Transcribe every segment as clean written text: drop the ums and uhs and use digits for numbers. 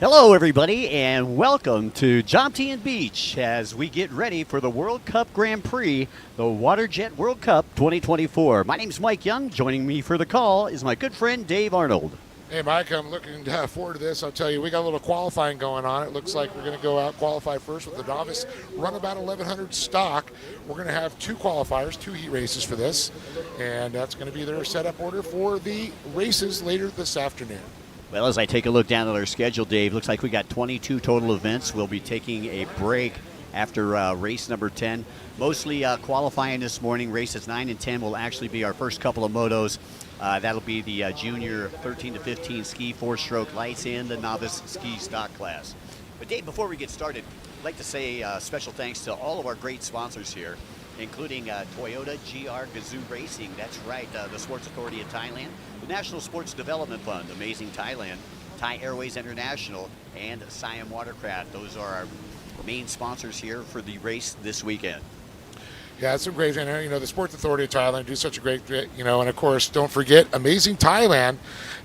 Hello, everybody, and welcome to Jomtien Beach as we get ready for the World Cup Grand Prix, the WaterJet World Cup 2024. My name's Mike Young. Joining me for the call is my good friend Dave Arnold. Hey, Mike, I'm looking forward to this. I'll tell you, we got a little qualifying going on. It looks like we're going to go out qualify first with the Novice Runabout 1100 stock. We're going to have two qualifiers, two heat races for this, and that's going to be their setup order for the races later this afternoon. Well, as I take a look down at our schedule, Dave, looks like we got 22 total events. We'll be taking a break after race number 10. Mostly qualifying this morning. Races 9 and 10 will actually be our first couple of motos. That'll be the junior 13 to 15 ski four-stroke lights and the novice ski stock class. But Dave, before we get started, I'd like to say special thanks to all of our great sponsors here, including Toyota GR Gazoo Racing. That's right, the Sports Authority of Thailand, the National Sports Development Fund, Amazing Thailand, Thai Airways International, and Siam Watercraft. Those are our main sponsors here for the race this weekend. Yeah, it's some great, and the Sports Authority of Thailand do such a great, and of course, don't forget Amazing Thailand.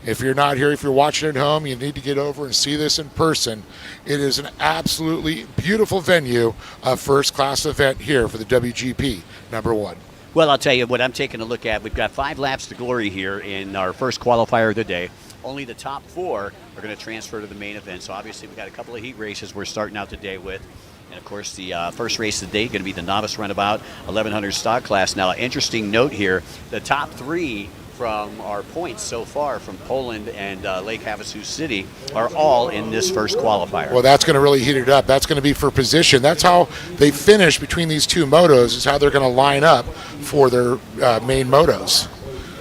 If you're not here, if you're watching at home, you need to get over and see this in person. It is an absolutely beautiful venue, a first-class event here for the WGP #1. Well, I'll tell you what I'm taking a look at. We've got 5 laps to glory here in our first qualifier of the day. Only the top 4 are going to transfer to the main event. So obviously we've got a couple of heat races we're starting out the day with. And of course the first race of the day is going to be the Novice Runabout 1100 stock class. Now, interesting note here, the top 3 from our points so far from Poland and Lake Havasu City are all in this first qualifier. Well, that's going to really heat it up. That's going to be for position. That's how they finish between these two motos, is how they're going to line up for their main motos.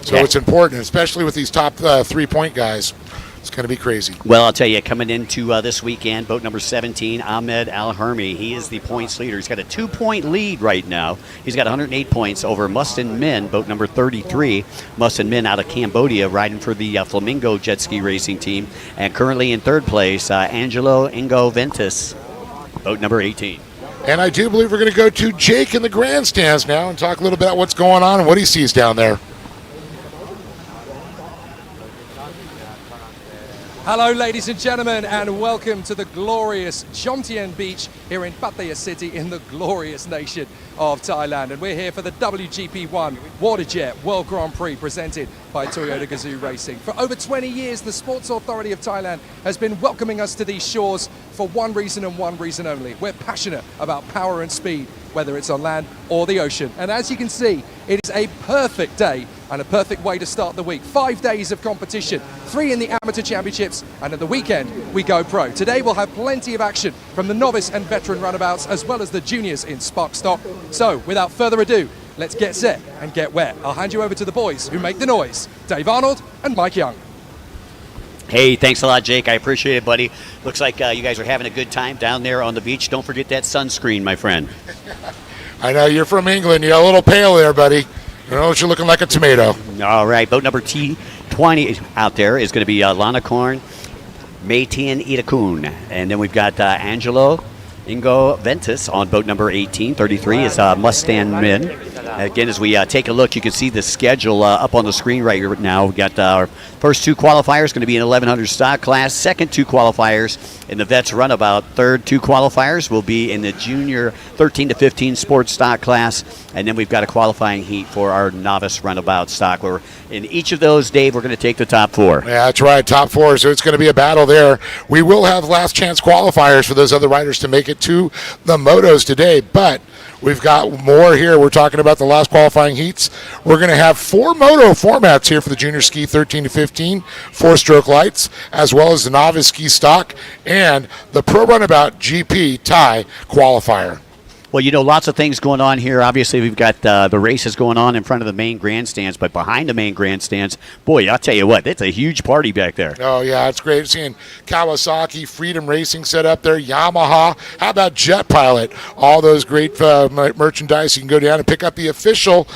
So It's important, especially with these top 3-point guys. It's going to be crazy. Well, I'll tell you, coming into this weekend, boat number 17, Ahmed Al-Hermi. He is the points leader. He's got a 2-point lead right now. He's got 108 points over Mustin Min, boat number 33. Mustin Min out of Cambodia, riding for the Flamingo jet ski racing team. And currently in third place, Angelo Ingo Ventus, boat number 18. And I do believe we're going to go to Jake in the grandstands now and talk a little bit about what's going on and what he sees down there. Hello, ladies and gentlemen, and welcome to the glorious Jomtien Beach here in Pattaya City in the glorious nation of Thailand. And we're here for the WGP1 WaterJet World Grand Prix presented by Toyota Gazoo Racing. For over 20 years, the Sports Authority of Thailand has been welcoming us to these shores for one reason and one reason only. We're passionate about power and speed, whether it's on land or the ocean. And as you can see, it is a perfect day and a perfect way to start the week. 5 days of competition, 3 in the Amateur Championships, and at the weekend, we go pro. Today, we'll have plenty of action from the novice and veteran runabouts, as well as the juniors in Spark Stock. So, without further ado, let's get set and get wet. I'll hand you over to the boys who make the noise, Dave Arnold and Mike Young. Hey, thanks a lot, Jake. I appreciate it, buddy. Looks like you guys are having a good time down there on the beach. Don't forget that sunscreen, my friend. I know you're from England. You're a little pale there, buddy. You're looking like a tomato. All right, boat number T20 out there is going to be Lana Korn, Maitian Itakun. And then we've got Angelo Ingo Ventus on boat number 18. 33 is Mustang Min. Again, as we take a look, you can see the schedule up on the screen right now. We've got our first 2 qualifiers going to be in 1100 stock class. Second 2 qualifiers in the Vets Runabout. Third 2 qualifiers will be in the junior 13 to 15 sports stock class. And then we've got a qualifying heat for our novice runabout stock. Where in each of those, Dave, we're going to take the top 4. Yeah, that's right, top 4. So it's going to be a battle there. We will have last chance qualifiers for those other riders to make it to the motos today. But we've got more here. We're talking about the last qualifying heats. We're going to have 4 moto formats here for the junior ski 13 to 15, 4-stroke lights, as well as the novice ski stock and the Pro Runabout GP Thai qualifier. Well, lots of things going on here. Obviously, we've got the races going on in front of the main grandstands, but behind the main grandstands, boy, I'll tell you what, it's a huge party back there. Oh, yeah, it's great seeing Kawasaki, Freedom Racing set up there, Yamaha. How about Jet Pilot? All those great merchandise. You can go down and pick up the official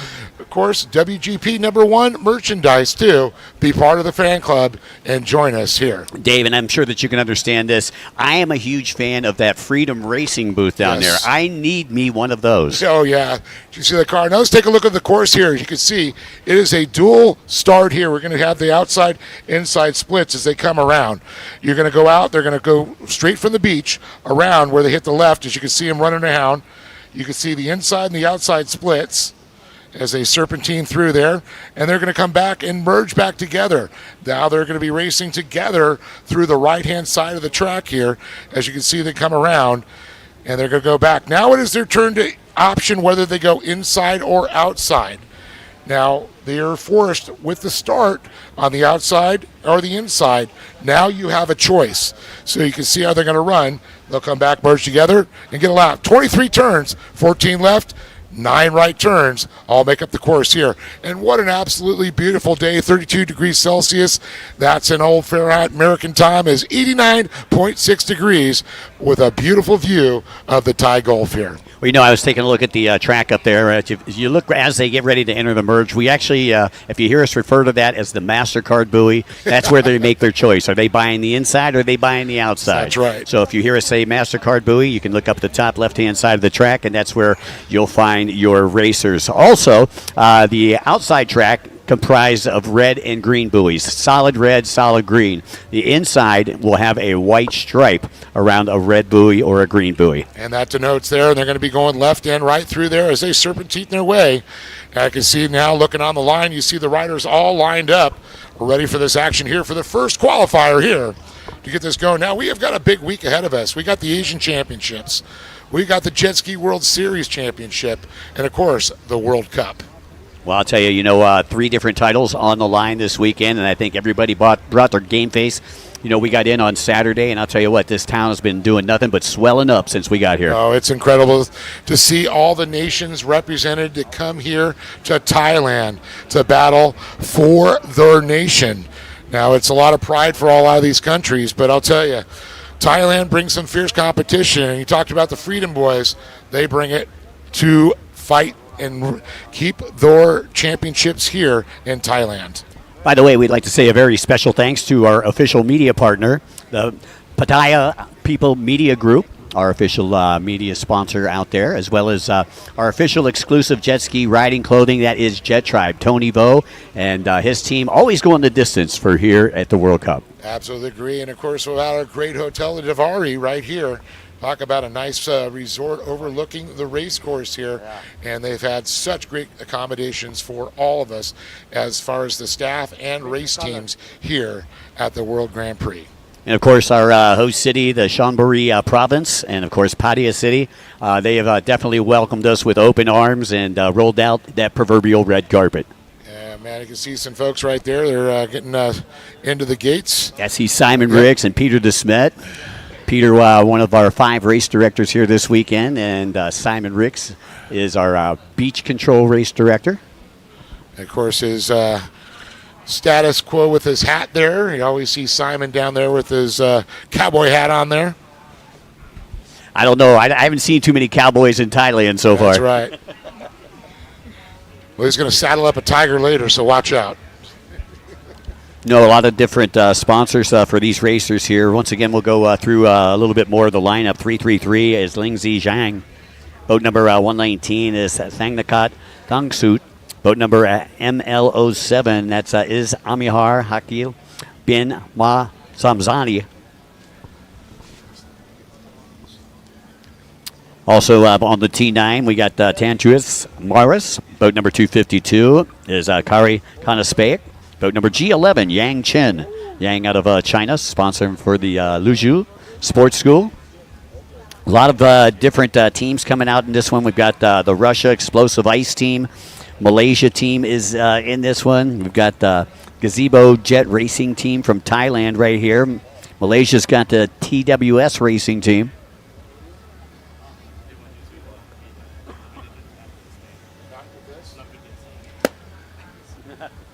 of course, WGP #1 merchandise too. Be part of the fan club and join us here. Dave, and I'm sure that you can understand this. I am a huge fan of that Freedom Racing booth down Yes. there. I need me one of those. Oh, yeah. Did you see the car? Now let's take a look at the course here. As you can see, it is a dual start here. We're going to have the outside, inside splits as they come around. You're going to go out. They're going to go straight from the beach around where they hit the left. As you can see them running around. You can see the inside and the outside splits as they serpentine through there, and they're going to come back and merge back together. Now they're going to be racing together through the right-hand side of the track here. As you can see, they come around, and they're going to go back. Now it is their turn to option whether they go inside or outside. Now they are forced with the start on the outside or the inside. Now you have a choice. So you can see how they're going to run. They'll come back, merge together, and get a lap. 23 turns, 14 left, 9 right turns, all make up the course here. And what an absolutely beautiful day, 32 degrees Celsius. That's an old Fahrenheit American time is 89.6 degrees with a beautiful view of the Thai Gulf here. Well, you know, I was taking a look at the track up there. As you look as they get ready to enter the merge, we actually, if you hear us refer to that as the MasterCard buoy, that's where they make their choice. Are they buying the inside or are they buying the outside? That's right. So if you hear us say MasterCard buoy, you can look up at the top left-hand side of the track, and that's where you'll find your racers. Also, the outside track comprised of red and green buoys. Solid red, solid green. The inside will have a white stripe around a red buoy or a green buoy. And that denotes there, they're going to be going left and right through there as they serpentine their way. And I can see now, looking on the line, you see the riders all lined up. We're ready for this action here for the first qualifier here to get this going. Now, we have got a big week ahead of us. We got the Asian Championships. We got the Jet Ski World Series Championship. And, of course, the World Cup. Well, I'll tell you, 3 different titles on the line this weekend, and I think everybody brought their game face. We got in on Saturday, and I'll tell you what, this town has been doing nothing but swelling up since we got here. Oh, it's incredible to see all the nations represented to come here to Thailand to battle for their nation. Now, it's a lot of pride for a lot of these countries, but I'll tell you, Thailand brings some fierce competition, and you talked about the Freedom Boys. They bring it to fight and keep their championships here in Thailand. By the way, we'd like to say a very special thanks to our official media partner, the Pattaya People Media Group, our official media sponsor out there, as well as our official exclusive jet ski riding clothing, that is Jet Tribe. Tony Vo and his team always going the distance for here at the World Cup. Absolutely agree. And, of course, we've got our great Hotel Davari right here. Talk about a nice resort overlooking the race course here. Yeah. And they've had such great accommodations for all of us as far as the staff and race teams here at the World Grand Prix. And, of course, our host city, the Chonburi province, and, of course, Pattaya City, they have definitely welcomed us with open arms and rolled out that proverbial red carpet. Yeah, man, you can see some folks right there. They're getting into the gates. I see Simon Ricks and Peter DeSmet. Peter, one of our 5 race directors here this weekend, and Simon Ricks is our beach control race director. And of course, his status quo with his hat there. You always see Simon down there with his cowboy hat on there. I don't know. I haven't seen too many cowboys in Thailand so far. That's right. Well, he's going to saddle up a tiger later, so watch out. A lot of different sponsors for these racers here. Once again, we'll go through a little bit more of the lineup. 333 is Ling Zi Zhang. Boat number 119 is Thangnakat Thangsuit. Boat number ML07, that's is Amihar Hakil bin Ma Samzani. Also on the T9, we got Tantuis Maris. Boat number 252 is Kari Kanaspeic. Boat number G11, Yang Chen. Yang out of China, sponsoring for the Luzhu Sports School. A lot of different teams coming out in this one. We've got the Russia Explosive Ice team. Malaysia team is in this one. We've got the Gazebo Jet Racing team from Thailand right here. Malaysia's got the TWS Racing team.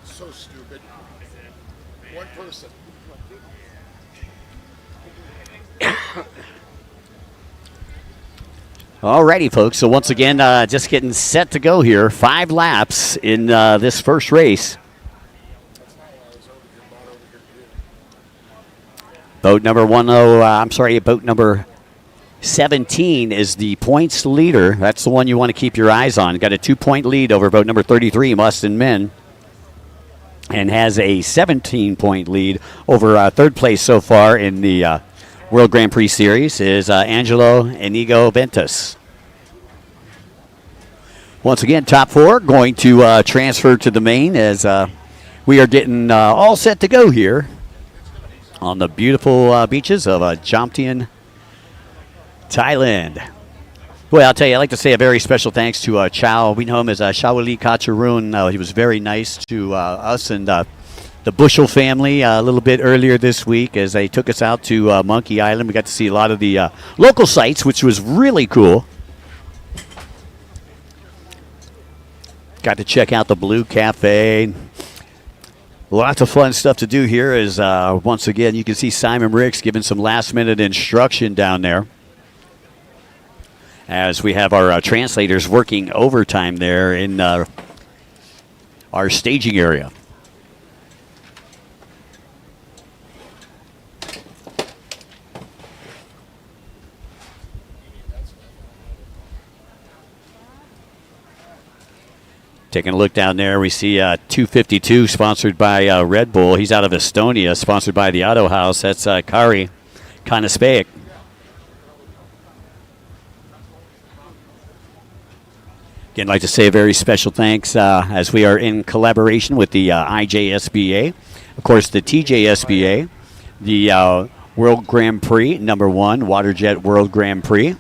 So stupid. One person. Alrighty, folks. So once again, just getting set to go here. 5 laps in this first race. Boat number boat number 17 is the points leader. That's the one you want to keep your eyes on. Got a 2-point lead over boat number 33, Mustin Men, and has a 17-point lead over third place so far in the World Grand Prix Series is Angelo Inigo Ventus. Once again, top 4 going to transfer to the main as we are getting all set to go here on the beautiful beaches of Jomtien, Thailand. Well, I'll tell you, I'd like to say a very special thanks to Chow. We know him as Shawali Kacharun. He was very nice to us and the Bushel family a little bit earlier this week as they took us out to Monkey Island. We got to see a lot of the local sites, which was really cool. Got to check out the Blue Cafe. Lots of fun stuff to do here as, once again, you can see Simon Ricks giving some last-minute instruction down there as we have our translators working overtime there in our staging area. Taking a look down there, we see 252 sponsored by Red Bull. He's out of Estonia, sponsored by the Auto House. That's Kari Kanespeic. Again, I'd like to say a very special thanks as we are in collaboration with the IJSBA. Of course, the TJSBA, the World Grand Prix, number 1, WaterJet World Grand Prix.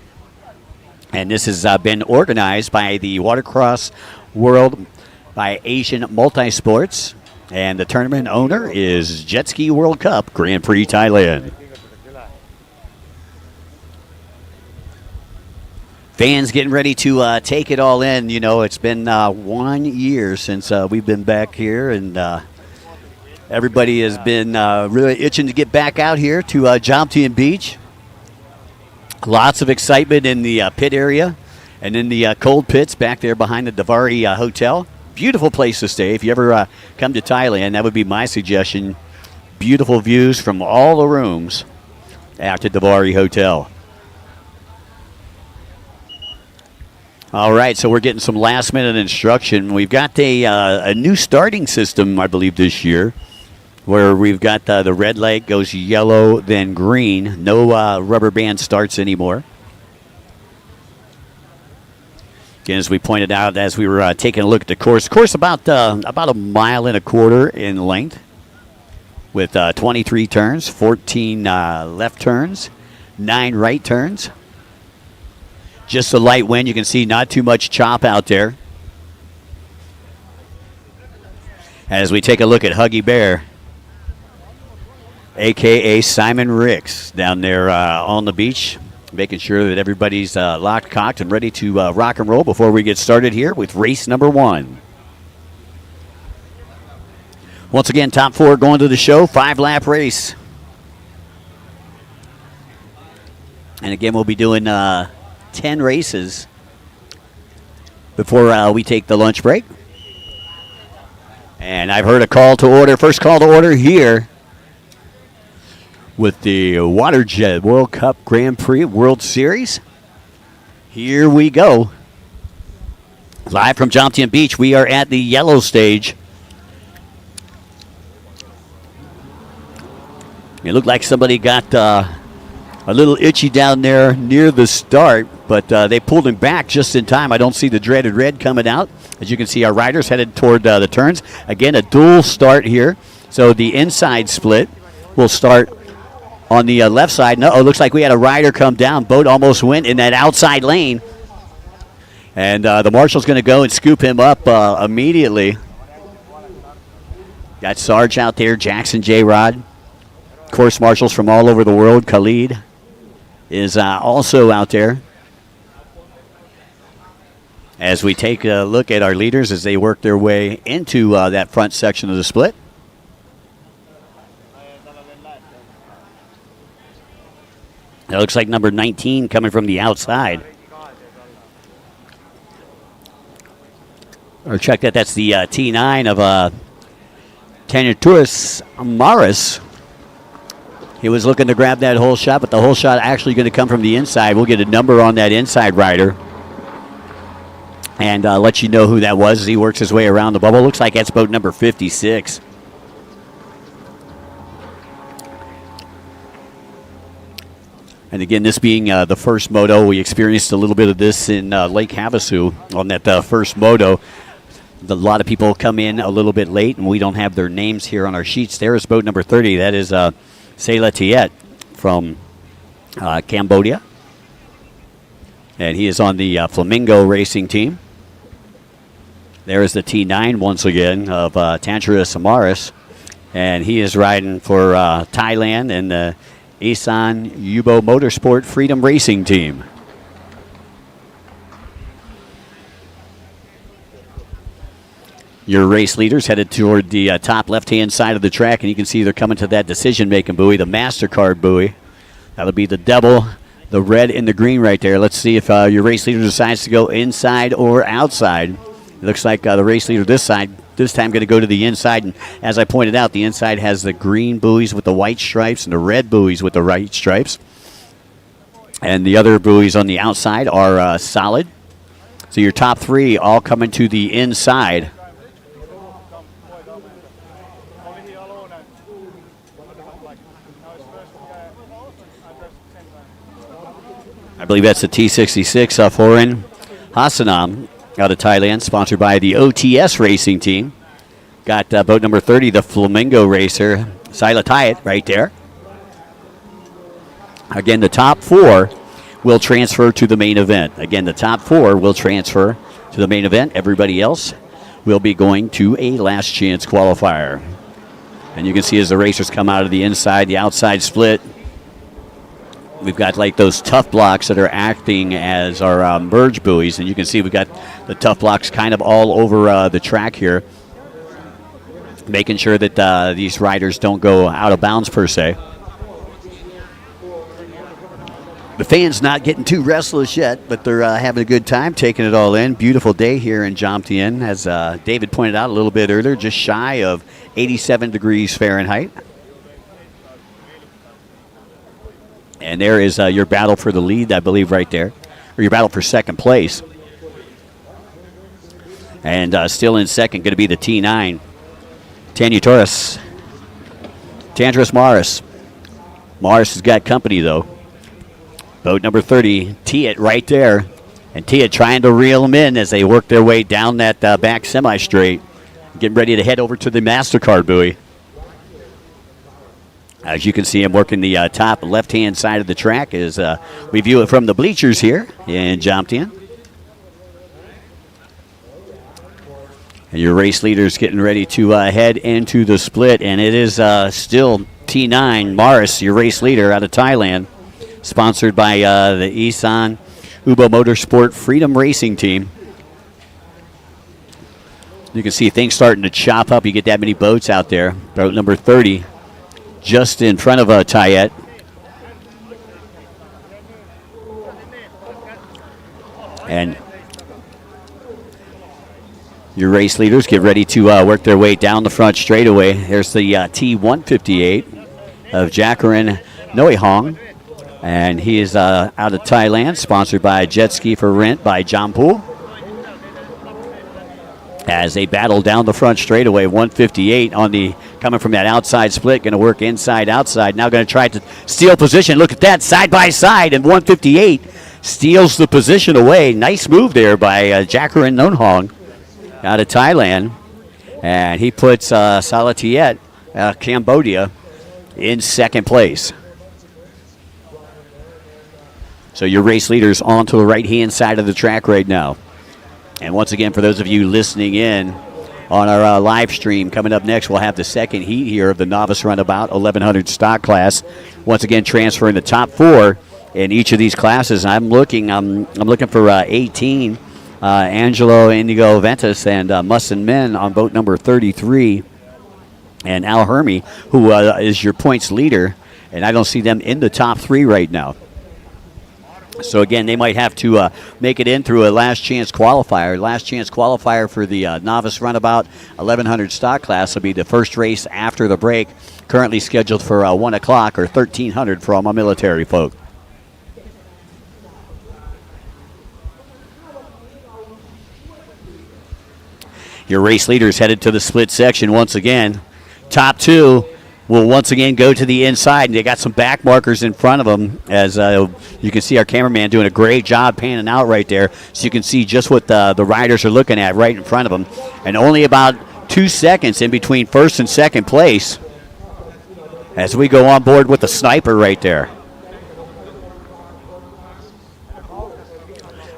And this has been organized by the Watercross World by Asian Multisports, and the tournament owner is Jet Ski World Cup Grand Prix Thailand. Fans getting ready to take it all in. You know, it's been 1 year since we've been back here, and everybody has been really itching to get back out here to Jomtien Beach. Lots of excitement in the pit area. And in the cold pits back there behind the Davari Hotel. Beautiful place to stay. If you ever come to Thailand, that would be my suggestion. Beautiful views from all the rooms at the Davari Hotel. All right, so we're getting some last-minute instruction. We've got a new starting system, I believe, this year, where we've got the red light goes yellow, then green. No rubber band starts anymore. Again, as we pointed out as we were taking a look at the course about a mile and a quarter in length with 23 turns, 14 left turns, 9 right turns. Just a light wind. You can see not too much chop out there. As we take a look at Huggy Bear, a.k.a. Simon Ricks, down there on the beach, making sure that everybody's locked, cocked, and ready to rock and roll before we get started here with race number 1. Once again, top 4 going to the show, 5-lap race. And again, we'll be doing 10 races before we take the lunch break. And I've heard a call to order, first call to order here with the WaterJet World Cup Grand Prix World Series. Here we go. Live from Jomtien Beach, we are at the yellow stage. It looked like somebody got a little itchy down there near the start, but they pulled him back just in time. I don't see the dreaded red coming out. As you can see, our riders headed toward the turns. Again, a dual start here. So the inside split will start on the left side. No, it looks like we had a rider come down. Boat almost went in that outside lane. And the marshal's going to go and scoop him up immediately. Got Sarge out there, Jackson J. Rod. Course marshals from all over the world. Khalid is also out there. As we take a look at our leaders as they work their way into that front section of the split. It looks like number 19 coming from the outside. Or check that. That's the T9 of Tanaturis Amaris. He was looking to grab that whole shot, but the whole shot actually going to come from the inside. We'll get a number on that inside rider and let you know who that was as he works his way around the bubble. Looks like that's boat number 56. And again, this being the first moto, we experienced a little bit of this in Lake Havasu on that first moto. A lot of people come in a little bit late, and we don't have their names here on our sheets. There is boat number 30. That is Tiet from Cambodia. And he is on the Flamingo racing team. There is the T9 once again of Tantra Samaris. And he is riding for Thailand and the Asan Yubo Motorsport Freedom Racing Team. Your race leaders headed toward the top left-hand side of the track, and you can see they're coming to that decision-making buoy, the MasterCard buoy. That'll be the devil, the red, and the green right there. Let's see if your race leader decides to go inside or outside. It looks like the race leader this time going to go to the inside. And as I pointed out, the inside has the green buoys with the white stripes and the red buoys with the white stripes. And the other buoys on the outside are solid. So your top three all coming to the inside. I believe that's the T66 foreign Hasanam out of Thailand, sponsored by the OTS racing team. Got boat number 30, the Flamingo racer, Sila Tiet, right there. Again, the top four will transfer to the main event. Again, the top four will transfer to the main event. Everybody else will be going to a last chance qualifier. And you can see as the racers come out of the inside, the outside split. We've got like those tough blocks that are acting as our merge buoys, and you can see we've got the tough blocks kind of all over the track here, making sure that these riders don't go out of bounds per se. The fans not getting too restless yet, but they're having a good time, taking it all in. Beautiful day here in Jomtien, as David pointed out a little bit earlier, just shy of 87 degrees Fahrenheit. And there is your battle for the lead, I believe, right there. Or your battle for second place. And still in second, going to be the T9. Tantras Maris. Maris has got company, though. Boat number 30, Tiet right there. And Tiet trying to reel them in as they work their way down that back semi-straight. Getting ready to head over to the MasterCard buoy. As you can see him working the top left-hand side of the track as we view it from the bleachers here in Jomtien. And your race leaders getting ready to head into the split. And it is still T9 Maris, your race leader out of Thailand, sponsored by the Isan Ubo Motorsport Freedom Racing Team. You can see things starting to chop up. You get that many boats out there. Boat number 30. Just in front of Tiet. And your race leaders get ready to work their way down the front straightaway. There's the T158 of Jacqueline Noihong. And he is out of Thailand, sponsored by Jet Ski for Rent by Jampool. As they battle down the front straightaway, 158 on the coming from that outside split, going to work inside outside. Now going to try to steal position. Look at that, side by side, and 158 steals the position away. Nice move there by Jacqueline Nonhong out of Thailand, and he puts Salatiet, Cambodia, in second place. So your race leaders on to the right-hand side of the track right now. And once again, for those of you listening in on our live stream, coming up next, we'll have the second heat here of the Novice Runabout 1100 stock class. Once again, transferring the top four in each of these classes. I'm looking for 18, Angelo Indigo Ventus and Musson Men on boat number 33, and Al Hermy, who is your points leader, and I don't see them in the top three right now. So again, they might have to make it in through a last chance qualifier. Last chance qualifier for the Novice Runabout 1100 stock class will be the first race after the break, currently scheduled for 1 o'clock or 1300 for all my military folk. Your race leaders headed to the split section once again. Top two will once again go to the inside, and they got some back markers in front of them, as you can see our cameraman doing a great job panning out right there, so you can see just what the riders are looking at right in front of them. And only about 2 seconds in between first and second place as we go on board with the sniper right there.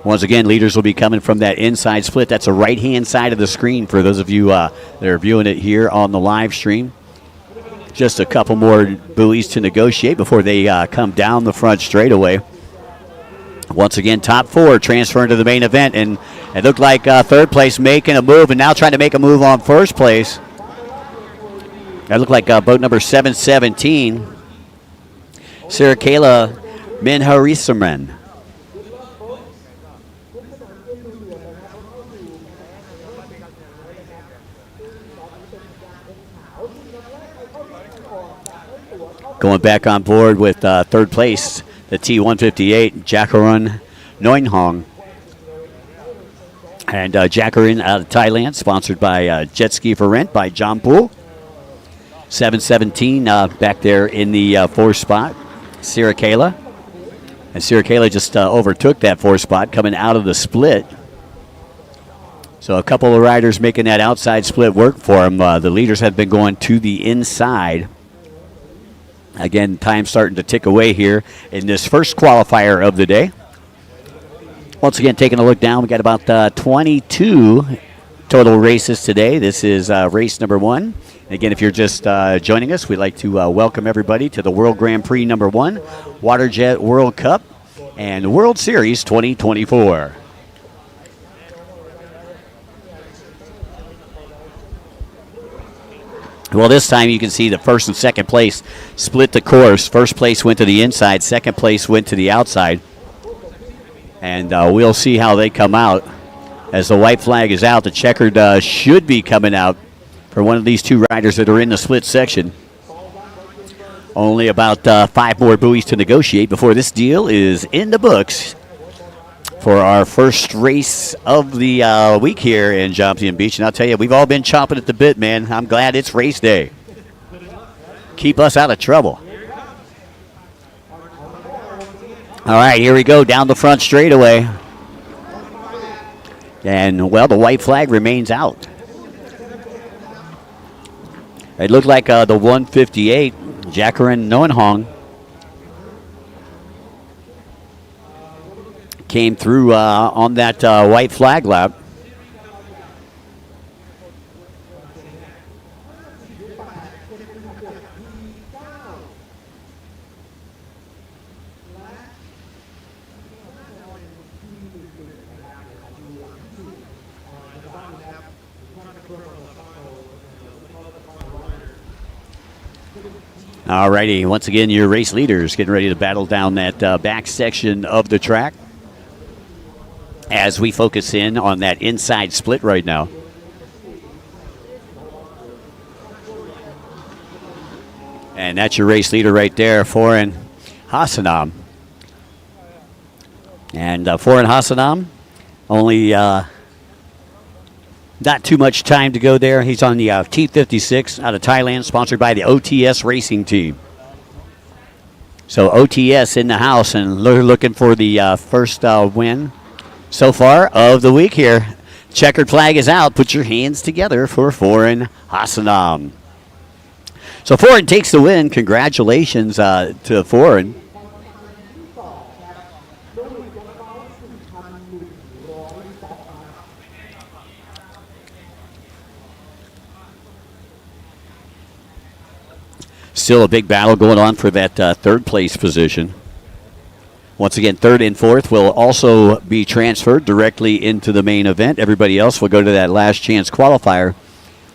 Once again, leaders will be coming from that inside split. That's the right-hand side of the screen for those of you that are viewing it here on the live stream. Just a couple more buoys to negotiate before they come down the front straightaway. Once again, top four transferring to the main event, and it looked like third place making a move and now trying to make a move on first place. That looked like boat number 717, Sarah Kayla Minharisaman. Going back on board with third place, the T158, Jacqueline Noinhong. And Jacqueline out of Thailand, sponsored by Jet Ski for Rent by John Poole. 717 back there in the fourth spot, Sarah Kayla. And Sarah Kayla just overtook that fourth spot coming out of the split. So a couple of riders making that outside split work for them. The leaders have been going to the inside. Again, time starting to tick away here in this first qualifier of the day. Once again, taking a look down, we got about 22 total races today. This is race number one. Again, if you're just joining us, we'd like to welcome everybody to the World Grand Prix number one, WaterJet World Cup and World Series 2024. Well, this time you can see the first and second place split the course. First place went to the inside. Second place went to the outside. And we'll see how they come out. As the white flag is out, the checkered should be coming out for one of these two riders that are in the split section. Only about 5 more buoys to negotiate before this deal is in the books for our first race of the week here in Jomtien Beach. And I'll tell you, we've all been chomping at the bit, man. I'm glad it's race day. Keep us out of trouble. All right, here we go down the front straightaway. And, well, the white flag remains out. It looked like the 158, Jacqueline Noinhong, came through on that white flag lap. All righty, once again, your race leaders getting ready to battle down that back section of the track as we focus in on that inside split right now. And that's your race leader right there, Foreign Hassanam. And Foreign Hassanam, only not too much time to go there. He's on the T56 out of Thailand, sponsored by the OTS racing team. So OTS in the house, and looking for the first win so far of the week here. Checkered flag is out. Put your hands together for Foreign Hassanam. So Foreign takes the win. Congratulations to Foreign. Still a big battle going on for that third place position. Once again, third and fourth will also be transferred directly into the main event. Everybody else will go to that last chance qualifier,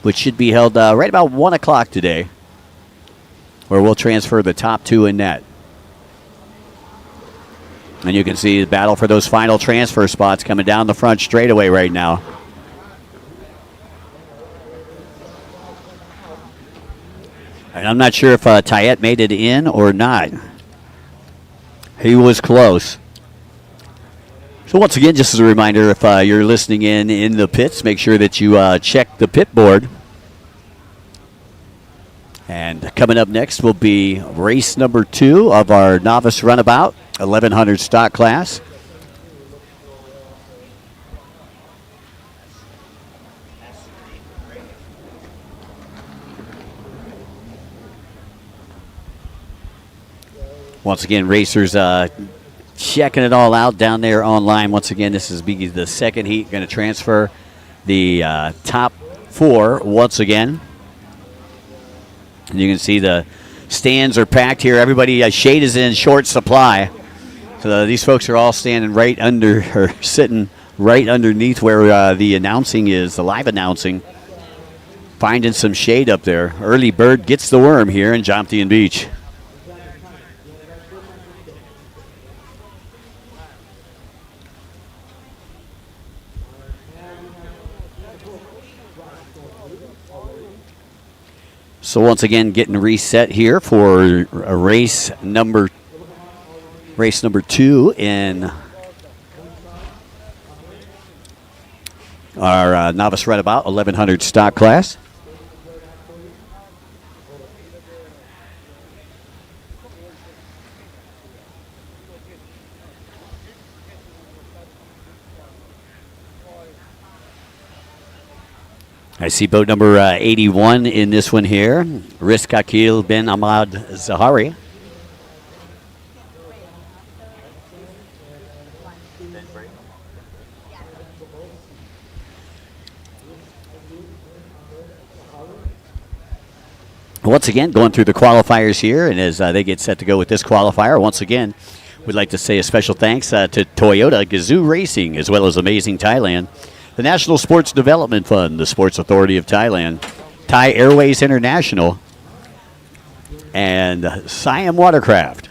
which should be held right about 1 o'clock today, where we'll transfer the top two in that. And you can see the battle for those final transfer spots coming down the front straightaway right now. And I'm not sure if Tayet made it in or not. He was close. So once again, just as a reminder, if you're listening in the pits, make sure that you check the pit board. And coming up next will be race number 2 of our Novice Runabout, 1100 stock class. Once again, racers checking it all out down there online. Once again, this is the second heat. Going to transfer the top 4 once again. And you can see the stands are packed here. Everybody, shade is in short supply. So these folks are all standing right under, or sitting right underneath where the announcing is, the live announcing. Finding some shade up there. Early bird gets the worm here in Jomtien Beach. So once again, getting reset here for a race number 2 in our Novice Runabout 1100 stock class. I see boat number 81 in this one here, Risk Akil bin Ahmad Zahari. Once again, going through the qualifiers here, and as they get set to go with this qualifier, once again, we'd like to say a special thanks to Toyota Gazoo Racing, as well as Amazing Thailand, the National Sports Development Fund, the Sports Authority of Thailand, Thai Airways International, and Siam Watercraft.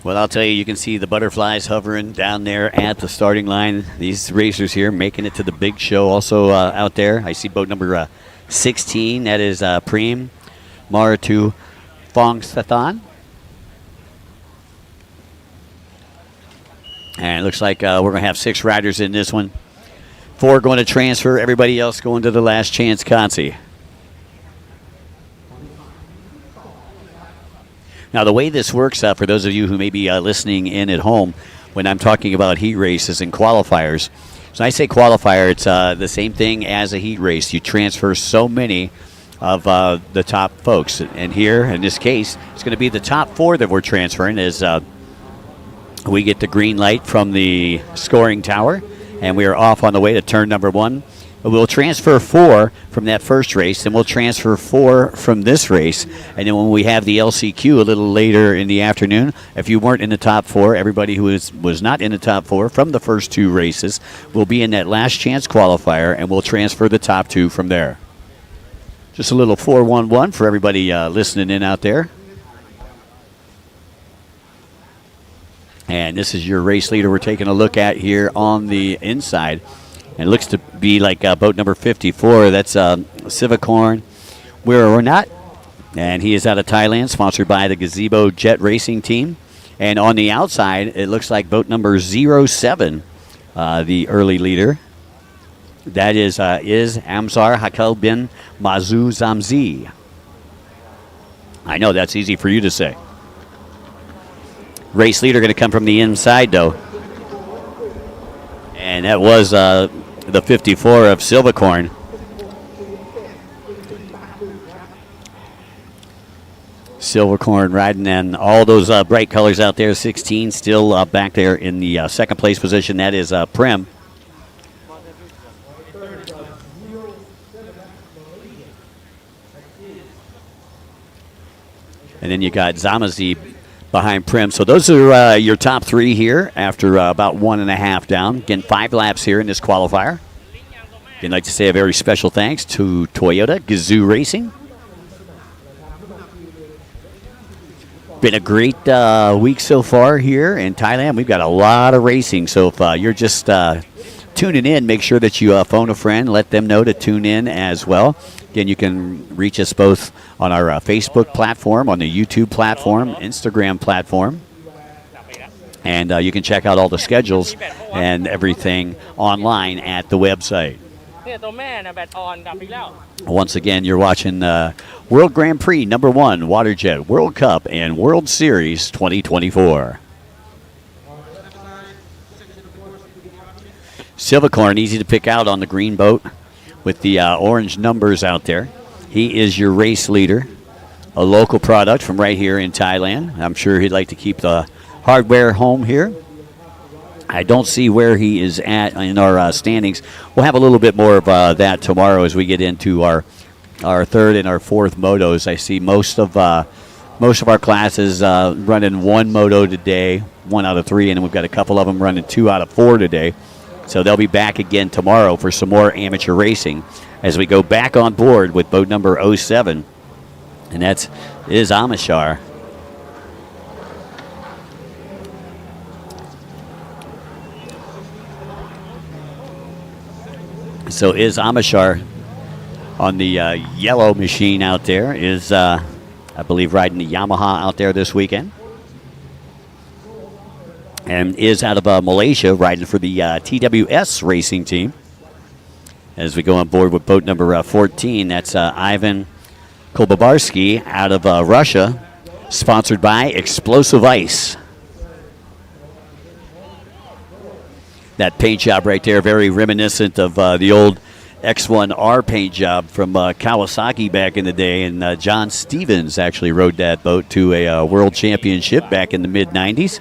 Well, I'll tell you, you can see the butterflies hovering down there at the starting line. These racers here making it to the big show also out there. I see boat number 16. That is Preem Maratu Phongsathon. And it looks like we're going to have 6 riders in this one. 4 going to transfer. Everybody else going to the last chance Kansi. Now, the way this works, for those of you who may be listening in at home, when I'm talking about heat races and qualifiers, so I say qualifier, it's the same thing as a heat race. You transfer so many of the top folks. And here, in this case, it's going to be the top 4 that we're transferring as we get the green light from the scoring tower, and we are off on the way to turn number 1. We'll transfer 4 from that first race, and we'll transfer 4 from this race. And then when we have the LCQ a little later in the afternoon, if you weren't in the top 4, everybody who was not in the top 4 from the first 2 races will be in that last chance qualifier, and we'll transfer the top 2 from there. Just a little 4-1-1 for everybody listening in out there. And this is your race leader we're taking a look at here on the inside. And it looks to be like boat number 54. That's Sivakorn Wiranat. And he is out of Thailand, sponsored by the Gazebo Jet Racing Team. And on the outside, it looks like boat number 07, the early leader. That is Amzar Hakal bin Mazu Zamzi. I know that's easy for you to say. Race leader going to come from the inside, though. And that was the 54 of Silvacorn. Silvacorn riding in all those bright colors out there. 16 still back there in the second place position. That is Prem. And then you got Zamazi behind Prim. So those are your top three here after about 1.5 down. Again, 5 laps here in this qualifier. Again, I'd like to say a very special thanks to Toyota Gazoo Racing. Been a great week so far here in Thailand. We've got a lot of racing. So if you're just tuning in, make sure that you phone a friend. Let them know to tune in as well. Again, you can reach us both on our Facebook platform, on the YouTube platform, Instagram platform. And you can check out all the schedules and everything online at the website. Once again, you're watching World Grand Prix number 1, WaterJet World Cup and World Series 2024. Silvacorn, easy to pick out on the green boat with the orange numbers out there. He is your race leader, a local product from right here in Thailand. I'm sure he'd like to keep the hardware home here. I don't see where he is at in our standings. We'll have a little bit more of that tomorrow as we get into our third and our fourth motos. I see most of our classes running 1 moto today, 1 out of 3, and we've got a couple of them running 2 out of 4 today. So they'll be back again tomorrow for some more amateur racing as we go back on board with boat number 07, and that is Amishar. So is Amishar on the yellow machine out there, is, I believe, riding the Yamaha out there this weekend. And is out of Malaysia, riding for the TWS racing team. As we go on board with boat number 14, that's Ivan Kolbabarsky out of Russia, sponsored by Explosive Ice. That paint job right there, very reminiscent of the old X1R paint job from Kawasaki back in the day. And John Stevens actually rode that boat to a world championship back in the mid-90s.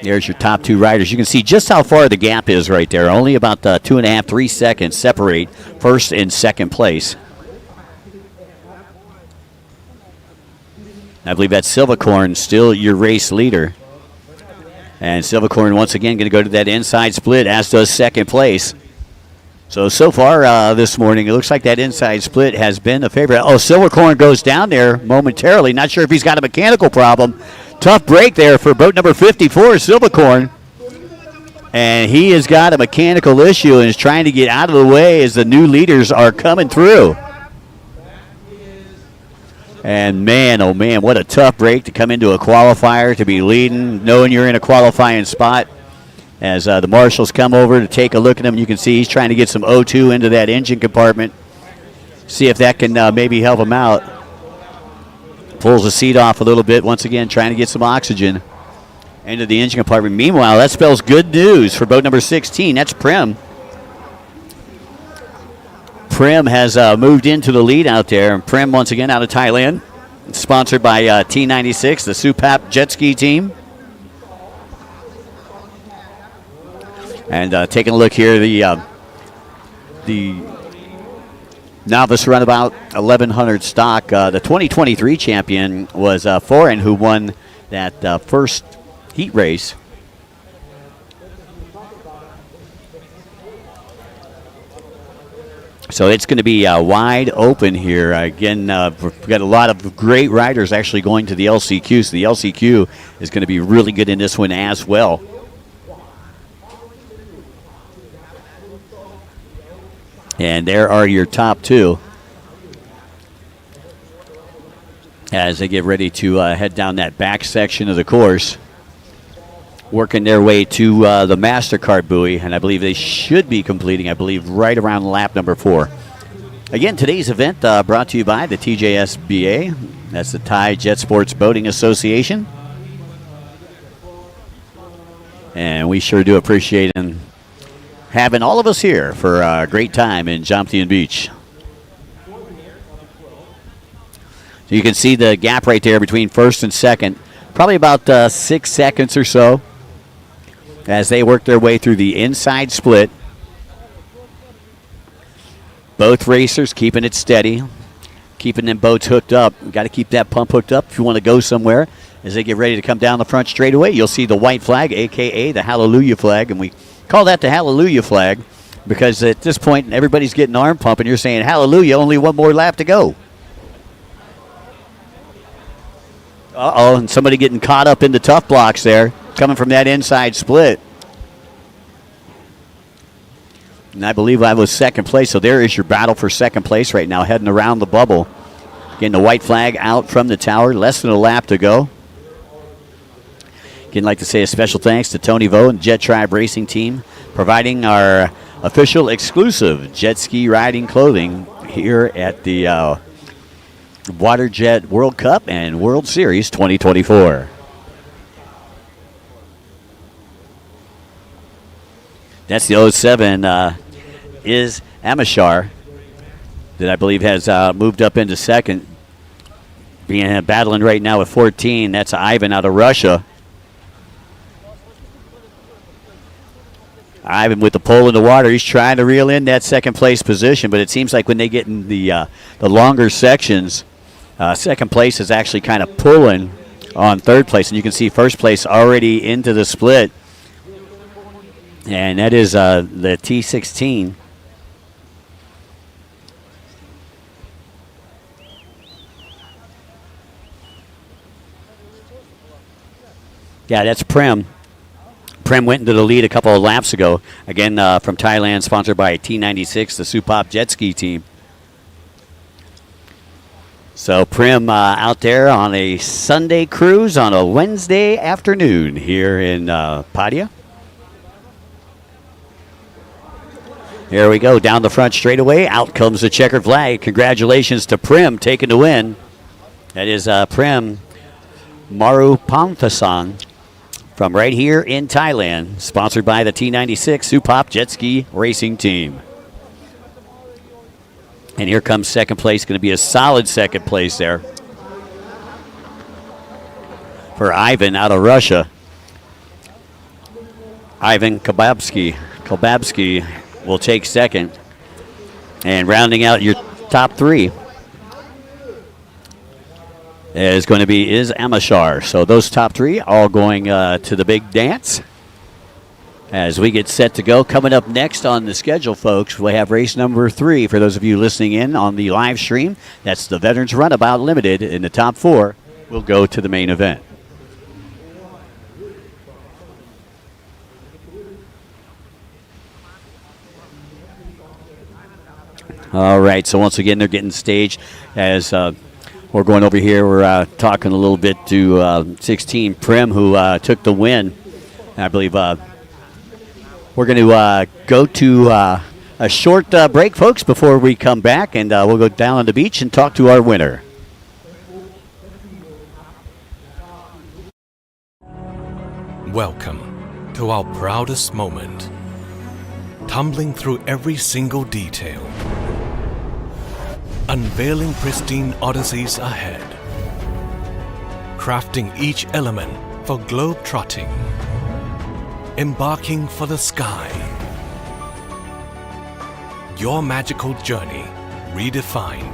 There's your top 2 riders. You can see just how far the gap is right there. Only about 2.5, 3 seconds separate first and second place. I believe that's Silvacorn, still your race leader. And Silvacorn once again going to go to that inside split, as does second place. So far this morning, it looks like that inside split has been a favorite. Oh, Silvacorn goes down there momentarily. Not sure if he's got a mechanical problem. Tough break there for boat number 54, Silvacorn. And he has got a mechanical issue and is trying to get out of the way as the new leaders are coming through. And man, oh man, what a tough break to come into a qualifier, to be leading, knowing you're in a qualifying spot. As the marshals come over to take a look at him, you can see he's trying to get some O2 into that engine compartment. See if that can maybe help him out. Pulls the seat off a little bit, once again trying to get some oxygen into the engine compartment. Meanwhile, that spells good news for boat number 16. That's Prim. Prim has moved into the lead out there. And Prim, once again, out of Thailand. Sponsored by T96, the Supap jet ski team. And taking a look here, the Novice Runabout 1100 stock. The 2023 champion was Foreign, who won that first heat race. So it's going to be wide open here. Again, we've got a lot of great riders actually going to the LCQ, so the LCQ is going to be really good in this one as well. And there are your top 2 as they get ready to head down that back section of the course, working their way to the MasterCard buoy, and I believe they should be completing, right around lap number 4. Again, today's event brought to you by the TJSBA. That's the Thai Jet Sports Boating Association. And we sure do appreciate having all of us here for a great time in Jomtien Beach. So you can see the gap right there between first and second, probably about 6 seconds or so, as they work their way through the inside split. Both racers keeping it steady. keeping them boats hooked up. We've got to keep that pump hooked up if you want to go somewhere. As they get ready to come down the front straightaway, you'll see the white flag, a.k.a. the Hallelujah flag. And we call that the Hallelujah flag because at this point, everybody's getting arm pump, and you're saying, Hallelujah, only one more lap to go. Uh-oh, and somebody getting caught up in the tough blocks there, coming from that inside split. And I believe I was second place, so there is your battle for second place right now, heading around the bubble. Getting the white flag out from the tower, less than a lap to go. Again, like to say a special thanks to Tony Vo and Jet Tribe Racing Team, providing our official exclusive jet ski riding clothing here at the WaterJet World Cup and World Series 2024. That's the 07 is Amashar that I believe has moved up into second. Being battling right now with 14. That's Ivan out of Russia. Ivan with the pole in the water. He's trying to reel in that second place position, but it seems like when they get in the longer sections, second place is actually kind of pulling on third place. And you can see first place already into the split. And that is the T16. Yeah, that's Prem. Prem went into the lead a couple of laps ago. Again, from Thailand, sponsored by T96, the Supop jet ski team. So Prem out there on a Sunday cruise on a Wednesday afternoon here in Padia. There we go, down the front straightaway. Out comes the checkered flag. Congratulations to Prem taking the win. That is Prem Marupampasan from right here in Thailand, sponsored by the T96 Supop Jet Ski Racing Team. And here comes second place. Going to be a solid second place there for Ivan out of Russia. Ivan Kababsky will take second. And rounding out your top three is going to be Amashar. So those top three all going to the big dance as we get set to go. Coming up next on the schedule, folks, we have race number 3 for those of you listening in on the live stream. That's the Veterans Runabout Limited. In the top 4 will go to the main event. All right, so once again, they're getting staged as we're going over here. We're talking a little bit to 16 Prem, who took the win. I believe we're going to go to a short break, folks, before we come back, and we'll go down on the beach and talk to our winner. Welcome to our proudest moment. Tumbling through every single detail. Unveiling pristine odysseys ahead. Crafting each element for globe-trotting. Embarking for the sky. Your magical journey redefined.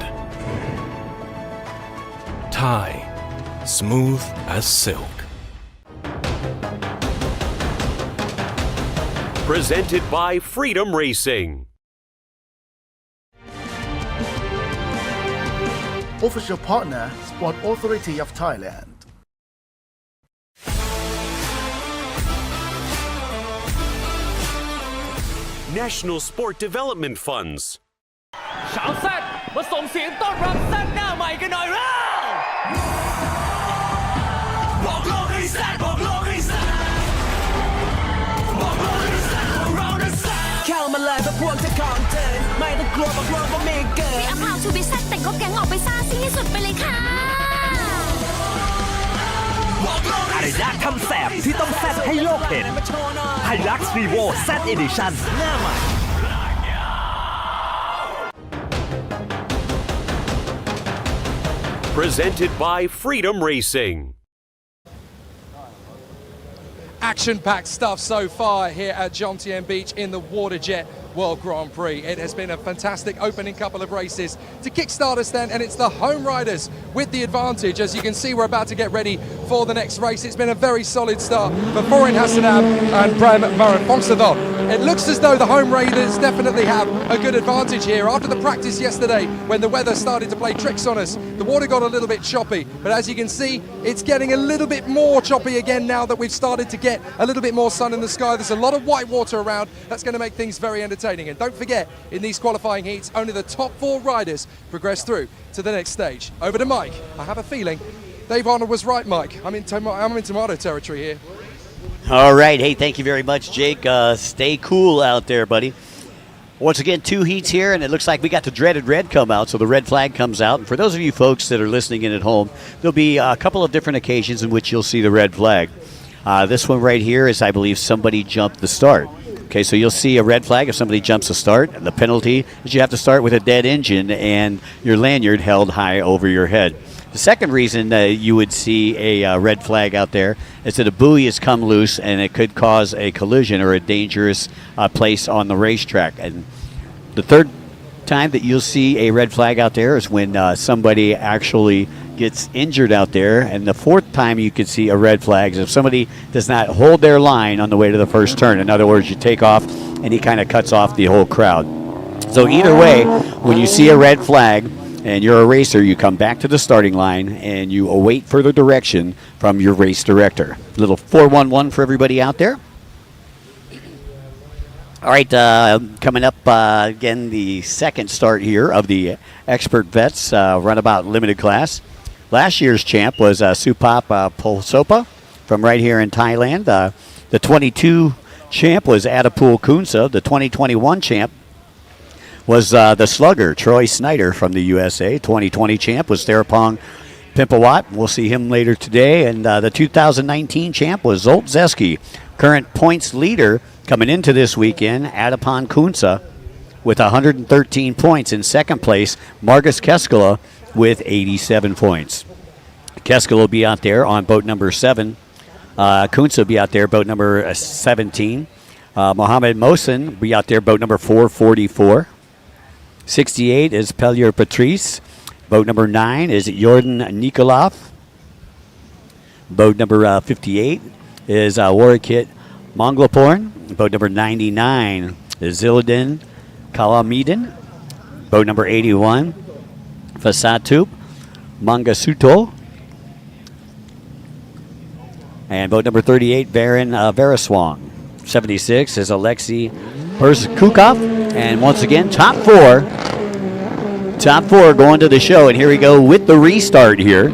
Thai, smooth as silk. Presented by Freedom Racing. Official partner, Sport Authority of Thailand. National Sport Development Funds. ชาวแซดมาส่งเสียงต้อนรับแซดหน้าใหม่กันหน่อยแล้วบอกโลกให้แซดบอกโลกให้แซดบอกโลกให้แซดของเรานะแซดเข้ามาเลยเพราะพวกจะของเธอไม่ต้องกลัวบอกโลกว่ามีเกิน We are proud to be แซดแต่งครบแก๊งออกไปซ่าซิ่งที่สุดไปเลยค่ะอารยะคำแสบที่ต้องแซดให้โลกเห็นไฮลักซ์รีโวแซดเอดิชั่นหน้าใหม่Presented by Freedom Racing. action-packed stuff so far here at Jomtien Beach in the WaterJet World Grand Prix. It has been a fantastic opening couple of races to kickstart us then, and it's the home riders with the advantage. As you can see, we're about to get ready for the next race. It's been a very solid start for Foreign Hassanab and Prem Marafonsadon. It looks as though the home riders definitely have a good advantage here. After the practice yesterday, when the weather started to play tricks on us, the water got a little bit choppy, but as you can see, it's getting a little bit more choppy again now that we've started to get a little bit more sun in the sky. There's a lot of white water around. That's going to make things very entertaining. And don't forget, in these qualifying heats, only the top 4 riders progress through to the next stage. Over to Mike. I have a feeling Dave Arnold was right, Mike. I'm in tomato territory here. All right. Hey, thank you very much, Jake. Stay cool out there, buddy. Once again, 2 heats here, and it looks like we got the dreaded red come out, so the red flag comes out. And for those of you folks that are listening in at home, there'll be a couple of different occasions in which you'll see the red flag. This one right here is, I believe, somebody jumped the start. Okay, so you'll see a red flag if somebody jumps a start. The penalty is you have to start with a dead engine and your lanyard held high over your head. The second reason you would see a red flag out there is that a buoy has come loose and it could cause a collision or a dangerous place on the racetrack. And the third time that you'll see a red flag out there is when somebody actually gets injured out there. And the fourth time you could see a red flag is if somebody does not hold their line on the way to the first turn. In other words, you take off and he kind of cuts off the whole crowd. So either way, when you see a red flag and you're a racer, you come back to the starting line and you await further direction from your race director. Little 411 for everybody out there. All right, coming up again, the second start here of the Expert Vets Runabout Limited Class. Last year's champ was Supap Polsopa from right here in Thailand. The 22 champ was Adipul Kunsa. The 2021 champ was the slugger, Troy Snyder from the USA. 2020 champ was Therapong Pimpawat. We'll see him later today. And the 2019 champ was Zolt Zeski. Current points leader coming into this weekend, Adipon Kunsa, with 113 points. In second place, Margus Keskela with 87 points. Keskela will be out there on boat number 7. Kunsa will be out there, boat number 17. Mohamed Mohsen will be out there, boat number 444. 68 is Pellier Patrice. Boat number 9 is Jordan Nikolov. Boat number 58 is Warikit Monglaporn. Boat number 99 is Ziladin Kalamidin. Boat number 81, Fasatup Mangasuto. And boat number 38, Baron Veraswang. 76 is Alexei Perskukov. And once again, top 4 going to the show. And here we go with the restart here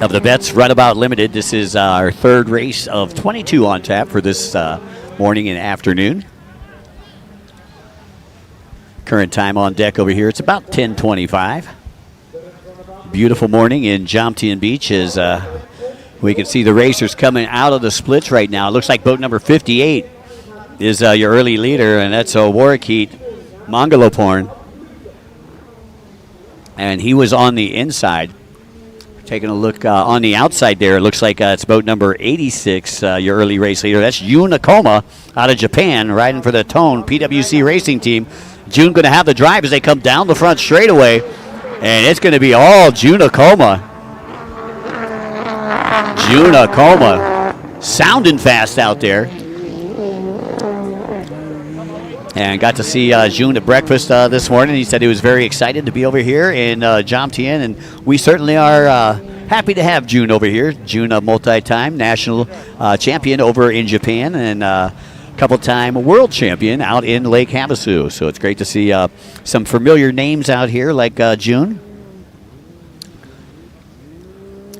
of the Vets Runabout Limited. This is our third race of 22 on tap for this morning and afternoon. Current time on deck over here, it's about 10:25. Beautiful morning in Jomtien Beach as we can see the racers coming out of the splits right now. It looks like boat number 58 is your early leader, and that's Warikit Mongaloporn. And he was on the inside. Taking a look on the outside there, it looks like it's boat number 86, your early race leader. That's Jun Nakoma out of Japan, riding for the Tone PWC racing team. Jun going to have the drive as they come down the front straightaway, and it's going to be all Jun Nakoma. Jun Nakoma sounding fast out there. And got to see Jun at breakfast this morning. He said he was very excited to be over here in Jomtien, and we certainly are happy to have Jun over here. Jun, a multi-time national champion over in Japan, and couple-time world champion out in Lake Havasu. So it's great to see some familiar names out here like Jun.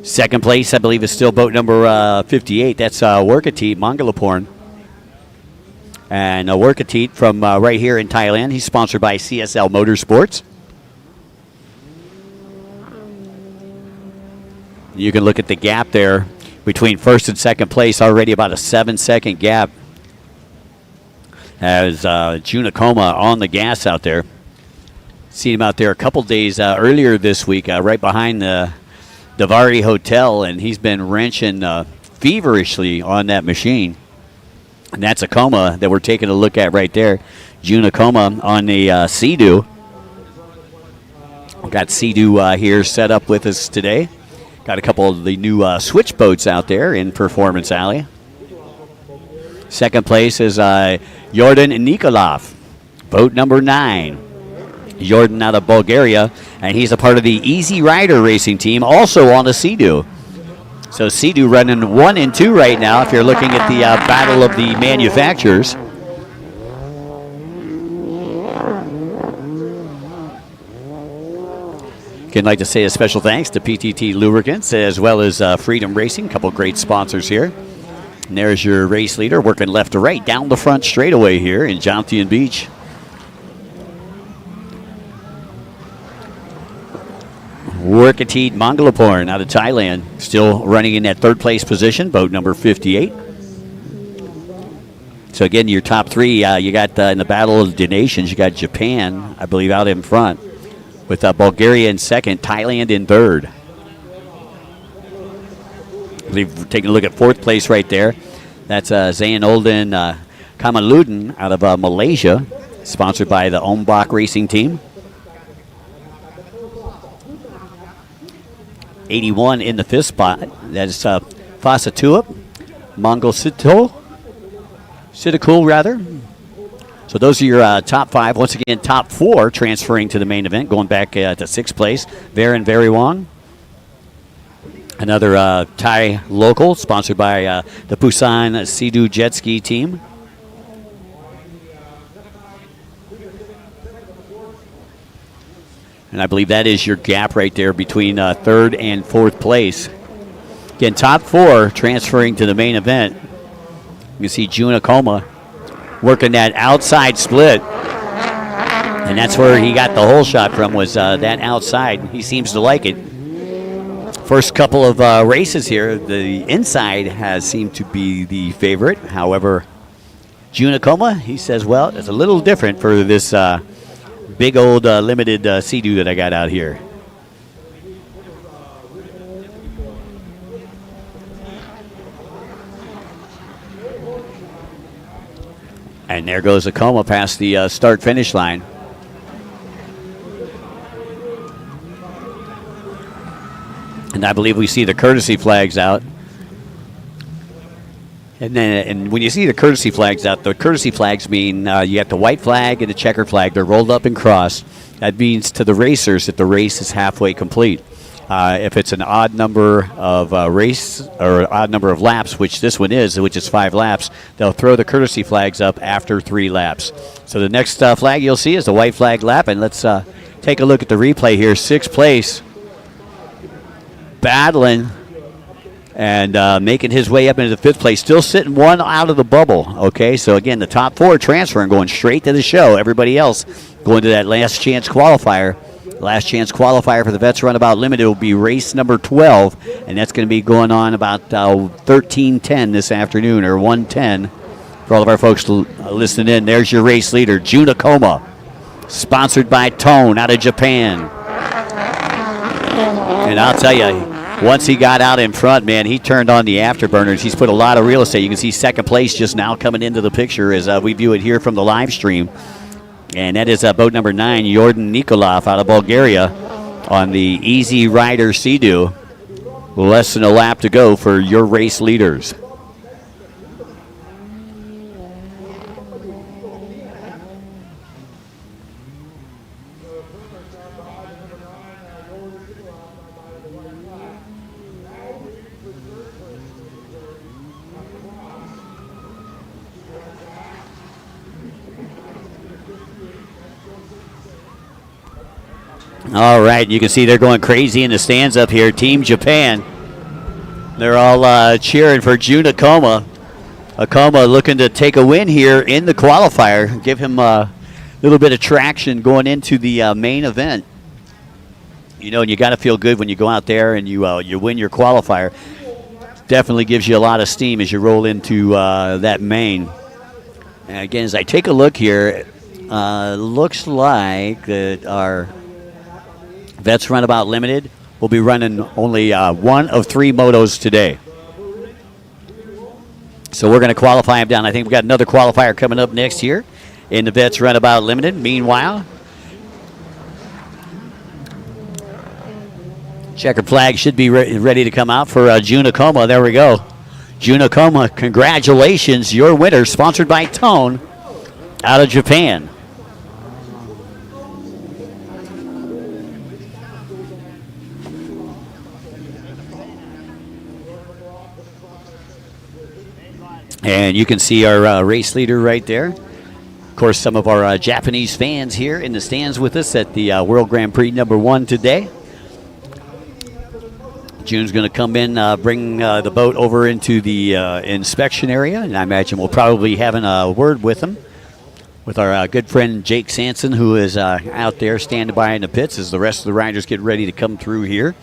Second place, I believe, is still boat number 58. That's Warikit Mongalaporn. And Warikit from right here in Thailand. He's sponsored by CSL Motorsports. You can look at the gap there between first and second place, already about a 7-second gap. As Jun Nakoma on the gas out there. Seen him out there a couple days earlier this week, right behind the Davari Hotel, and he's been wrenching feverishly on that machine. And that's Acoma that we're taking a look at right there. June Acoma on the Sea-Doo. Got Sea-Doo here set up with us today. Got a couple of the new switch boats out there in Performance Alley. Second place is Jordan Nikolov, boat number 9. Jordan out of Bulgaria, and he's a part of the Easy Rider racing team, also on the Sea-Doo. So Sea-Doo running 1 and 2 right now if you're looking at the battle of the manufacturers. Again, I'd like to say a special thanks to PTT Lubricants as well as Freedom Racing, a couple great sponsors here. And there's your race leader working left to right down the front straightaway here in Jomtien Beach. Workateed Mangalaporn out of Thailand, still running in that third place position, boat number 58. So again, your top 3, you got in the Battle of the Nations, you got Japan, I believe, out in front, with Bulgaria in second, Thailand in third. I believe we're taking a look at fourth place right there. That's Zainolden Kamaludin out of Malaysia, sponsored by the Ombak Racing Team. 81 in the 5th spot. That is Fasatuap, Mongol Sitakul rather. So those are your top 5. Once again, top 4 transferring to the main event, going back to 6th place. Varan Variwong, another Thai local, sponsored by the Busan Sea-Doo Jet Ski Team. And I believe that is your gap right there between 3rd and 4th place. Again, top 4 transferring to the main event. You can see June Acoma working that outside split. And that's where he got the hole shot from, was that outside. He seems to like it. First couple of races here, the inside has seemed to be the favorite. However, June Acoma, he says, well, it's a little different for this big old limited Sea-Doo that I got out here. And there goes Acoma past the start-finish line. And I believe we see the courtesy flags out. And when you see the courtesy flags out, the courtesy flags mean you got the white flag and the checker flag. They're rolled up and crossed. That means to the racers that the race is halfway complete. If it's an odd number of race or odd number of laps, which this one is, which is 5 laps, they'll throw the courtesy flags up after 3 laps. So the next flag you'll see is the white flag lap, and let's take a look at the replay here. 6th place, battling and making his way up into the 5th place, still sitting 1 out of the bubble. Okay, so again, the top 4 transferring, going straight to the show. Everybody else going to that last chance qualifier. Last chance qualifier for the Vets Runabout Limited will be race number 12, and that's going to be going on about 13:10 this afternoon, or 1:10 for all of our folks listening in. There's your race leader, June Acoma, sponsored by Tone out of Japan. And I'll tell you, once he got out in front, man, he turned on the afterburners. He's put a lot of real estate. You can see 2nd place just now coming into the picture as we view it here from the live stream. And that is boat number 9, Jordan Nikolov out of Bulgaria on the Easy Rider Sea-Doo. Less than a lap to go for your race leaders. All right, you can see they're going crazy in the stands up here. Team Japan, they're all cheering for June Acoma. Acoma looking to take a win here in the qualifier, give him a little bit of traction going into the main event. You know, and you got to feel good when you go out there and you win your qualifier. Definitely gives you a lot of steam as you roll into that main. And again, as I take a look here, looks like that our Vets Runabout Limited will be running only 1 of 3 motos today. So we're going to qualify him down. I think we've got another qualifier coming up next here in the Vets Runabout Limited. Meanwhile, checkered flag should be ready to come out for Junakoma. There we go. Junakoma, congratulations. Your winner, sponsored by Tone out of Japan. And you can see our race leader right there. Of course, some of our Japanese fans here in the stands with us at the World Grand Prix #1 today. June's going to come in, bring the boat over into the inspection area, and I imagine we'll probably be having a word with him, with our good friend Jake Sanson, who is out there standing by in the pits as the rest of the riders get ready to come through here.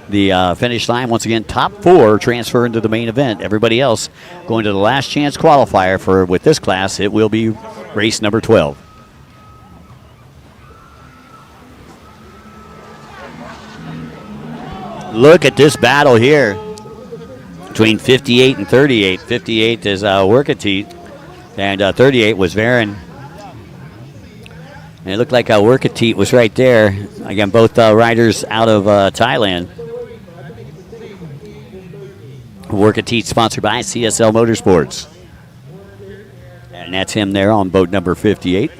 The finish line, once again, top 4 transfer into the main event. Everybody else going to the last chance qualifier for, with this class, it will be race number 12. Look at this battle here between 58 and 38. 58 is Workateet, and 38 was Varan. And it looked like Workateet was right there. Again, both riders out of Thailand. Workateet sponsored by CSL Motorsports. And that's him there on boat number 58.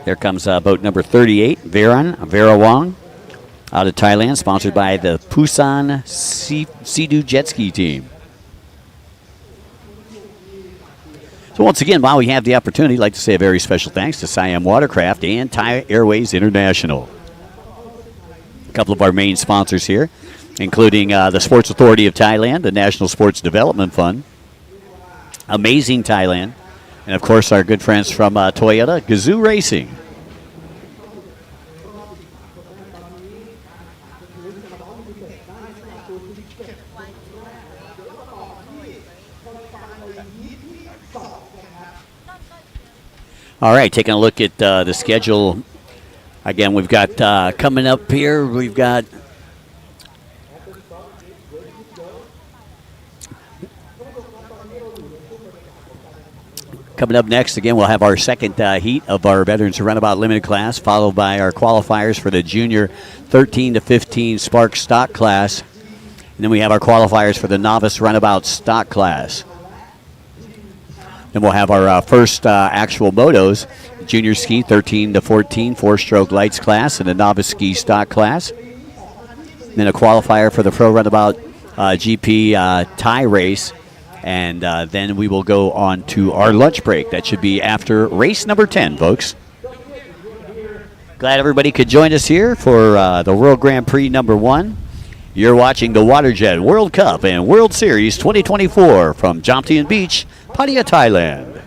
There comes boat number 38, Varawang, out of Thailand, sponsored by the Busan Sea-Doo Jet Ski Team. So once again, while we have the opportunity, I'd like to say a very special thanks to Siam Watercraft and Thai Airways International. A couple of our main sponsors here, including the Sports Authority of Thailand, the National Sports Development Fund, Amazing Thailand, and of course our good friends from Toyota Gazoo Racing. All right, taking a look at the schedule. Again, we've got coming up here, we've got coming up next, again, we'll have our second heat of our Veterans Runabout Limited class, followed by our qualifiers for the Junior 13 to 15 Spark Stock class. And then we have our qualifiers for the Novice Runabout Stock class. Then we'll have our first actual motos, Junior Ski 13 to 14 4-stroke lights class and the Novice Ski Stock class. Then a qualifier for the Pro Runabout GP Thai race. And then we will go on to our lunch break. That should be after race number 10, folks. Glad everybody could join us here for the World Grand Prix #1. You're watching the WaterJet World Cup and World Series 2024 from Jomtien Beach, Pattaya, Thailand.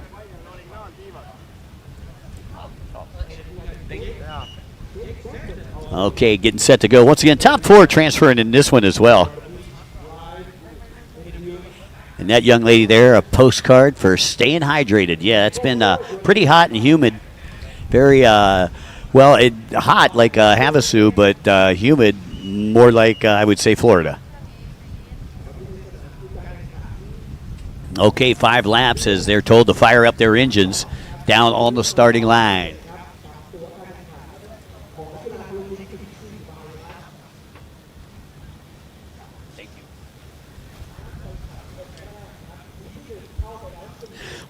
Okay, getting set to go. Once again, top 4 transferring in this one as well. And that young lady there, a postcard for staying hydrated. Yeah, it's been pretty hot and humid. Very, hot like Havasu, but humid more like, I would say, Florida. Okay, 5 laps as they're told to fire up their engines down on the starting line.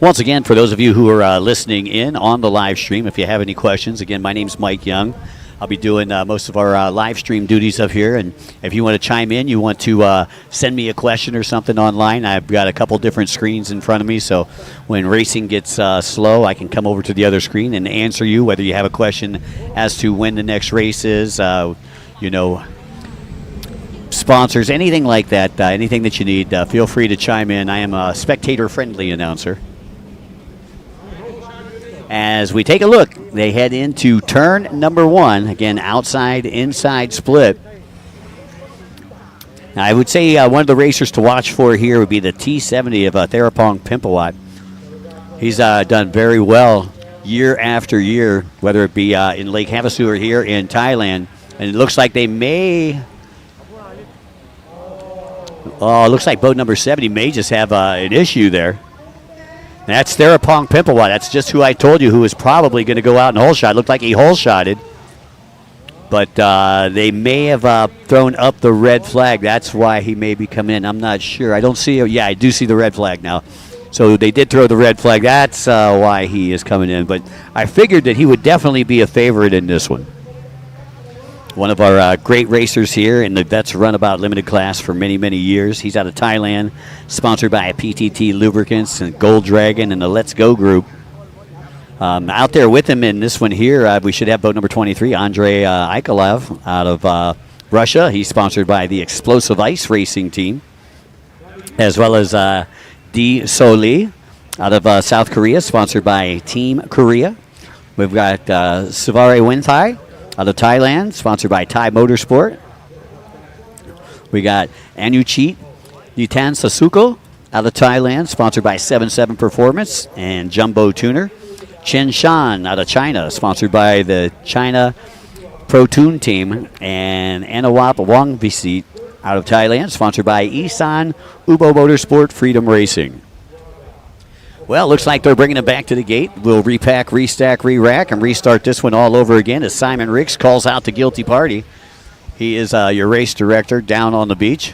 Once again, for those of you who are listening in on the live stream, if you have any questions, again, my name's Mike Young. I'll be doing most of our live stream duties up here, and if you want to chime in, you want to send me a question or something online, I've got a couple different screens in front of me, so when racing gets slow, I can come over to the other screen and answer you, whether you have a question as to when the next race is, sponsors, anything like that, anything that you need, feel free to chime in. I am a spectator-friendly announcer. As we take a look, they head into turn number 1. Again, outside-inside split. Now, I would say one of the racers to watch for here would be the T70 of Therapong Pimpawat. He's done very well year after year, whether it be in Lake Havasu or here in Thailand. And it looks like they may... Oh, it looks like boat number 70 may just have an issue there. That's Therapong Pimplewat. That's just who I told you who was probably going to go out and hole shot. Looked like he hole shotted. But they may have thrown up the red flag. That's why he may be coming in. I'm not sure. I don't see it. Yeah, I do see the red flag now. So they did throw the red flag. That's why he is coming in. But I figured that he would definitely be a favorite in this one. One of our great racers here in the Vets Runabout Limited class for many, many years. He's out of Thailand, sponsored by PTT Lubricants and Gold Dragon and the Let's Go group. Out there with him in this one here, we should have boat number 23, Andrei Ikalev out of Russia. He's sponsored by the Explosive Ice Racing team, as well as D. Soli out of South Korea, sponsored by Team Korea. We've got Savare Winthai out of Thailand, sponsored by Thai Motorsport. We got Anuchit Yutan Sasuko out of Thailand, sponsored by 7-7 Performance and Jumbo Tuner. Chen Shan out of China, sponsored by the China Pro Tune team. And Anawap Wangvisit out of Thailand, sponsored by Isan Ubo Motorsport Freedom Racing. Well, looks like they're bringing it back to the gate. We'll repack, restack, re-rack, and restart this one all over again as Simon Ricks calls out the guilty party. He is your race director down on the beach.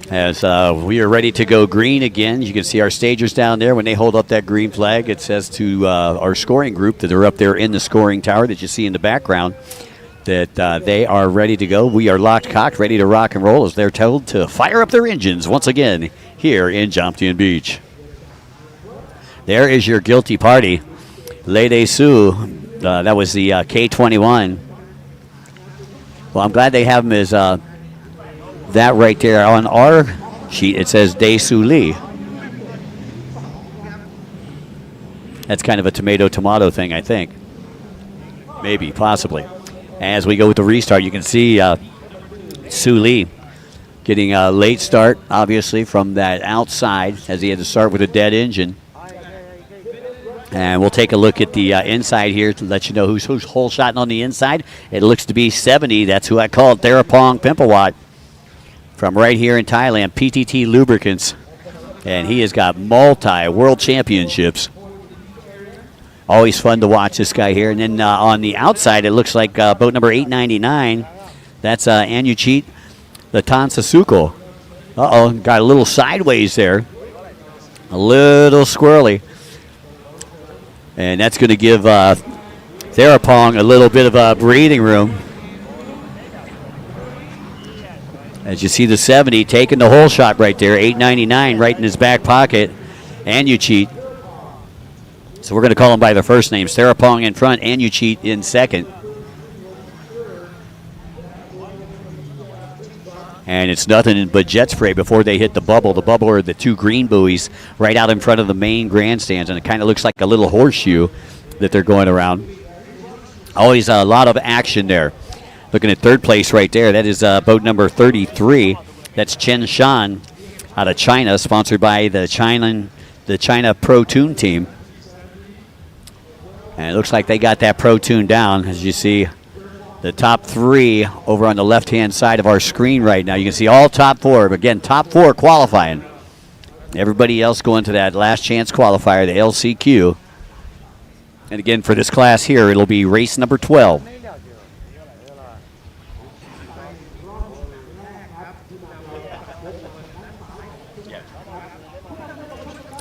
As we are ready to go green again, you can see our stagers down there. When they hold up that green flag, it says to our scoring group that are up there in the scoring tower that you see in the background that they are ready to go. We are locked, cocked, ready to rock and roll as they're told to fire up their engines once again here in Jomtien Beach. There is your guilty party. Lede Su, that was the K21. Well, I'm glad they have him as that right there. On our sheet, it says De Su Lee. That's kind of a tomato thing, I think. Maybe, possibly. As we go with the restart, you can see Su Lee getting a late start, obviously, from that outside as he had to start with a dead engine. And we'll take a look at the inside here to let you know who's hole shotting on the inside. It looks to be 70. That's who I called, Therapong Pimplewat from right here in Thailand, PTT Lubricants. And he has got multi-world championships. Always fun to watch this guy here. And then on the outside, it looks like boat number 899. That's Anuchit Latan Sasuko. Uh-oh, got a little sideways there. A little squirrely. And that's going to give Therapong a little bit of breathing room. As you see the 70 taking the hole shot right there. 899 right in his back pocket. Anuchit. So we're going to call them by their first names. Therapong in front, Anuchit in second. And it's nothing but jet spray before they hit the bubble. The bubble are the two green buoys right out in front of the main grandstands. And it kind of looks like a little horseshoe that they're going around. Always a lot of action there. Looking at third place right there. That is boat number 33. That's Chen Shan out of China, sponsored by the China Pro Tune team. And it looks like they got that Pro Tune down. As you see, the top three over on the left-hand side of our screen right now. You can see all top four. But again, top four qualifying. Everybody else going to that last chance qualifier, the LCQ. And again, for this class here, it'll be race number 12.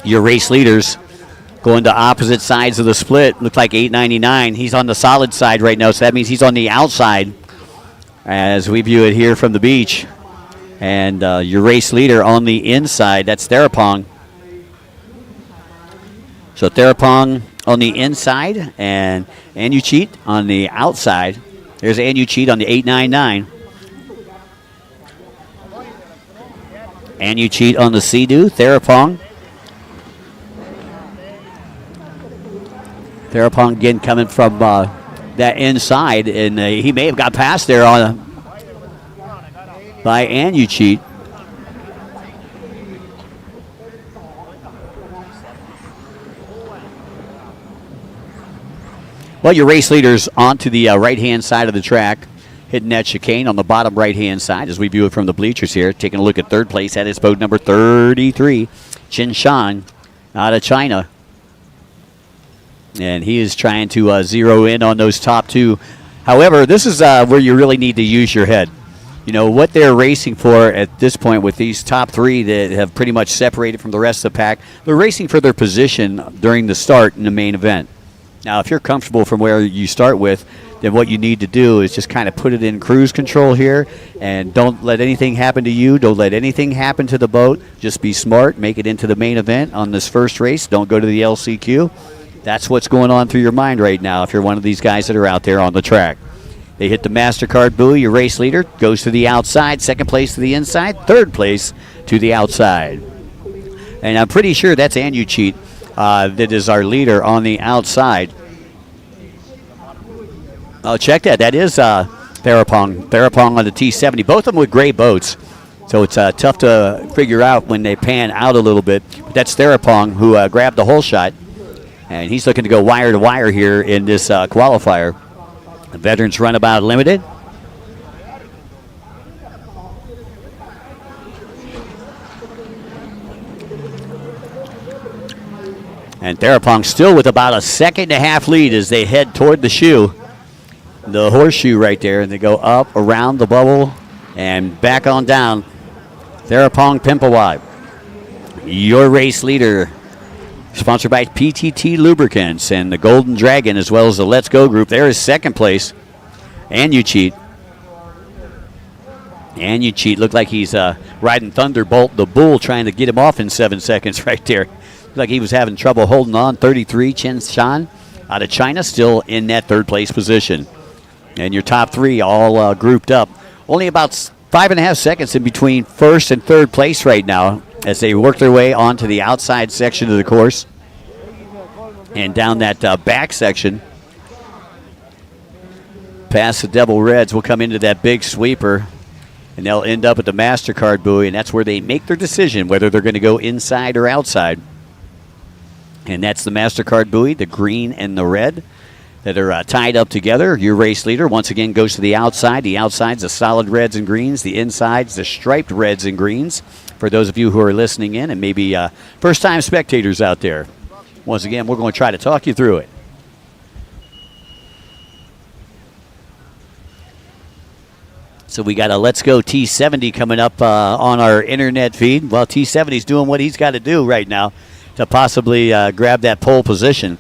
Your race leaders going to opposite sides of the split. Looks like 899. He's on the solid side right now, so that means he's on the outside as we view it here from the beach. And your race leader on the inside, that's Therapong. So Therapong on the inside and Anuchit on the outside. There's Anuchit on the 899. Anuchit on the Sea-Doo, Therapong. Therapong again coming from that inside, and he may have got past there by Anuchit. Well, your race leader's onto the right-hand side of the track. hitting that chicane on the bottom right-hand side as we view it from the bleachers here. Taking a look at third place. That is boat number 33, Chen Shan, out of China. And he is trying to zero in on those top two. However, this is where you really need to use your head. You know, what they're racing for at this point with these top three that have pretty much separated from the rest of the pack, they're racing for their position during the start in the main event. Now, if you're comfortable from where you start with, then what you need to do is just kind of put it in cruise control here and don't let anything happen to you. Don't let anything happen to the boat. Just be smart. Make it into the main event on this first race. Don't go to the LCQ. That's what's going on through your mind right now if you're one of these guys that are out there on the track. They hit the MasterCard buoy. Your race leader goes to the outside. Second place to the inside. Third place to the outside. And I'm pretty sure that's Cheat that is our leader on the outside. Oh, check that. That is Therapong. Therapong on the T70. Both of them with gray boats. So it's tough to figure out when they pan out a little bit. But that's Therapong who grabbed the hole shot. And he's looking to go wire to wire here in this qualifier. The Veterans Runabout Limited. And Therapong still with about a 1.5 second lead as they head toward the shoe. The horseshoe right there. And they go up around the bubble and back on down. Therapong Pimpawat, your race leader. Sponsored by PTT Lubricants and the Golden Dragon, as well as the Let's Go group. There is second place. Cheat. Cheat looked like he's riding Thunderbolt, the bull, trying to get him off in 7 seconds right there. Looked like he was having trouble holding on. 33, Chen Shan out of China, still in that third place position. And your top three all grouped up. Only about 5.5 seconds in between first and third place right now, as they work their way onto the outside section of the course and down that back section. Past the Devil Reds, will come into that big sweeper, and they'll end up at the MasterCard buoy, and that's where they make their decision whether they're going to go inside or outside. And that's the MasterCard buoy, the green and the red, that are tied up together. Your race leader, once again, goes to the outside. The outside's the solid reds and greens. The inside's the striped reds and greens. For those of you who are listening in and maybe first-time spectators out there, once again, we're going to try to talk you through it. So we got a Let's Go T70 coming up on our internet feed. Well, T70's doing what he's got to do right now to possibly grab that pole position.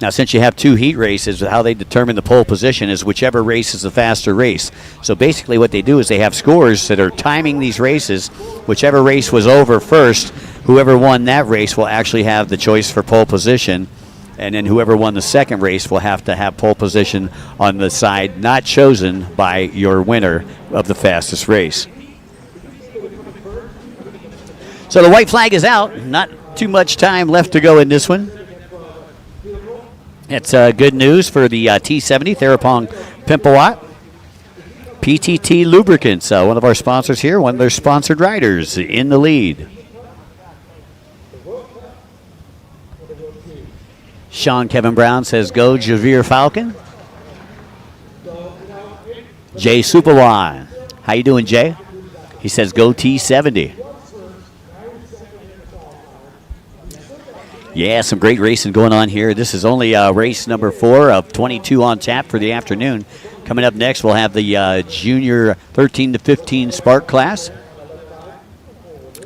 Now, since you have two heat races, how they determine the pole position is whichever race is the faster race. So basically what they do is they have scores that are timing these races. Whichever race was over first, whoever won that race will actually have the choice for pole position. And then whoever won the second race will have to have pole position on the side not chosen by your winner of the fastest race. So the white flag is out. Not too much time left to go in this one. It's good news for the T70, Therapong Pimpawat. PTT Lubricants, one of our sponsors here, one of their sponsored riders in the lead. Sean Kevin Brown says, go Javier Falcon. Jay Supawan. How you doing, Jay? He says, go T70. Yeah, some great racing going on here. This is only race number 4 of 22 on tap for the afternoon. Coming up next, we'll have the junior 13 to 15 Spark class.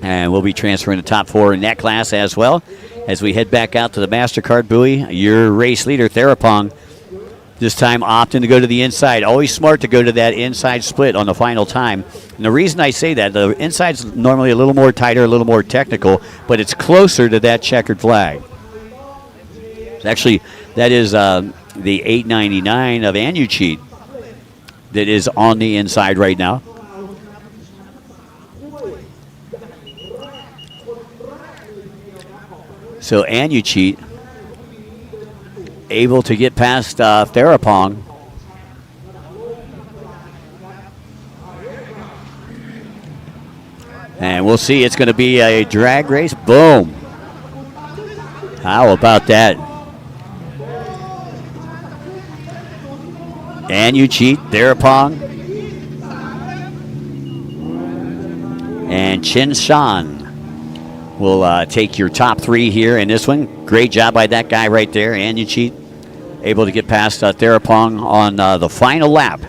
And we'll be transferring the top 4 in that class as well. As we head back out to the MasterCard buoy, your race leader, Therapong, this time opting to go to the inside. Always smart to go to that inside split on the final time. And the reason I say that, the inside's normally a little more tighter, a little more technical, but it's closer to that checkered flag. Actually, that is the 899 of Cheat that is on the inside right now. So Cheat able to get past Therapong. And we'll see, it's going to be a drag race. Boom. How about that? Cheat, Therapong, and Chen Shan will take your top 3 here in this one. Great job by that guy right there, and Yuchit, able to get past Therapong on the final lap.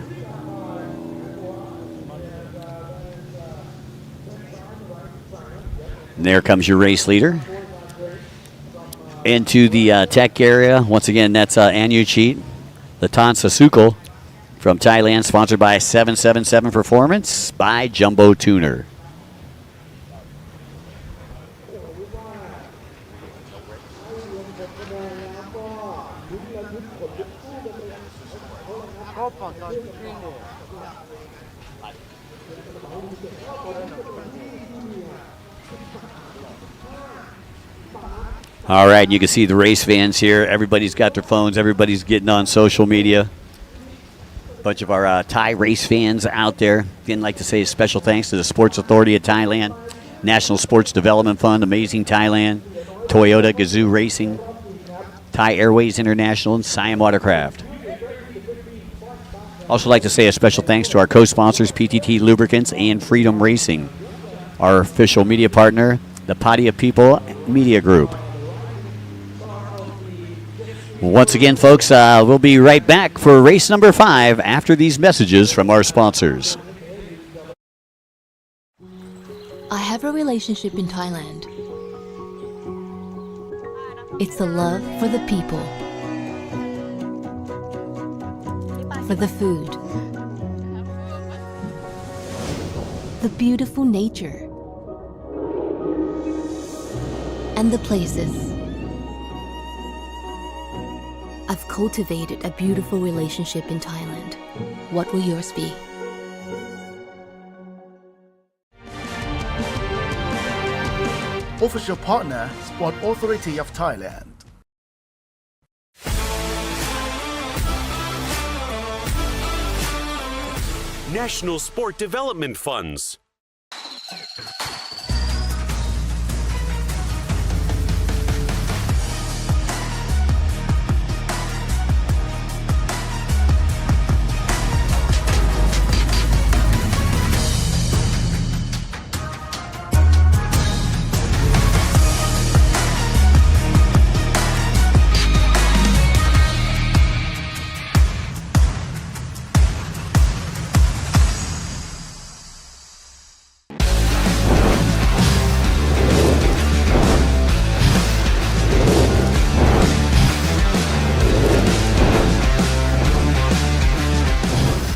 And there comes your race leader. Into the tech area. Once again, that's Anu Cheat, Latan Sasukal from Thailand, sponsored by 777 Performance by Jumbo Tuner. All right, you can see the race fans here. Everybody's got their phones. Everybody's getting on social media. A bunch of our Thai race fans out there. Again, like to say a special thanks to the Sports Authority of Thailand, National Sports Development Fund, Amazing Thailand, Toyota Gazoo Racing, Thai Airways International, and Siam Watercraft. Also like to say a special thanks to our co-sponsors, PTT Lubricants and Freedom Racing. Our official media partner, the Padia People Media Group. Once again, folks, we'll be right back for race number 5 after these messages from our sponsors. I have a relationship in Thailand. It's the love for the people, for the food, the beautiful nature, and the places. I've cultivated a beautiful relationship in Thailand. What will yours be? Official partner, Sport Authority of Thailand. National Sport Development Funds.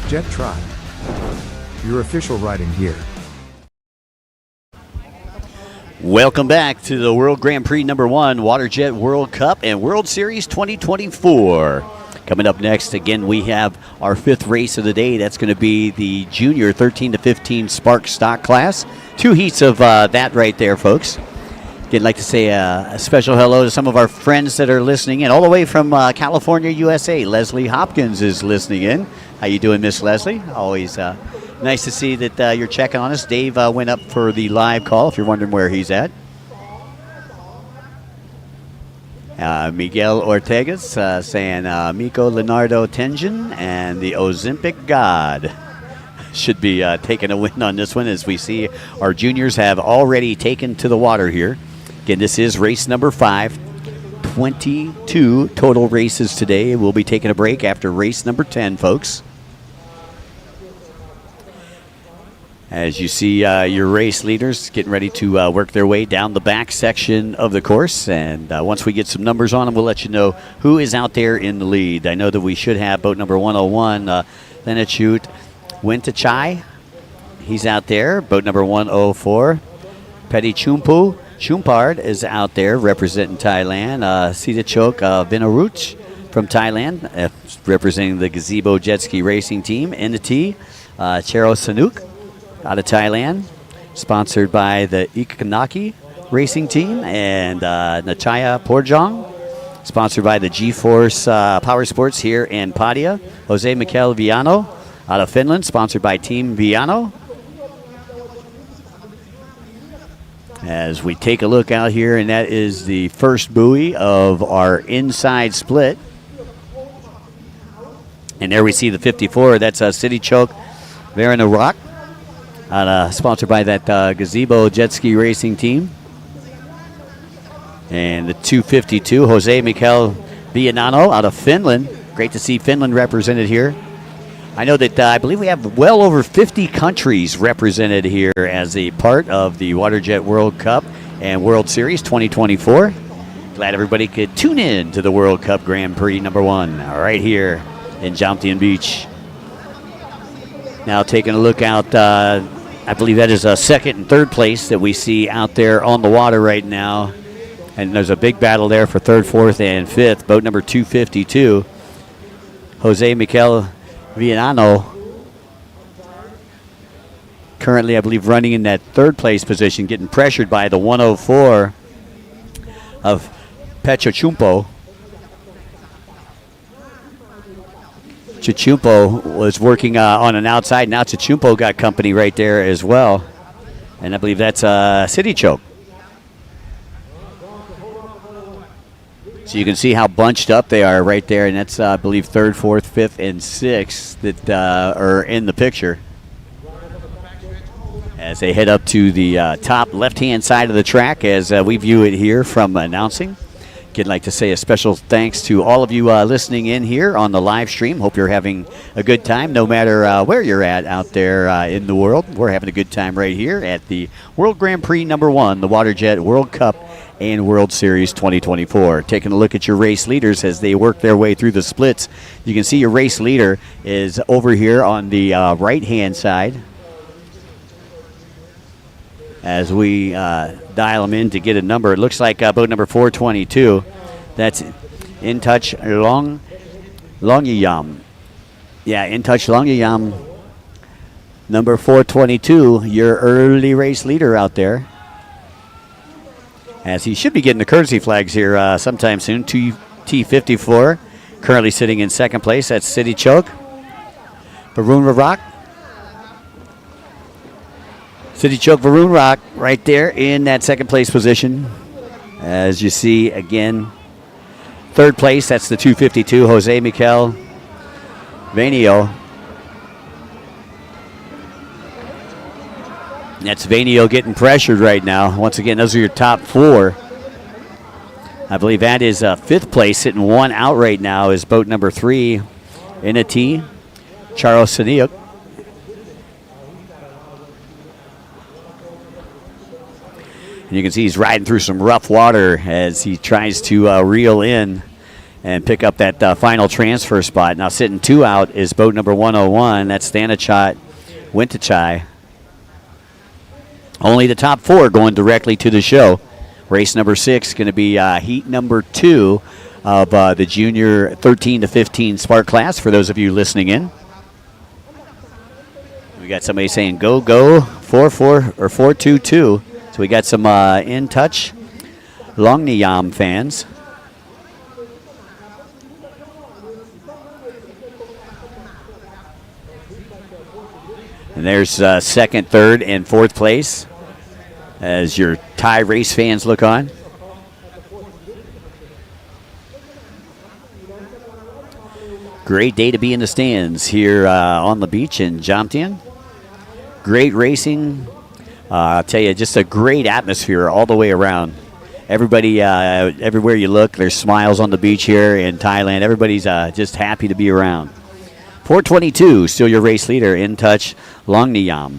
Jet Tribe, your official riding gear. Welcome back to the World Grand Prix number 1, WaterJet World Cup and World Series 2024. Coming up next, again, we have our 5th race of the day. That's going to be the Junior 13 to 15 Spark Stock class. 2 heats of that right there, folks. Again, I'd like to say a special hello to some of our friends that are listening in, all the way from California, USA. Leslie Hopkins is listening in. How you doing, Miss Leslie? Always nice to see that you're checking on us. Dave went up for the live call, if you're wondering where he's at. Miguel Ortegas saying Miko Leonardo Tenjin and the Ozempic God should be taking a win on this one, as we see our juniors have already taken to the water here. Again, this is race number 5. 22 total races today. We'll be taking a break after race number 10, folks. As you see your race leaders getting ready to work their way down the back section of the course. And once we get some numbers on them, we'll let you know who is out there in the lead. I know that we should have boat number 101, Lenachut Wintachai. He's out there. Boat number 104, Petty Chumpard is out there representing Thailand. Sitachok Vinaruch from Thailand, representing the Gazebo Jet Ski Racing Team. In the T, Chero Sanuk out of Thailand, sponsored by the Ikanaki Racing Team. And Nachaya Porjong, sponsored by the G-Force Power Sports here in Padia. Jose Mikel Viano out of Finland, sponsored by Team Viano. As we take a look out here, and that is the first buoy of our inside split. And there we see the 54. That's City Choke Varanarock sponsored by that Gazebo Jet Ski Racing team. And the 252, Jose Mikel Vianano out of Finland. Great to see Finland represented here. I know that I believe we have well over 50 countries represented here as a part of the WaterJet World Cup and World Series 2024. Glad everybody could tune in to the World Cup Grand Prix #1 right here in Jomtien Beach. Now taking a look out, I believe that is a second and third place that we see out there on the water right now. And there's a big battle there for third, fourth, and fifth. Boat number 252, Jose Mikel Vianano, currently, I believe, running in that third place position, getting pressured by the 104 of Pechachumpo. Chichumpo was working on an outside. Now Chichumpo got company right there as well. And I believe that's City Choke. So you can see how bunched up they are right there. And that's, I believe, third, fourth, fifth, and sixth that are in the picture. As they head up to the top left-hand side of the track as we view it here from announcing. I'd like to say a special thanks to all of you listening in here on the live stream. Hope you're having a good time no matter where you're at out there in the world. We're having a good time right here at the World Grand Prix #1, the WaterJet World Cup and World Series 2024. Taking a look at your race leaders as they work their way through the splits. You can see your race leader is over here on the right-hand side. As we dial them in to get a number. It looks like boat number 422. That's In Touch Longyam. Yeah, In Touch Longyam. Number 422, your early race leader out there. As he should be getting the courtesy flags here sometime soon. T54, currently sitting in second place. That's City Choke. Varun Rock. City Choke Varun Rock right there in that second place position. As you see again, third place, that's the 252, Jose Mikel Vanio. That's Vanio getting pressured right now. Once again, those are your top four. I believe that is fifth place, sitting one out right now is boat number 3, Inati, Charo Saniuk. And you can see he's riding through some rough water as he tries to reel in and pick up that final transfer spot. Now sitting 2 out is boat number 101. That's Stanachot Wintachai. Only the top 4 going directly to the show. Race number 6 going to be heat number 2 of the junior 13 to 15 Spark class for those of you listening in. We got somebody saying go, 4-4 or 4-2-2. So we got some In Touch Longniyam fans. And there's second, third, and fourth place as your Thai race fans look on. Great day to be in the stands here on the beach in Jomtien. Great racing. I'll tell you, just a great atmosphere all the way around. Everybody, everywhere you look, there's smiles on the beach here in Thailand. Everybody's just happy to be around. 422, still your race leader, In Touch Longniyam.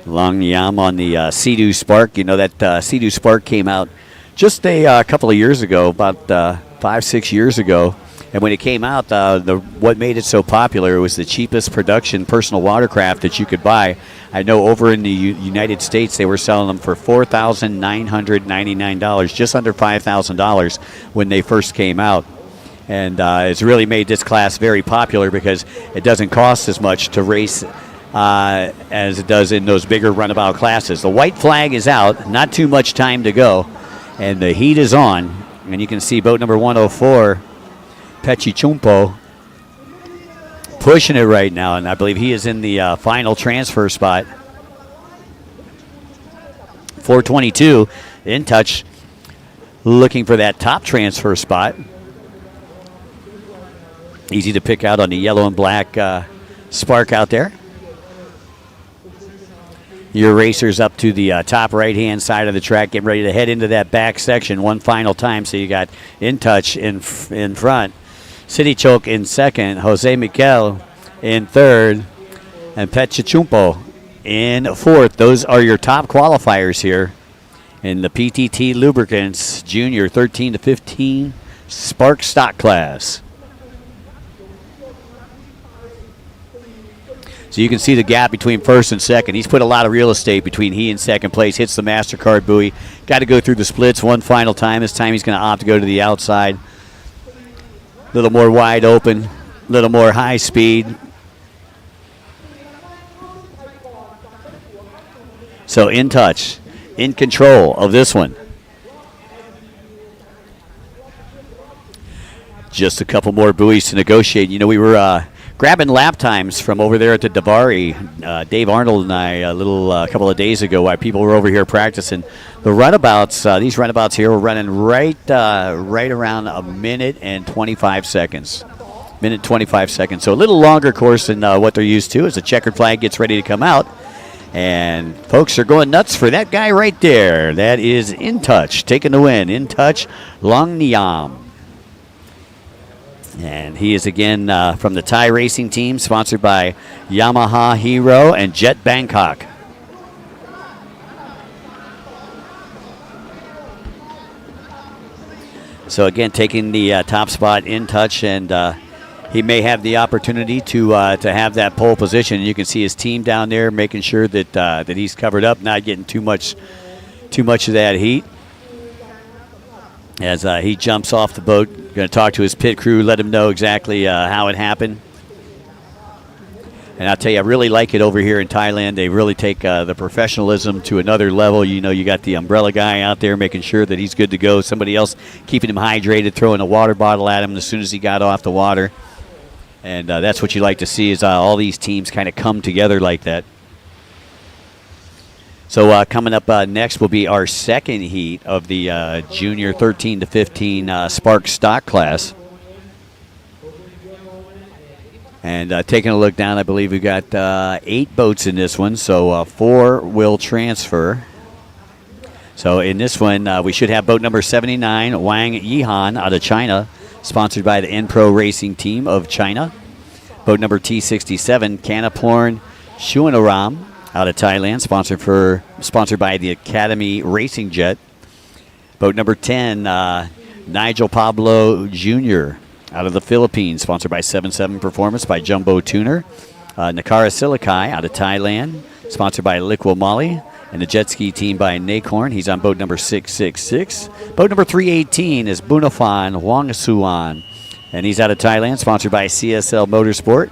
Longniyam on the Sea-Doo Spark. You know that Sea-Doo Spark came out just a couple of years ago, about 5-6 years ago. And when it came out, what made it so popular was the cheapest production personal watercraft that you could buy. I know over in the United States, they were selling them for $4,999, just under $5,000 when they first came out. And it's really made this class very popular because it doesn't cost as much to race as it does in those bigger runabout classes. The white flag is out, not too much time to go, and the heat is on. And you can see boat number 104, Pechichumpo, pushing it right now, and I believe he is in the final transfer spot. 422, In Touch, looking for that top transfer spot. Easy to pick out on the yellow and black Spark out there. Your racers up to the top right-hand side of the track, getting ready to head into that back section one final time. So you got In Touch in front, City Choke in second, Jose Miquel in third, and Petchachumpo in fourth. Those are your top qualifiers here in the PTT Lubricants Junior 13 to 15 Spark Stock Class. So you can see the gap between first and second. He's put a lot of real estate between he and second place. Hits the MasterCard buoy. Got to go through the splits one final time. This time he's going to opt to go to the outside. A little more wide open. A little more high speed. So In Touch. In control of this one. Just a couple more buoys to negotiate. You know, we were grabbing lap times from over there at the Davari, Dave Arnold and I, a couple of days ago, while people were over here practicing. The runabouts, these runabouts here were running right around a minute and 25 seconds. Minute 25 seconds. So a little longer course than what they're used to as the checkered flag gets ready to come out. And folks are going nuts for that guy right there. That is In Touch, taking the win. In Touch, Long Niam. And he is again from the Thai Racing Team, sponsored by Yamaha Hero and Jet Bangkok. So again, taking the top spot, In Touch, and he may have the opportunity to have that pole position. And you can see his team down there making sure that that he's covered up, not getting too much of that heat. As he jumps off the boat, going to talk to his pit crew, let him know exactly how it happened. And I'll tell you, I really like it over here in Thailand. They really take the professionalism to another level. You know, you got the umbrella guy out there making sure that he's good to go. Somebody else keeping him hydrated, throwing a water bottle at him as soon as he got off the water. And that's what you like to see, is all these teams kind of come together like that. So coming up next will be our second heat of the Junior 13 to 15 Spark Stock Class. And taking a look down, I believe we've got 8 boats in this one, so 4 will transfer. So in this one, we should have boat number 79, Wang Yihan out of China, sponsored by the N-Pro Racing Team of China. Boat number T67, Kanaporn Shuanaram out of Thailand, sponsored by the Academy Racing Jet. Boat number 10, Nigel Pablo Jr. out of the Philippines, sponsored by 77 Performance by Jumbo Tuner. Nakara Silikai out of Thailand, sponsored by Liqua Molly. And the jet ski team by Nakorn. He's on boat number 666. Boat number 318 is Bunafan Wangasuan. And he's out of Thailand, sponsored by CSL Motorsport.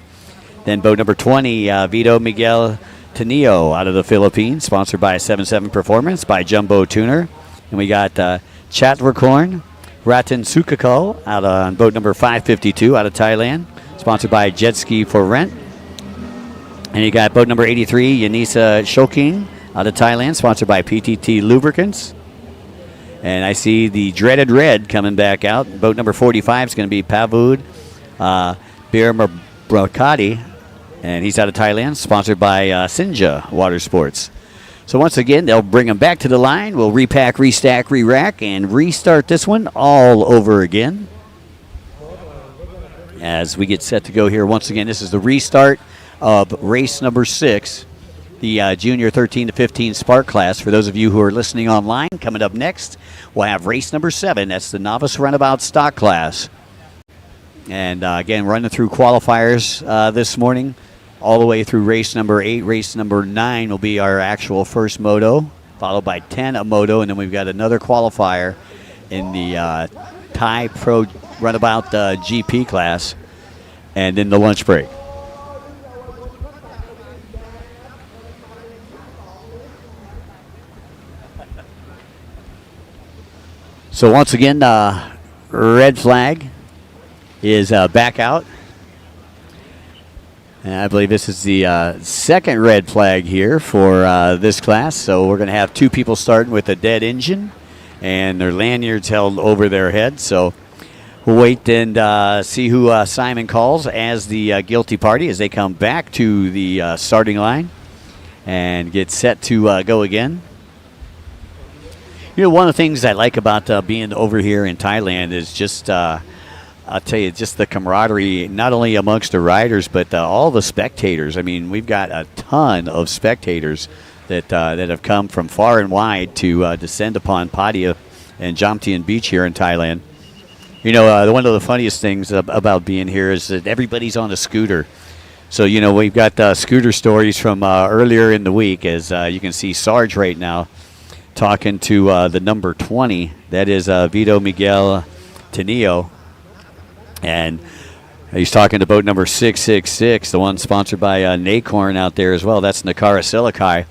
Then boat number 20, Vito Miguel Tenio out of the Philippines, sponsored by 77 Performance by Jumbo Tuner. And we got Chatverkorn Ratan Sukako out on boat number 552 out of Thailand, sponsored by Jet Ski for Rent. And you got boat number 83, Yanisa Shoking out of Thailand, sponsored by PTT Lubricants. And I see the dreaded red coming back out. Boat number 45 is going to be Pavud Bir Brokati, and he's out of Thailand, sponsored by Sinja Water Sports. So once again, they'll bring them back to the line. We'll repack, restack, re-rack, and restart this one all over again. As we get set to go here, once again, this is the restart of race number 6, the Junior 13 to 15 Spark class. For those of you who are listening online, coming up next, we'll have race number 7. That's the Novice Runabout Stock class. And again, running through qualifiers this morning, all the way through race number 8. Race number 9 will be our actual first moto, followed by 10 a moto, and then we've got another qualifier in the Thai Pro Runabout GP class, and then the lunch break. So once again, red flag is back out. And I believe this is the second red flag here for this class. So we're going to have 2 people starting with a dead engine and their lanyards held over their head. So We'll wait and see who Simon calls as the guilty party as they come back to the starting line and get set to go again. You know, one of the things I like about being over here in Thailand is just, I'll tell you, just the camaraderie, not only amongst the riders, but all the spectators. I mean, we've got a ton of spectators that have come from far and wide to descend upon Pattaya and Jomtien Beach here in Thailand. You know, one of the funniest things about being here is that everybody's on a scooter. So, you know, we've got scooter stories from earlier in the week, as you can see Sarge right now talking to the number 20. That is Vito Miguel Tenio. And he's talking to boat number 666, the one sponsored by Nacorn out there as well. That's Nakara Silikai.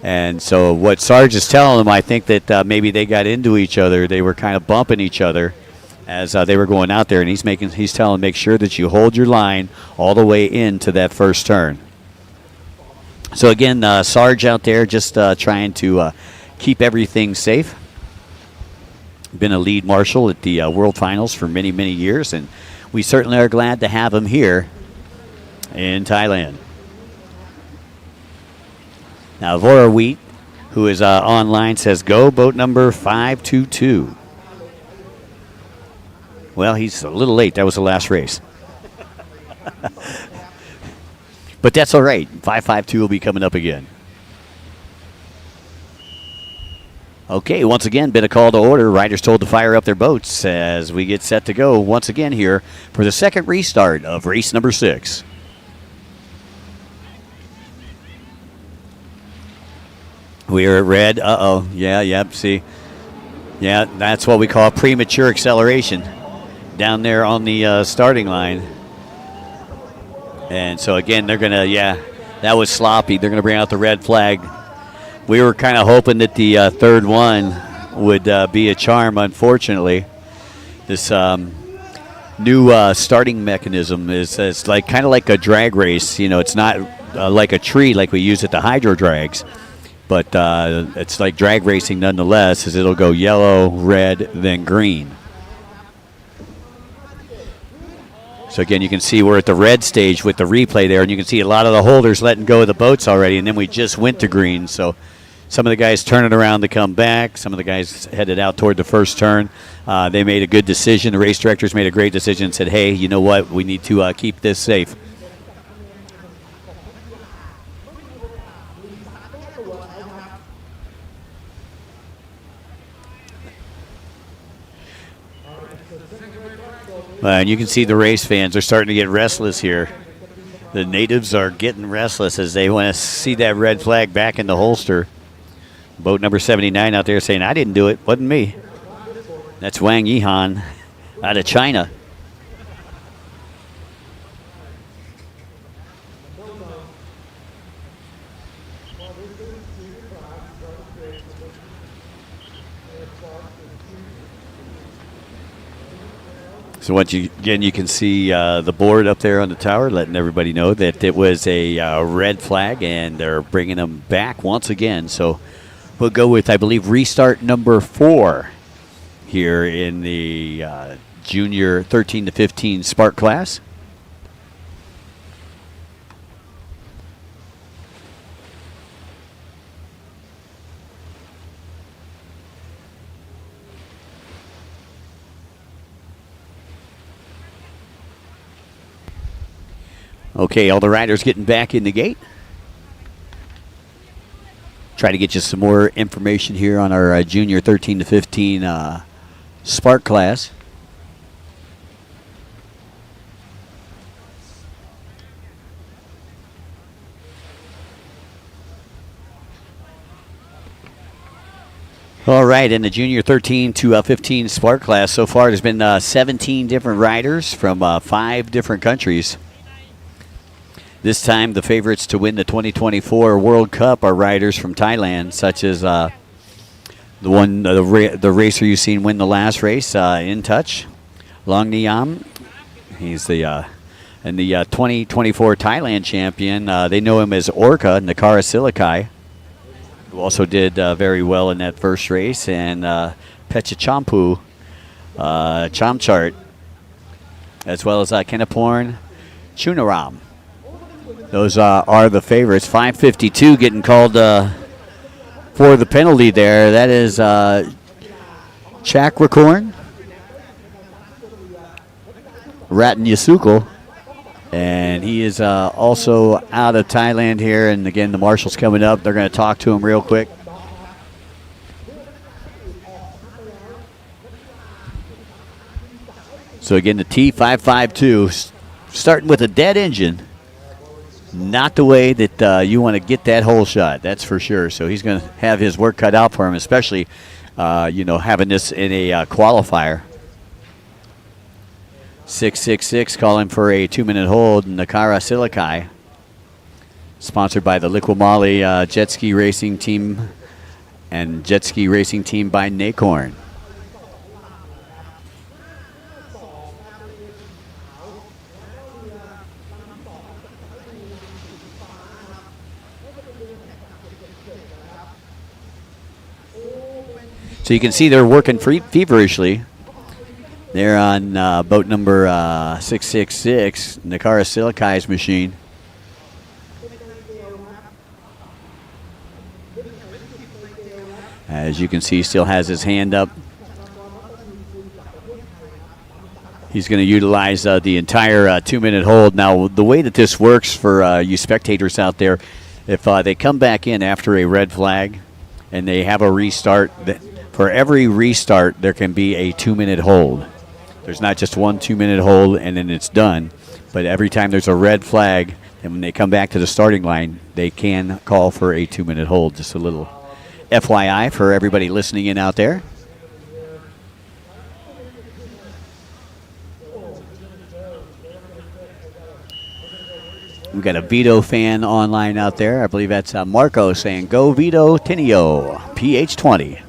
And so what Sarge is telling them, I think that maybe they got into each other. They were kind of bumping each other as they were going out there. And he's telling them, make sure that you hold your line all the way into that first turn. So again, Sarge out there just trying to keep everything safe. Been a lead marshal at the World Finals for many, many years. And we certainly are glad to have him here in Thailand. Now, Vora Wheat, who is online, says, go boat number 522. Well, he's a little late. That was the last race. But that's all right. 552 will be coming up again. Okay, once again, been a call to order. Riders told to fire up their boats as we get set to go once again here for the second restart of race number 6. We are at red. Uh-oh. Yeah, yep, see. Yeah, that's what we call premature acceleration down there on the starting line. And so, again, they're going to, that was sloppy. They're going to bring out the red flag. We were kind of hoping that the third one would be a charm, unfortunately. This new starting mechanism is like kind of like a drag race. You know, it's not like a tree like we use at the hydro drags. But it's like drag racing nonetheless, as it'll go yellow, red, then green. So again, you can see we're at the red stage with the replay there, and you can see a lot of the holders letting go of the boats already, and then we just went to green. So some of the guys turning around to come back. Some of the guys headed out toward the first turn. They made a good decision. The race directors made a great decision and said, hey, you know what? We need to keep this safe. And you can see the race fans are starting to get restless here. The natives are getting restless as they want to see that red flag back in the holster. Boat number 79 out there saying, I didn't do it. Wasn't me. That's Wang Yihan out of China. So once again, you can see the board up there on the tower letting everybody know that it was a red flag, and they're bringing them back once again. So we'll go with, I believe, restart number 4 here in the junior 13 to 15 Spark class. Okay, all the riders getting back in the gate. Try to get you some more information here on our junior 13 to 15 Spark class. All right, in the junior 13 to 15 Spark class, so far there's been 17 different riders from 5 different countries. This time, the favorites to win the 2024 World Cup are riders from Thailand, such as the racer you've seen win the last race, In Touch, Long Niam. He's the 2024 Thailand champion. They know him as Orca, Nakara Silikai, who also did very well in that first race, and Pechachampu Chamchart as well as Kenneporn Chunaram. Those are the favorites. 5:52 getting called for the penalty there. That is Chakrakorn, Ratan Yasukal, and he is also out of Thailand here. And again, the marshals coming up. They're going to talk to him real quick. So again, the T552 starting with a dead engine. Not the way that you want to get that hole shot, that's for sure. So he's going to have his work cut out for him, especially, having this in a qualifier. 666 calling for a 2-minute hold. Nakara Silikai, sponsored by the Liqui-Moly Jet Ski Racing Team and Jet Ski Racing Team by Nakorn. So you can see they're working feverishly. They're on boat number 666, Nakara Silikai's machine. As you can see, still has his hand up. He's going to utilize the entire 2-minute hold. Now, the way that this works for you spectators out there, if they come back in after a red flag and they have a restart, for every restart, there can be a 2-minute hold. There's not just one 2-minute hold and then it's done. But every time there's a red flag, and when they come back to the starting line, they can call for a 2-minute hold. Just a little FYI for everybody listening in out there. We've got a Vito fan online out there. I believe that's Marco saying, "Go Vito Tinio, PH20."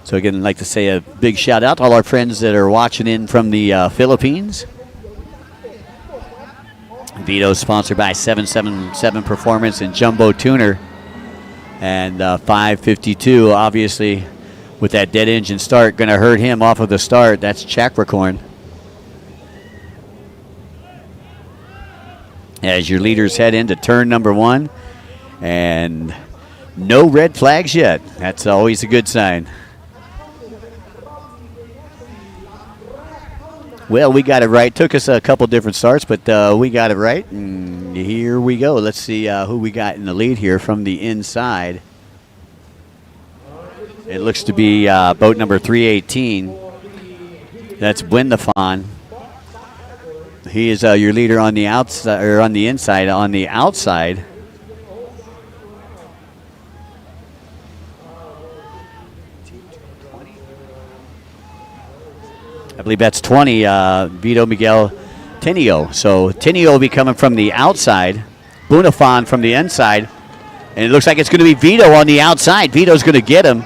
So again, I'd like to say a big shout out to all our friends that are watching in from the Philippines. Vito sponsored by 777 Performance and Jumbo Tuner. And 552, obviously, with that dead engine start, going to hurt him off of the start. That's Chakrakorn. As your leaders head into turn number 1. And no red flags yet. That's always a good sign. Well, we got it right. Took us a couple different starts, but we got it right. And here we go. Let's see who we got in the lead here from the inside. It looks to be boat number 318. That's Buendafon. He is your leader on the outside, or on the inside. On the outside, I believe that's 20, Vito Miguel Tinio. So Tinio will be coming from the outside, Buendafon from the inside, and it looks like it's going to be Vito on the outside. Vito's going to get him.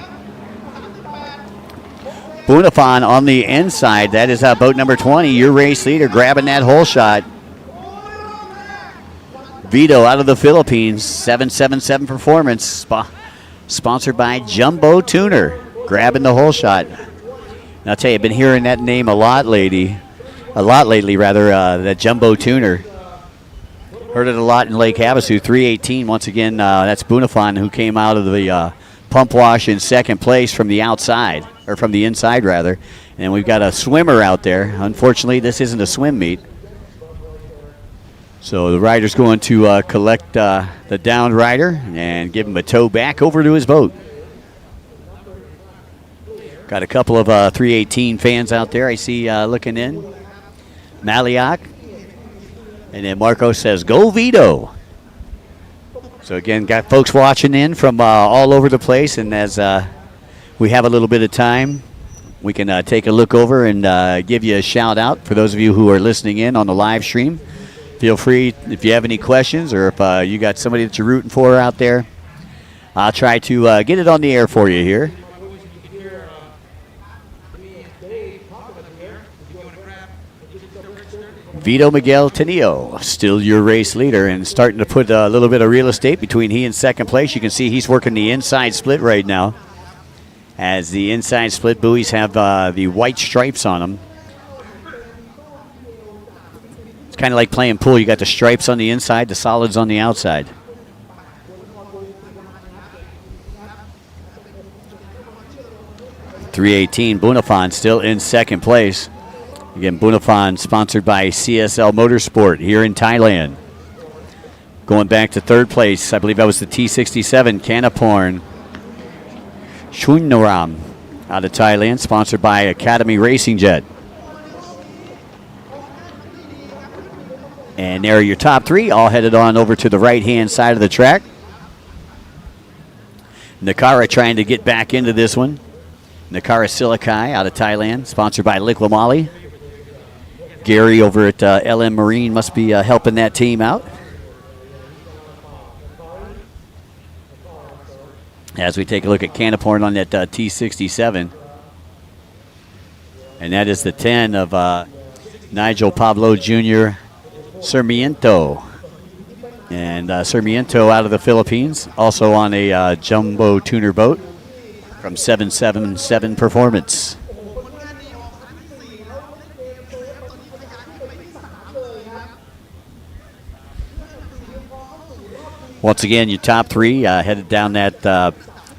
Buendafon on the inside. That is boat number 20, your race leader, grabbing that hole shot. Vito out of the Philippines, 777 Performance, sponsored by Jumbo Tuner, grabbing the hole shot. And I'll tell you, I've been hearing that name a lot lately, that Jumbo Tuner. Heard it a lot in Lake Havasu. 318, once again, that's Buendafon, who came out of the pump wash in second place from the outside, or from the inside, rather. And we've got a swimmer out there. Unfortunately, this isn't a swim meet. So the rider's going to collect the downed rider and give him a tow back over to his boat. Got a couple of 318 fans out there I see looking in. Maliak. And then Marco says, "Go Vito." So again, got folks watching in from all over the place. And as we have a little bit of time, we can take a look over and give you a shout out. For those of you who are listening in on the live stream, feel free if you have any questions, or if you got somebody that you're rooting for out there, I'll try to get it on the air for you here. Vito Miguel Tinio, still your race leader, and starting to put a little bit of real estate between he and second place. You can see he's working the inside split right now. as the inside split buoys have the white stripes on them. It's kind of like playing pool. You got the stripes on the inside, the solids on the outside. .318, Bunafan still in second place. Again, Bunafan sponsored by CSL Motorsport here in Thailand. Going back to third place, I believe that was the T67, Kanaporn Chunnaram out of Thailand, sponsored by Academy Racing Jet. And there are your top three, all headed on over to the right-hand side of the track. Nakara trying to get back into this one. Nakara Silikai out of Thailand, sponsored by Liqui-Moly. Gary over at LM Marine must be helping that team out. As we take a look at Kanaporn on that T67. And that is the 10 of Nigel Pablo Jr. Sarmiento. And Sarmiento out of the Philippines, also on a jumbo tuner boat from 777 Performance. Once again, your top three headed down that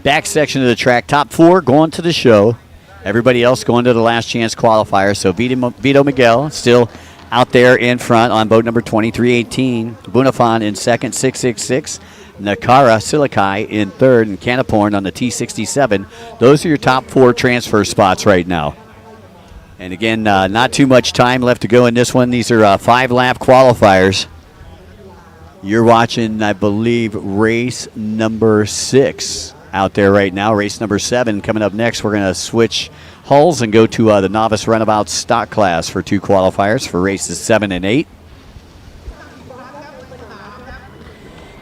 back section of the track. Top four going to the show. Everybody else going to the last chance qualifier. So Vito Miguel still out there in front on boat number 2318. Bunafan in second, 666. Nakara Silikai in third, and Kanaporn on the T67. Those are your top four transfer spots right now. And again, not too much time left to go in this one. These are 5-lap qualifiers. You're watching, I believe, race number 6 out there right now. Race number 7 coming up next. We're going to switch hulls and go to the Novice Runabout stock class for 2 qualifiers for races 7 and 8.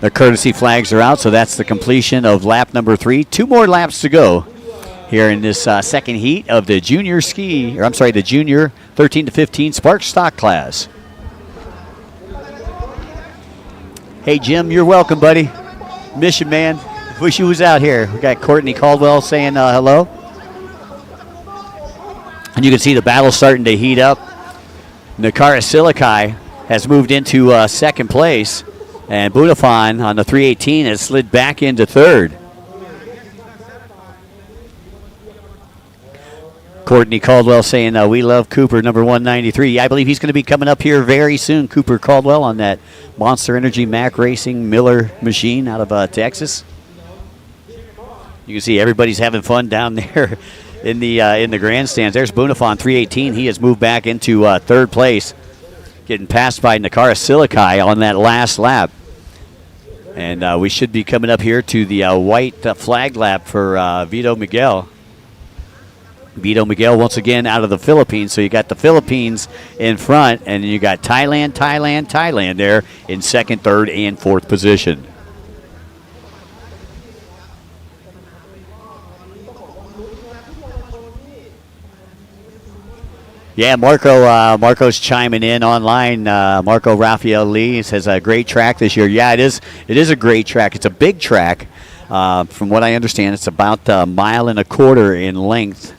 The courtesy flags are out, so that's the completion of lap number 3. 2 more laps to go here in this second heat of the junior the junior 13 to 15 Spark stock class. Hey, Jim, you're welcome, buddy. Miss you, man. Wish you was out here. We got Courtney Caldwell saying hello. And you can see the battle starting to heat up. Nakara Silikai has moved into second place. And Bunafan on the 318 has slid back into third. Courtney Caldwell saying, we love Cooper, number 193. I believe he's going to be coming up here very soon, Cooper Caldwell, on that Monster Energy Mac Racing Miller machine out of Texas. You can see everybody's having fun down there in the grandstands. There's Bunafan, 318. He has moved back into third place, getting passed by Nakara Silikai on that last lap. And we should be coming up here to the white flag lap for Vito Miguel. Vito Miguel once again out of the Philippines. So you got the Philippines in front, and you got Thailand there in second, third, and fourth position. Yeah, Marco's chiming in online. Marco Raphael Lee says a great track this year. Yeah, it is. It is a great track. It's a big track. From what I understand, it's about 1.25 miles in length.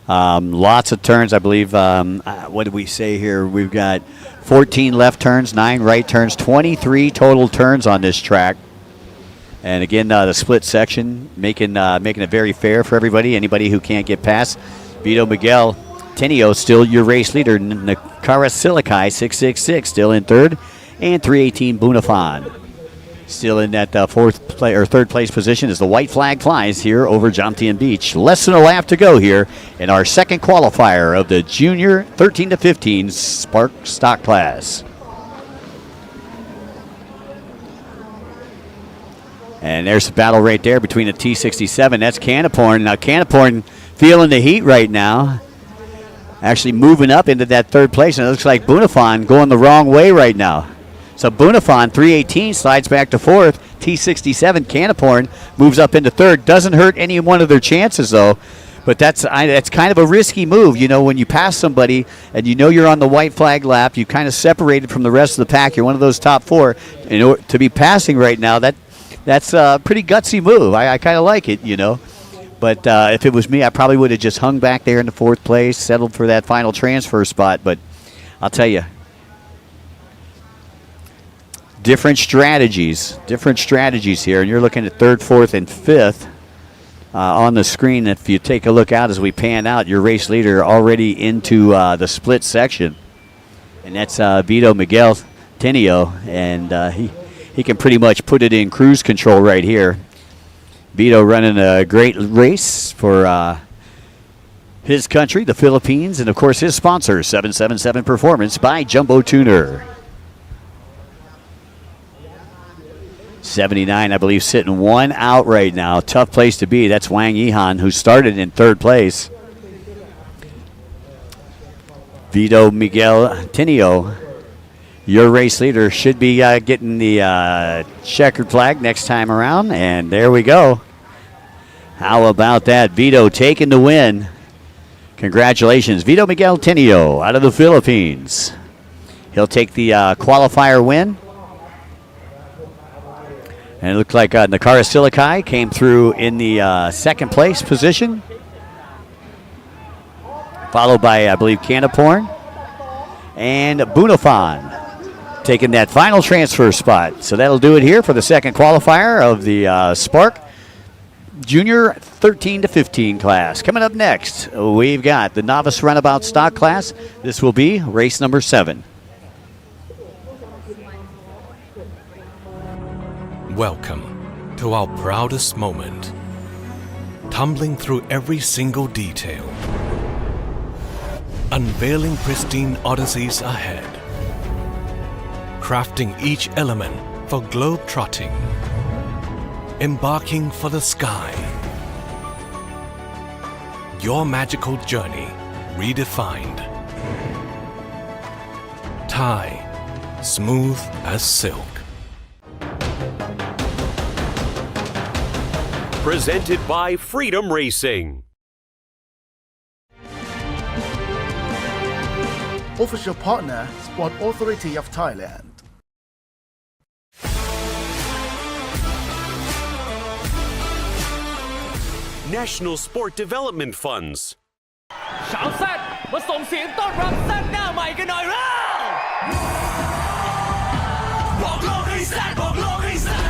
Lots of turns, I believe. What did we say here? We've got 14 left turns, 9 right turns, 23 total turns on this track. And again, the split section making it very fair for everybody. Anybody who can't get past Vito Miguel. Tenio still your race leader. Nakara Silikai, 666, still in third. And 318 Bunafan. Still in that third place position as the white flag flies here over Jomtien Beach. Less than a lap to go here in our second qualifier of the junior 13 to 15 Spark stock class. And there's the battle right there between the T67. That's Kanaporn. Now Kanaporn feeling the heat right now. Actually moving up into that third place. And it looks like Bunafan going the wrong way right now. So Bunafan, 318, slides back to fourth. T67, Kanaporn, moves up into third. Doesn't hurt any one of their chances, though. But that's kind of a risky move. You know, when you pass somebody and you know you're on the white flag lap, you kind of separated from the rest of the pack. You're one of those top 4. To be passing right now, that's a pretty gutsy move. I kind of like it, you know. But if it was me, I probably would have just hung back there in the 4th place, settled for that final transfer spot. But I'll tell you, different strategies here. And you're looking at 3rd, 4th, and 5th on the screen. If you take a look out as we pan out, your race leader already into the split section. And that's Vito Miguel Tenio. And he can pretty much put it in cruise control right here. Vito running a great race for his country, the Philippines, and of course his sponsor, 777 Performance by Jumbo Tuner. 79, I believe, sitting 1 out right now. Tough place to be. That's Wang Yihan, who started in 3rd place. Vito Miguel Tenio, your race leader, should be getting the checkered flag next time around, and there we go. How about that? Vito taking the win. Congratulations, Vito Miguel Tenio out of the Philippines. He'll take the qualifier win. And it looked like Nakara Silikai came through in the 2nd place position, followed by, I believe, Canaporn and Bunafan taking that final transfer spot. So that'll do it here for the 2nd qualifier of the Spark Junior 13 to 15 class. Coming up next, we've got the Novice Runabout Stock class. This will be race number 7. Welcome to our proudest moment. Tumbling through every single detail. Unveiling pristine odysseys ahead. Crafting each element for globe-trotting. Embarking for the sky. Your magical journey redefined. Thai, smooth as silk. Presented by Freedom Racing. Official partner, Sport Authority of Thailand. National Sport Development Funds. ชาวแซดมาส่งเสียงต้อนรับแซดหน้าใหม่กันหน่อยแล้วบอกโลกให้แซดบอกโลกให้แซด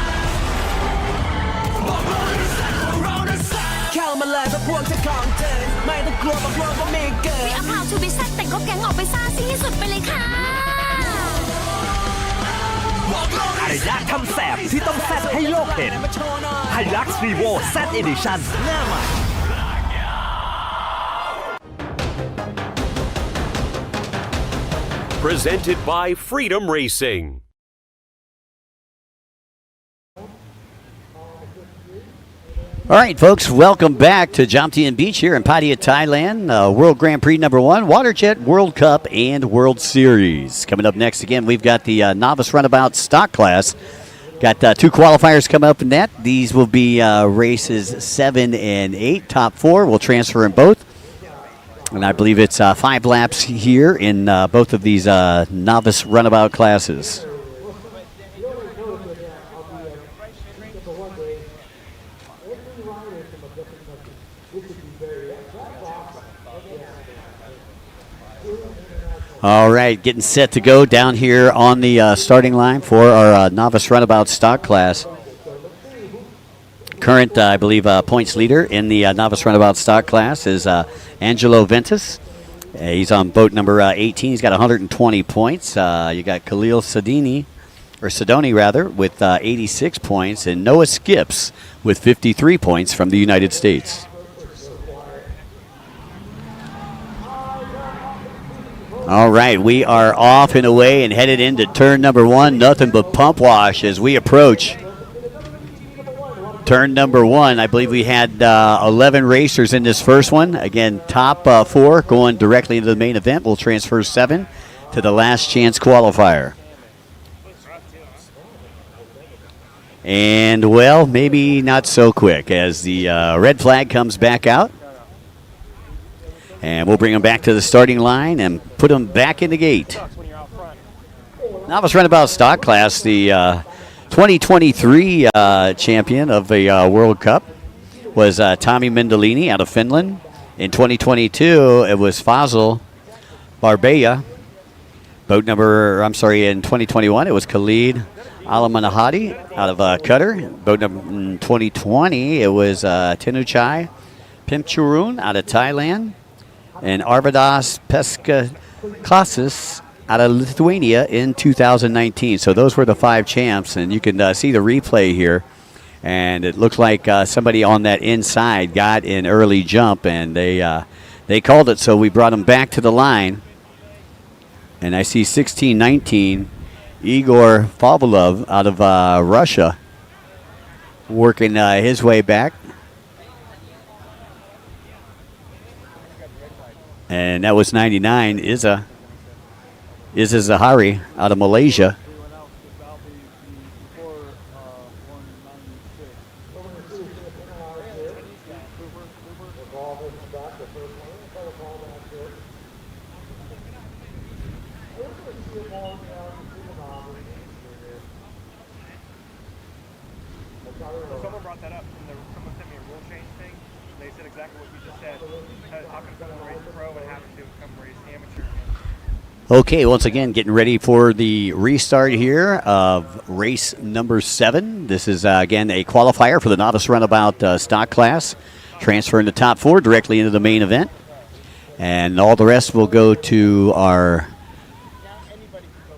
บอกโลกให้แซดของเรานะแซดเข้ามาเลยเพราะพวกจะของเกินไม่ต้องกลัวบอกโลกว่ามีเกิน We are proud to be แซดแต่งครบแก๊งออกไปซ่าซิ่งที่สุดไปเลยค่ะอารยะคำแสบที่ต้องแซดให้โลกเห็นไฮลักซ์รีโวแซดเอดิชั่นหน้าใหม่ Presented by Freedom Racing. All right, folks, welcome back to Jomtien Beach here in Pattaya, Thailand. World Grand Prix number 1, WATERJET World Cup and World Series. Coming up next again, we've got the Novice Runabout Stock class. Got 2 qualifiers coming up in that. These will be races 7 and 8. Top 4 will transfer in both. And I believe it's 5 laps here in both of these Novice Runabout classes. All right, getting set to go down here on the starting line for our Novice Runabout Stock class. Current, I believe, points leader in the Novice Runabout Stock class is Angelo Ventus. He's on boat number 18. He's got 120 points. You got Khalil Sidoni, with 86 points, and Noah Skips with 53 points from the United States. All right, we are off and away and headed into turn number 1. Nothing but pump wash as we approach turn number 1. I believe we had 11 racers in this first one. Again, top 4 going directly into the main event. We'll transfer 7 to the last chance qualifier. And, well, maybe not so quick as the red flag comes back out. And we'll bring them back to the starting line and put them back in the gate. Novice Runabout Stock class, the 2023 champion of the World Cup. was Tommy Mendolini out of Finland. In 2022, it was Fazil Barbaya. In 2021, it was Khalid Alamanahadi out of Qatar. Boat number in 2020, it was Tenuchai Pimchurun out of Thailand. And Arvidas Peskaklasis out of Lithuania in 2019. So those were the 5 champs, and you can see the replay here. And it looks like somebody on that inside got an early jump, and they called it, so we brought them back to the line. And I see 16-19, Igor Favolov out of Russia working his way back. And that was 99, Iza Zahari out of Malaysia. Someone brought that up. Someone sent me a rule change thing. They said exactly what you just said. How can someone race pro and have to come race amateur? Okay, once again, getting ready for the restart here of race number 7. This is, again, a qualifier for the Novice Runabout stock class. Transferring the top 4 directly into the main event. And all the rest will go to our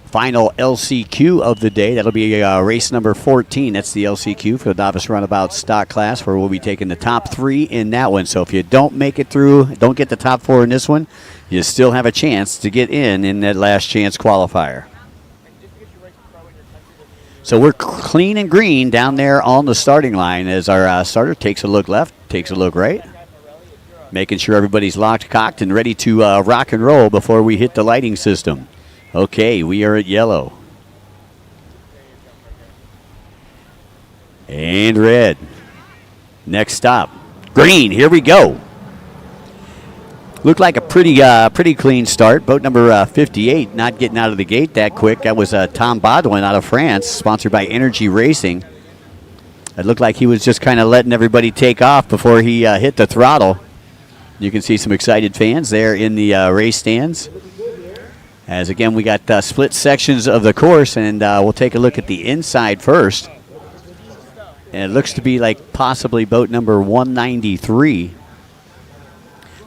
final LCQ of the day. That'll be race number 14. That's the LCQ for the Novice Runabout stock class, where we'll be taking the top 3 in that one. So if you don't make it through, don't get the top 4 in this one, you still have a chance to get in that last chance qualifier. So we're clean and green down there on the starting line as our starter takes a look left, takes a look right, making sure everybody's locked, cocked, and ready to rock and roll before we hit the lighting system. Okay, we are at yellow. And red. Next stop, green. Here we go. Looked like a pretty clean start. Boat number 58 not getting out of the gate that quick. That was Tom Baudouin out of France, sponsored by Energy Racing. It looked like he was just kind of letting everybody take off before he hit the throttle. You can see some excited fans there in the race stands. As again, we got split sections of the course, and we'll take a look at the inside first. And it looks to be like possibly boat number 193.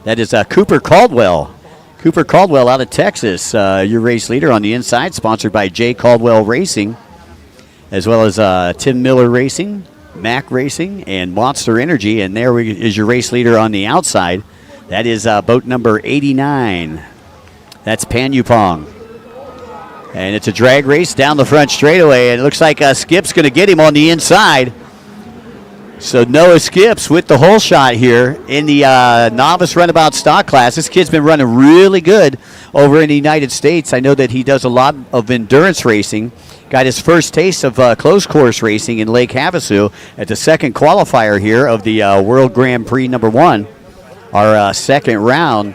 That is Cooper Caldwell. Cooper Caldwell out of Texas, your race leader on the inside, sponsored by J. Caldwell Racing, as well as Tim Miller Racing, Mac Racing, and Monster Energy. And there is your race leader on the outside. That is boat number 89. That's Panupong. And it's a drag race down the front straightaway, and it looks like Skip's going to get him on the inside. So Noah Skips with the whole shot here in the Novice Runabout stock class. This kid's been running really good over in the United States. I know that he does a lot of endurance racing. Got his first taste of closed course racing in Lake Havasu at the second qualifier here of the World Grand Prix number 1, our second round.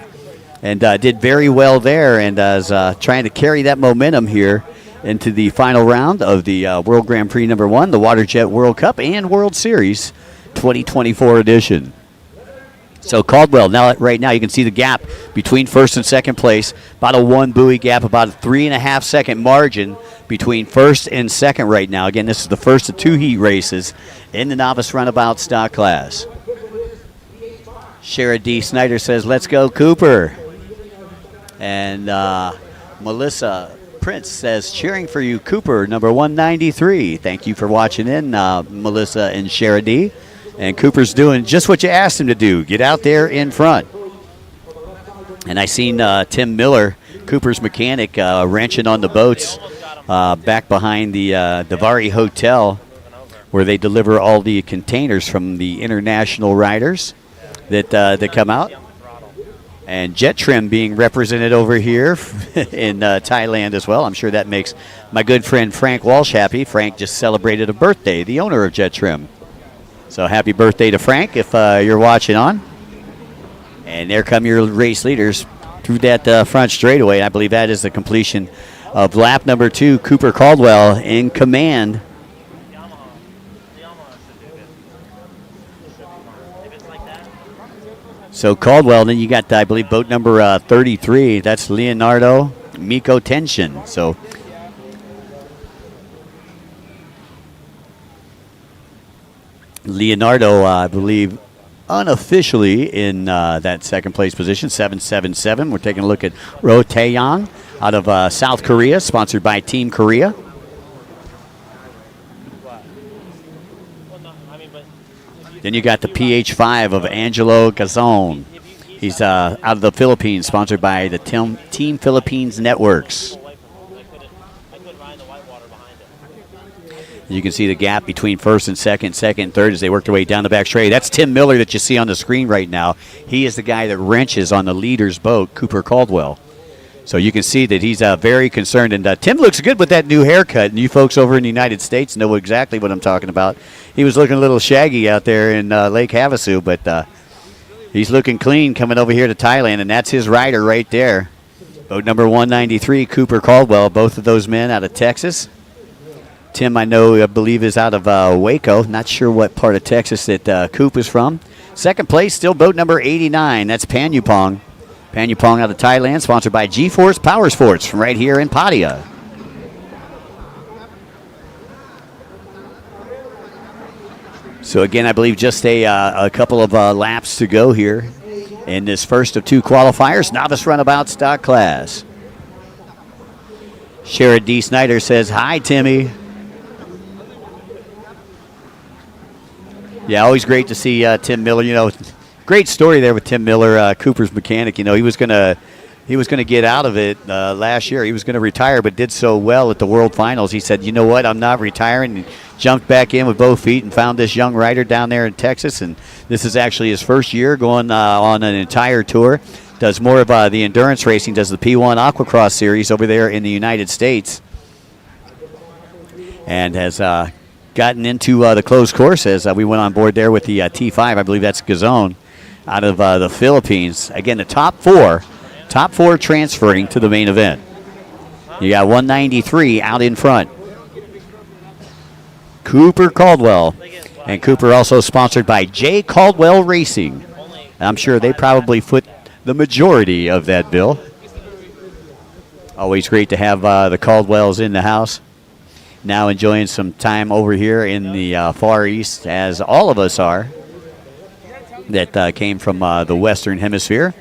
And did very well there, and is trying to carry that momentum here into the final round of the World Grand Prix number 1, the WaterJet World Cup and World Series 2024 edition. So Caldwell, right now you can see the gap between first and second place, about a 1 buoy gap, about a 3.5 second margin between first and second right now. Again, this is the first of 2 heat races in the Novice Runabout stock class. Shara D. Snyder says, "Let's go, Cooper." And Melissa Prince says, "Cheering for you, Cooper, number 193. Thank you for watching in, Melissa and Shara D. And Cooper's doing just what you asked him to do. Get out there in front. And I seen Tim Miller, Cooper's mechanic, wrenching on the boats back behind the Davari Hotel, where they deliver all the containers from the international riders that come out. And Jet Trim being represented over here in Thailand as well. I'm sure that makes my good friend Frank Walsh happy. Frank just celebrated a birthday, the owner of Jet Trim. So happy birthday to Frank if you're watching on. And there come your race leaders through that front straightaway. I believe that is the completion of lap number 2. Cooper Caldwell in command. So Caldwell, then you got, I believe, boat number 33. That's Leonardo Miko Tenshin. So Leonardo, I believe, unofficially in that second place position, 777. We're taking a look at Ro Taeyang out of South Korea, sponsored by Team Korea. Then you got the PH5 of Angelo Gazon. He's out of the Philippines, sponsored by the Team Philippines Networks. You can see the gap between first and second and third as they work their way down the back straight. That's Tim Miller that you see on the screen right now. He is the guy that wrenches on the leader's boat, Cooper Caldwell. So you can see that he's very concerned. And Tim looks good with that new haircut. And you folks over in the United States know exactly what I'm talking about. He was looking a little shaggy out there in Lake Havasu, but he's looking clean coming over here to Thailand, and that's his rider right there. Boat number 193, Cooper Caldwell, both of those men out of Texas. Tim, I believe, is out of Waco. Not sure what part of Texas that Coop is from. Second place, still boat number 89. That's Panyupong. Panyupong out of Thailand, sponsored by G-Force Power Sports from right here in Pattaya. So again, I believe just a couple of laps to go here in this first of two qualifiers, novice runabout stock class. Sherrod D. Snyder says, "Hi, Timmy." Yeah, always great to see Tim Miller. Great story there with Tim Miller, Cooper's mechanic. He was gonna get out of it last year. He was gonna retire, but did so well at the World Finals. He said, "You know what? I'm not retiring." And jumped back in with both feet and found this young rider down there in Texas. And this is actually his first year going on an entire tour. Does more of the endurance racing. Does the P1 Aquacross series over there in the United States, and has gotten into the closed course as we went on board there with the T5. I believe that's Gazon out of the Philippines. Again, the top four transferring to the main event. You got 193 out in front. Cooper Caldwell. And Cooper also sponsored by J. Caldwell Racing. I'm sure they probably foot the majority of that bill. Always great to have the Caldwells in the house. Now enjoying some time over here in the Far East, as all of us are, that came from the Western Hemisphere.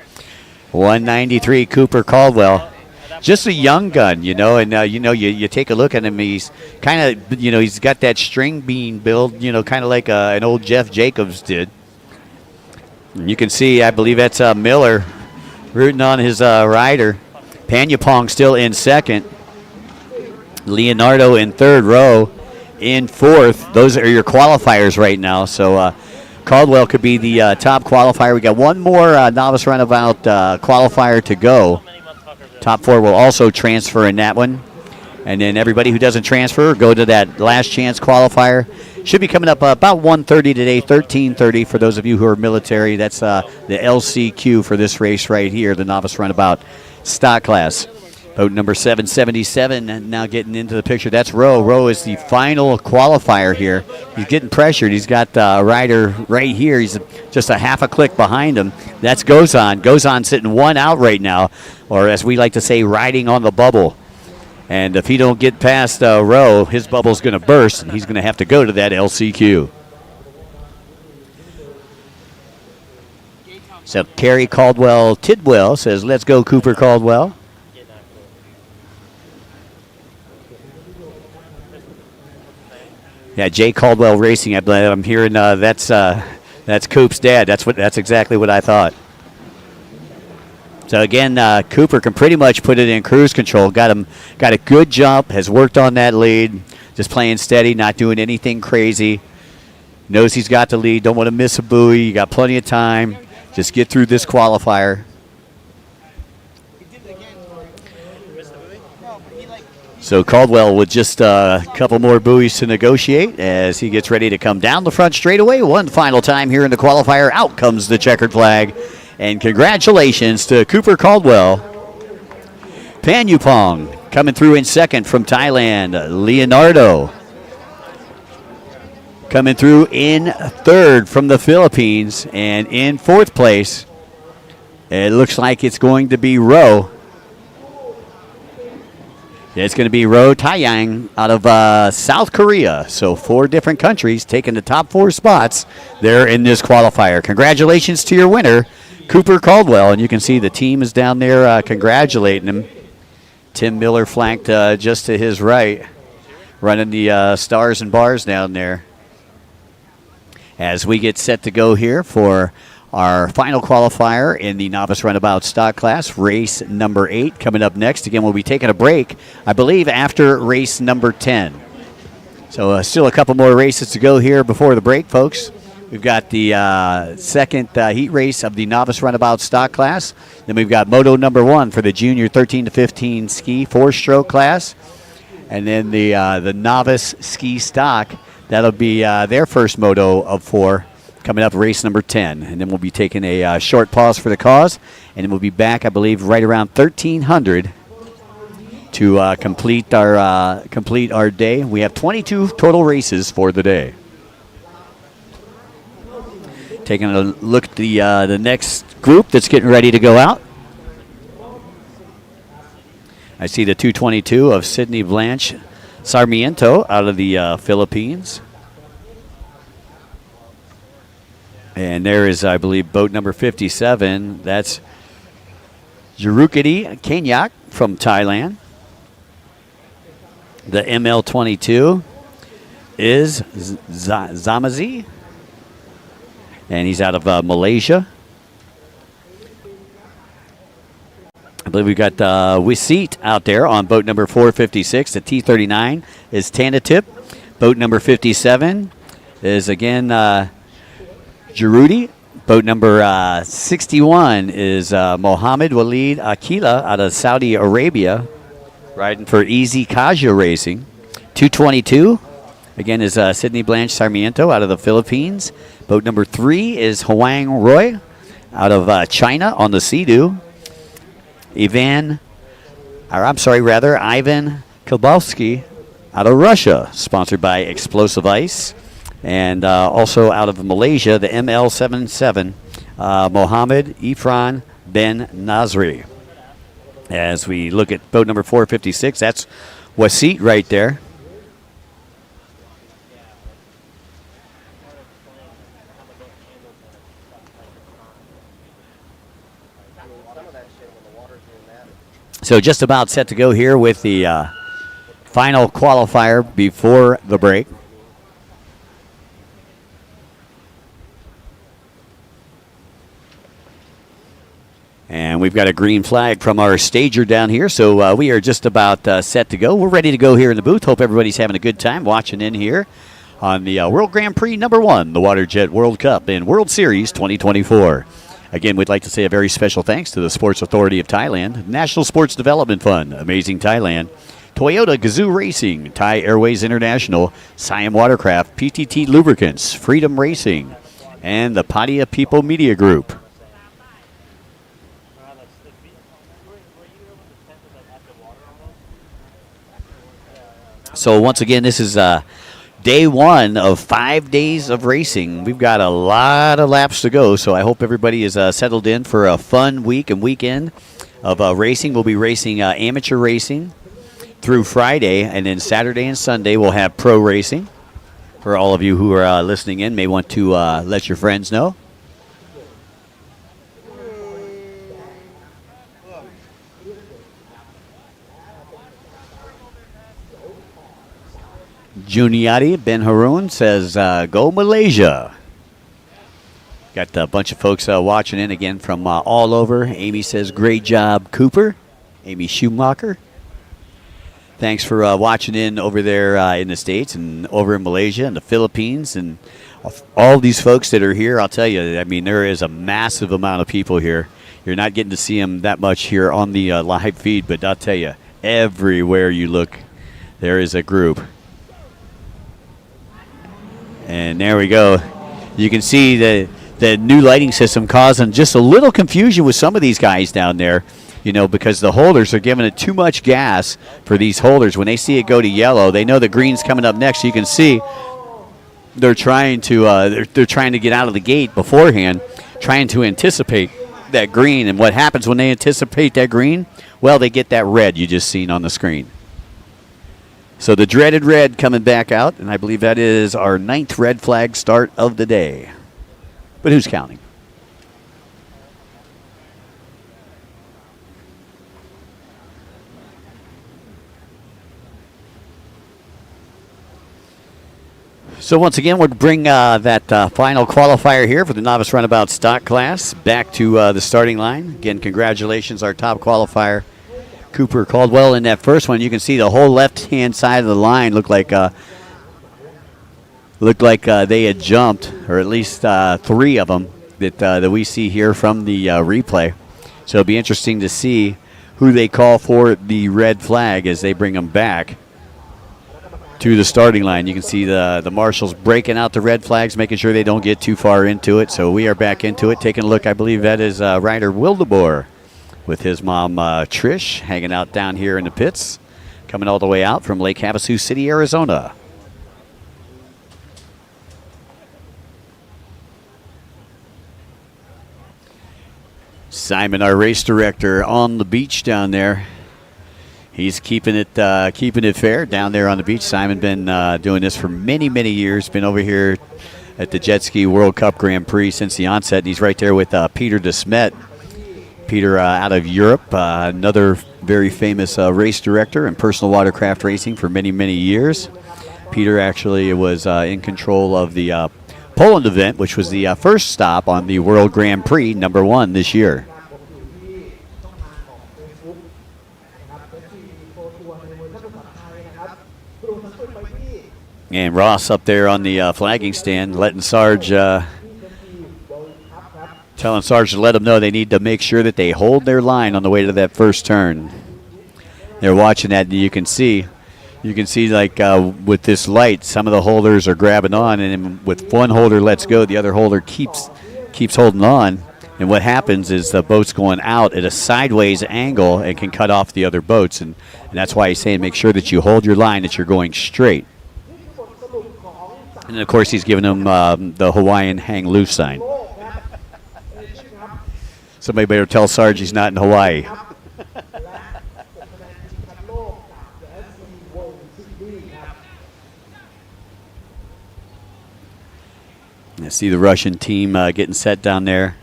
193 Cooper Caldwell. Just a young gun, and you take a look at him. He's kind of, he's got that string bean build, kind of like an old Jeff Jacobs did. And you can see, I believe that's Miller rooting on his rider. Panyupong still in second. Leonardo in third, row in fourth. Those are your qualifiers right now. So Caldwell could be the top qualifier. We got one more novice runabout qualifier to go. Top four will also transfer in that one. And then everybody who doesn't transfer, go to that last chance qualifier. Should be coming up about 1:30 today, 13:30 for those of you who are military. That's the LCQ for this race right here, the novice runabout stock class. Boat number 777 now getting into the picture. That's Rowe. Rowe is the final qualifier here. He's getting pressured. He's got a rider right here. He's just a half a click behind him. That's Gozon. Gozon sitting one out right now, or as we like to say, riding on the bubble. And if he don't get past Rowe, his bubble's going to burst, and he's going to have to go to that LCQ. So Kerry Caldwell Tidwell says, "Let's go, Cooper Caldwell." Yeah, Jay Caldwell Racing. I'm hearing that's Coop's dad. That's exactly what I thought. So again, Cooper can pretty much put it in cruise control. Got a good jump. Has worked on that lead. Just playing steady, not doing anything crazy. Knows he's got the lead. Don't want to miss a buoy. You got plenty of time. Just get through this qualifier. So Caldwell with just a couple more buoys to negotiate as he gets ready to come down the front straightaway. One final time here in the qualifier. Out comes the checkered flag. And congratulations to Cooper Caldwell. coming through in third from the Philippines. And in fourth place, it looks like it's going to be Ro. It's going to be Ro Taeyang out of South Korea. So 4 different countries taking the top 4 spots there in this qualifier. Congratulations to your winner, Cooper Caldwell. And you can see the team is down there congratulating him. Tim Miller flanked just to his right, running the stars and bars down there. As we get set to go here for our final qualifier in the Novice Runabout stock class, race number 8 coming up next. Again, we'll be taking a break, I believe, after race number 10. So still a couple more races to go here before the break, folks. We've got the second heat race of the Novice Runabout stock class. Then we've got moto number 1 for the junior 13 to 15 ski 4-stroke class. And then the novice ski stock, that'll be their first moto of 4. Coming up, race number 10. And then we'll be taking a short pause for the cause. And then we'll be back, I believe, right around 1300 to complete our day. We have 22 total races for the day. Taking a look at the next group that's getting ready to go out. I see the 222 of Sydney Blanche Sarmiento out of the Philippines. And there is, I believe, boat number 57. That's Jerukiti Kenyak from Thailand. The ML22 is Zamazi, and he's out of Malaysia. I believe we've got Wisit out there on boat number 456. The T39 is Tanatip. Boat number 57 is, again, Jerudi. Boat number 61 is Mohammed Walid Akila out of Saudi Arabia, riding for Easy Kaja Racing. 222, again, is Sydney Blanche Sarmiento out of the Philippines. Boat number 3 is Huang Roy out of China on the Sea-Doo. Ivan Kilbowski out of Russia, sponsored by Explosive Ice. And also out of Malaysia, the ML77, Mohammed Ifran Ben Nasri. As we look at boat number 456, that's Wasit right there. So just about set to go here with the final qualifier before the break. And we've got a green flag from our stager down here, so we are just about set to go. We're ready to go here in the booth. Hope everybody's having a good time watching in here on the World Grand Prix number 1, the WaterJet World Cup and World Series 2024. Again, we'd like to say a very special thanks to the Sports Authority of Thailand, National Sports Development Fund, Amazing Thailand, Toyota Gazoo Racing, Thai Airways International, Siam Watercraft, PTT Lubricants, Freedom Racing, and the Padia People Media Group. So once again, this is day 1 of 5 days of racing. We've got a lot of laps to go, so I hope everybody is settled in for a fun week and weekend of racing. We'll be racing amateur racing through Friday, and then Saturday and Sunday we'll have pro racing. For all of you who are listening in, may want to let your friends know. Juniati Ben Haroun says, go Malaysia. Got a bunch of folks watching in again from all over. Amy says, great job, Cooper. Amy Schumacher. Thanks for watching in over there in the States and over in Malaysia and the Philippines. And all these folks that are here, I'll tell you, I mean, there is a massive amount of people here. You're not getting to see them that much here on the live feed, but I'll tell you, everywhere you look, there is a group. And there we go. You can see the new lighting system causing just a little confusion with some of these guys down there, you know, because the holders are giving it too much gas for these holders. When they see it go to yellow, they know the green's coming up next. You can see they're trying to they're trying to get out of the gate beforehand, trying to anticipate that green. And what happens when they anticipate that green? Well, they get that red you just seen on the screen. So the dreaded red coming back out, and I believe that is our 9th red flag start of the day. But who's counting? So once again, we'll bring that final qualifier here for the Novice Runabout stock class back to the starting line. Again, congratulations, our top qualifier, Cooper Caldwell, in that first one. You can see the whole left-hand side of the line looked like they had jumped, or at least 3 of them that we see here from the replay. So it'll be interesting to see who they call for the red flag as they bring them back to the starting line. You can see the marshals breaking out the red flags, making sure they don't get too far into it. So we are back into it, taking a look. I believe that is Ryder Wildeboer with his mom, Trish, hanging out down here in the pits, coming all the way out from Lake Havasu City, Arizona. Simon, our race director, on the beach down there. He's keeping it fair down there on the beach. Simon been doing this for many, many years. Been over here at the Jet Ski World Cup Grand Prix since the onset. And he's right there with Peter DeSmet. Peter out of Europe, another very famous race director in personal watercraft racing for many, many years. Peter actually was in control of the Poland event, which was the first stop on the World Grand Prix #1 this year. And Ross up there on the flagging stand, letting Sarge, telling Sarge to let them know they need to make sure that they hold their line on the way to that first turn. They're watching that, and you can see like with this light, some of the holders are grabbing on, and with one holder lets go, the other holder keeps holding on. And what happens is the boat's going out at a sideways angle and can cut off the other boats, and that's why he's saying make sure that you hold your line, that you're going straight. And, of course, he's giving them the Hawaiian hang loose sign. Somebody better tell Sarge he's not in Hawaii. I see the Russian team getting set down there.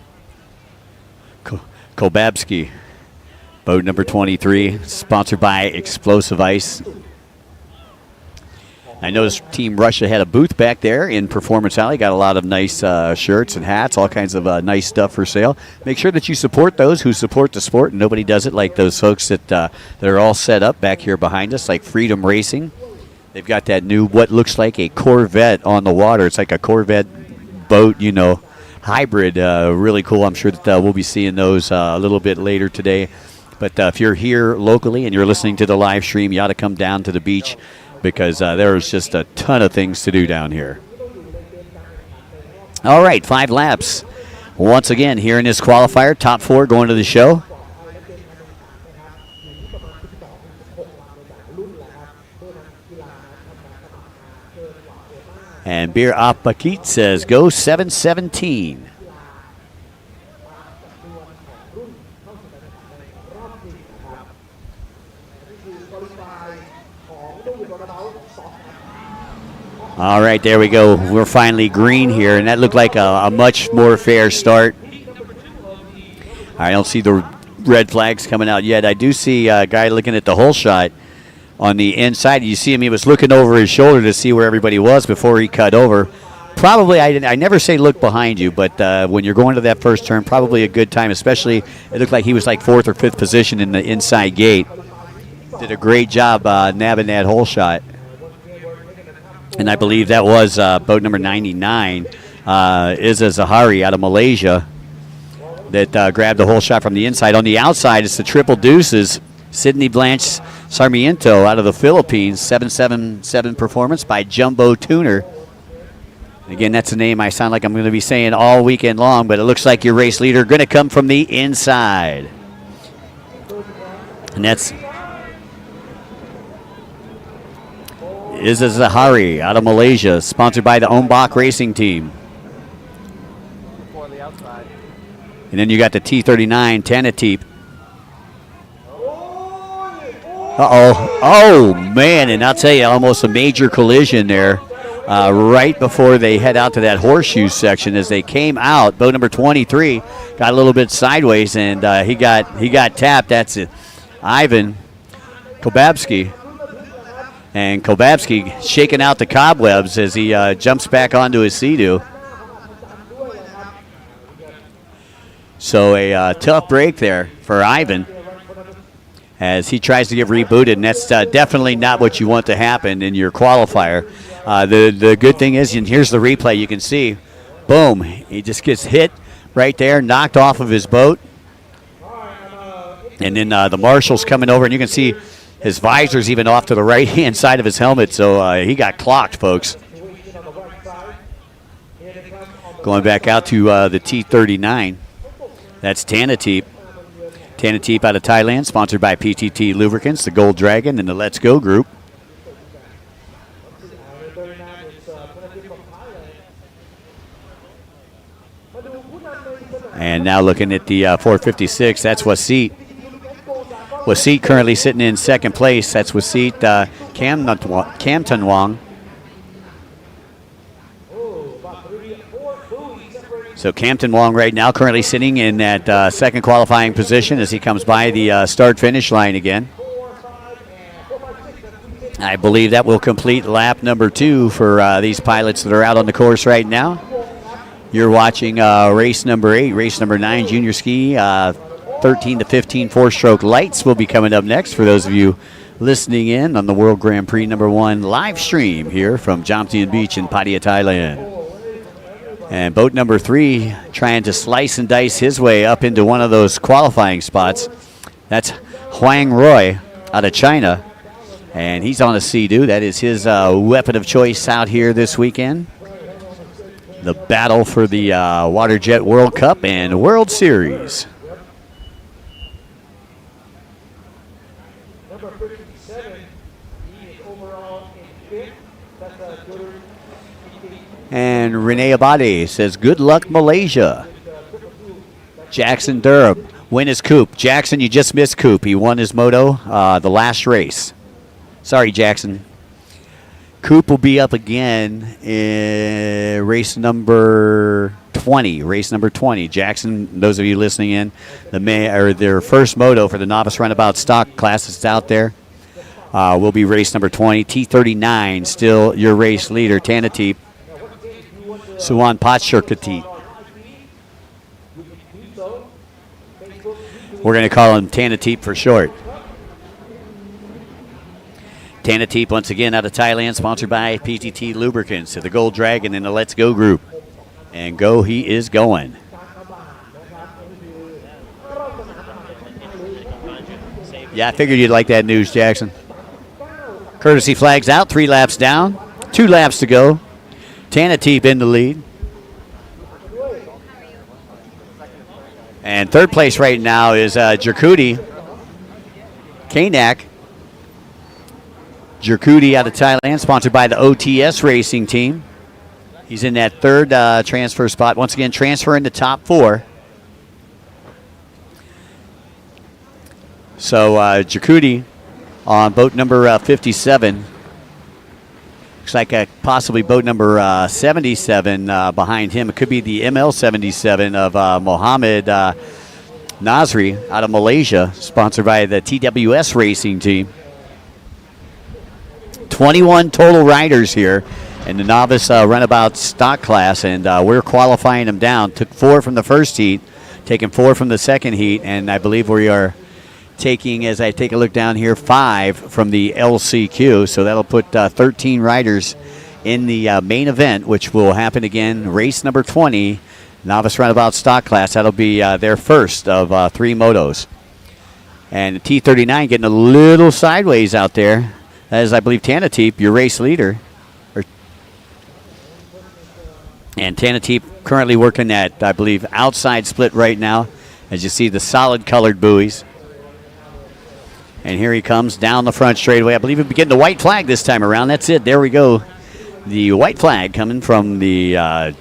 Kolbabsky, boat number 23, sponsored by Explosive Ice. I noticed Team Russia had a booth back there in Performance Alley. Got a lot of nice shirts and hats, all kinds of nice stuff for sale. Make sure that you support those who support the sport, and nobody does it like those folks that are all set up back here behind us, like Freedom Racing. They've got that new, what looks like a Corvette on the water. It's like a Corvette boat, hybrid. Really cool. I'm sure that we'll be seeing those a little bit later today. But if you're here locally and you're listening to the live stream, you ought to come down to the beach, because there's just a ton of things to do down here. All right, 5 laps. Once again, here in this qualifier, top 4 going to the show. And Beer Apakit says, go 7:17. All right, there we go. We're finally green here, and that looked like a much more fair start. I don't see the red flags coming out yet. I do see a guy looking at the hole shot on the inside. You see him, he was looking over his shoulder to see where everybody was before he cut over. Probably, I never say look behind you, but when you're going to that first turn, probably a good time, especially it looked like he was like 4th or 5th position in the inside gate. Did a great job nabbing that hole shot. And I believe that was boat number 99, Iza Zahari out of Malaysia, that grabbed the hole shot from the inside. On the outside, it's the Triple Deuces, Sydney Blanche Sarmiento out of the Philippines, 777 performance by Jumbo Tuner. Again, that's a name I sound like I'm going to be saying all weekend long, but it looks like your race leader going to come from the inside. And that's Zahari out of Malaysia, sponsored by the Ombak Racing Team. And then you got the T39 Tanateep. Oh, man, and I'll tell you, almost a major collision there right before they head out to that horseshoe section. As they came out, boat number 23 got a little bit sideways, and he got tapped. That's it. Ivan Kobabski. And Kobabski shaking out the cobwebs as he jumps back onto his Sea-Doo. So a tough break there for Ivan as he tries to get rebooted, and that's definitely not what you want to happen in your qualifier. The good thing is, and here's the replay, you can see, boom, he just gets hit right there, knocked off of his boat. And then the marshal's coming over, and you can see his visor's even off to the right-hand side of his helmet, so he got clocked, folks. Going back out to the T39, that's Tanateep. Tanateep out of Thailand, sponsored by PTT Lubricants, the Gold Dragon, and the Let's Go group. And now looking at the 456, that's Wasit. Wasit currently sitting in second place. That's Wasit Kamtan Wong. So Kamtan Wong right now currently sitting in that second qualifying position as he comes by the start-finish line again. I believe that will complete lap number 2 for these pilots that are out on the course right now. You're watching race number 8, race number 9, junior ski. 13 to 15 four-stroke lights will be coming up next for those of you listening in on the World Grand Prix number 1 live stream here from Jomtien Beach in Pattaya, Thailand. And boat number 3 trying to slice and dice his way up into one of those qualifying spots. That's Huang Roy out of China. And he's on a Sea-Doo. That is his weapon of choice out here this weekend. The battle for the WaterJet World Cup and World Series. And Renee Abadi says, good luck, Malaysia. Jackson Durham, win his Coop. Jackson, you just missed Coop. He won his moto the last race. Sorry, Jackson. Coop will be up again in race number 20. Race number 20. Jackson, those of you listening in, their first moto for the Novice Runabout stock class that's out there will be race number 20. T39, still your race leader, Tanateep. Suwan Patshurkati. We're going to call him Tanateep for short. Tanateep once again out of Thailand, sponsored by PTT Lubricants, the Gold Dragon in the Let's Go group. And go he is going. Yeah, I figured you'd like that news, Jackson. Courtesy flags out, 3 laps down, 2 laps to go. Tanateep in the lead. And third place right now is Jerkudi Kanak. Jerkudi out of Thailand, sponsored by the OTS Racing Team. He's in that third transfer spot. Once again, transferring to top 4. So Jerkudi on boat number 57. Looks like possibly boat number 77 behind him. It could be the ML77 of Mohammed Nasri out of Malaysia, sponsored by the TWS Racing Team. 21 total riders here in the Novice Runabout stock class, and we're qualifying them down. Took 4 from the first heat, taking 4 from the second heat, and I believe we are taking, as I take a look down here, 5 from the LCQ. So that'll put 13 riders in the main event, which will happen again, race number 20, Novice Runabout stock class. That'll be their first of 3 motos. And the T39 getting a little sideways out there. That is, I believe, Tanateep, your race leader. And Tanateep currently working at, I believe, outside split right now, as you see the solid colored buoys. And here he comes down the front straightaway. I believe we'll be getting the white flag this time around. That's it. There we go. The white flag coming from the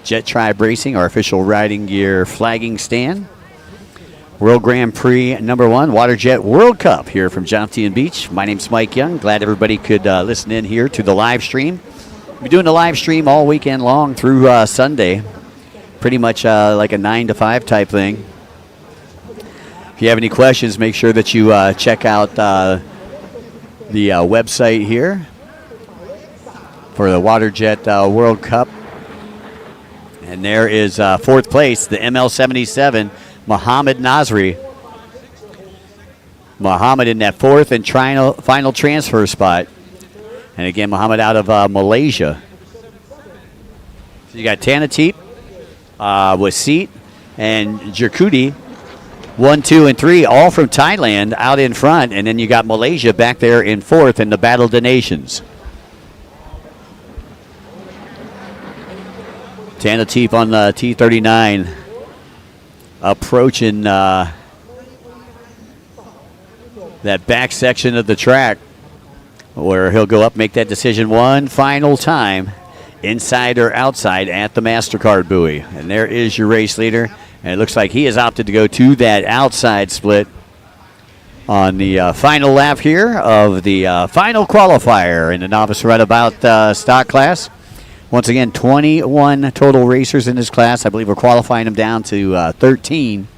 Jet Tribe Racing, our official riding gear flagging stand. World Grand Prix number 1, WaterJet World Cup here from Jomtien Beach. My name's Mike Young. Glad everybody could listen in here to the live stream. We're doing the live stream all weekend long through Sunday. Pretty much like a 9 to 5 type thing. If you have any questions, make sure that you check out the website here for the WaterJet World Cup. And there is 4th place, the ML77, Muhammad Nasri. Muhammad in that 4th and final transfer spot. And again, Muhammad out of Malaysia. So you got Tanateep, Wasit, and Jakudi. 1, 2, and 3, all from Thailand out in front. And then you got Malaysia back there in 4th in the Battle of the Nations. Tanateep on the T39 approaching that back section of the track where he'll go up, make that decision one final time, inside or outside at the MasterCard buoy. And there is your race leader. And it looks like he has opted to go to that outside split on the final lap here of the final qualifier in the Novice Runabout stock class. Once again, 21 total racers in this class. I believe we're qualifying them down to 13.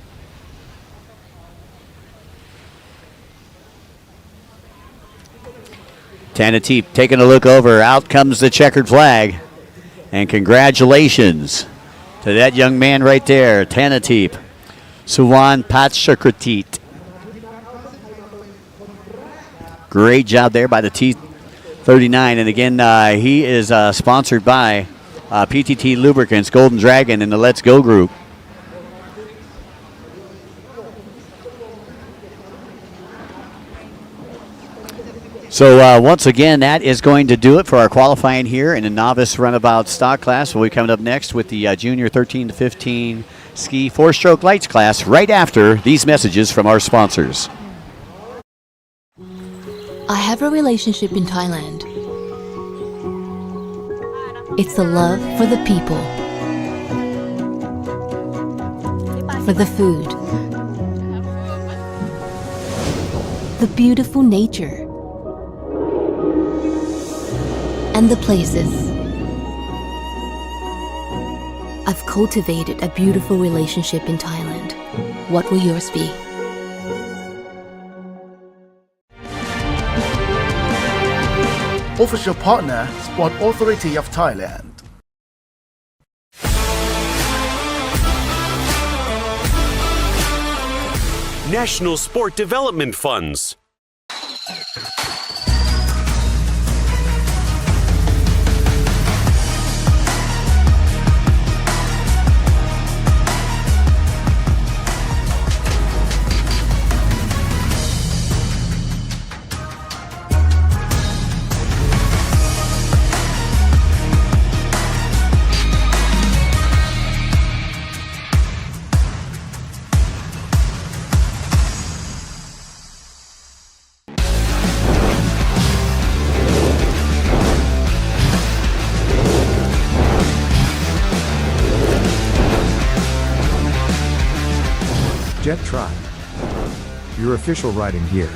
Tanateep taking a look over. Out comes the checkered flag. And congratulations to that young man right there, Tanateep, Suwan Patshakratit. Great job there by the T39. And again, he is sponsored by PTT Lubricants, Golden Dragon, and the Let's Go group. So once again, that is going to do it for our qualifying here in the Novice Runabout stock class. We'll be coming up next with the Junior 13 to 15 Ski 4-stroke lights class right after these messages from our sponsors. I have a relationship in Thailand. It's the love for the people, for the food, the beautiful nature, and the places. I've cultivated a beautiful relationship in Thailand. What will yours be? Official partner, Sport Authority of Thailand. National Sport Development Funds. Jet Tribe, your official riding gear.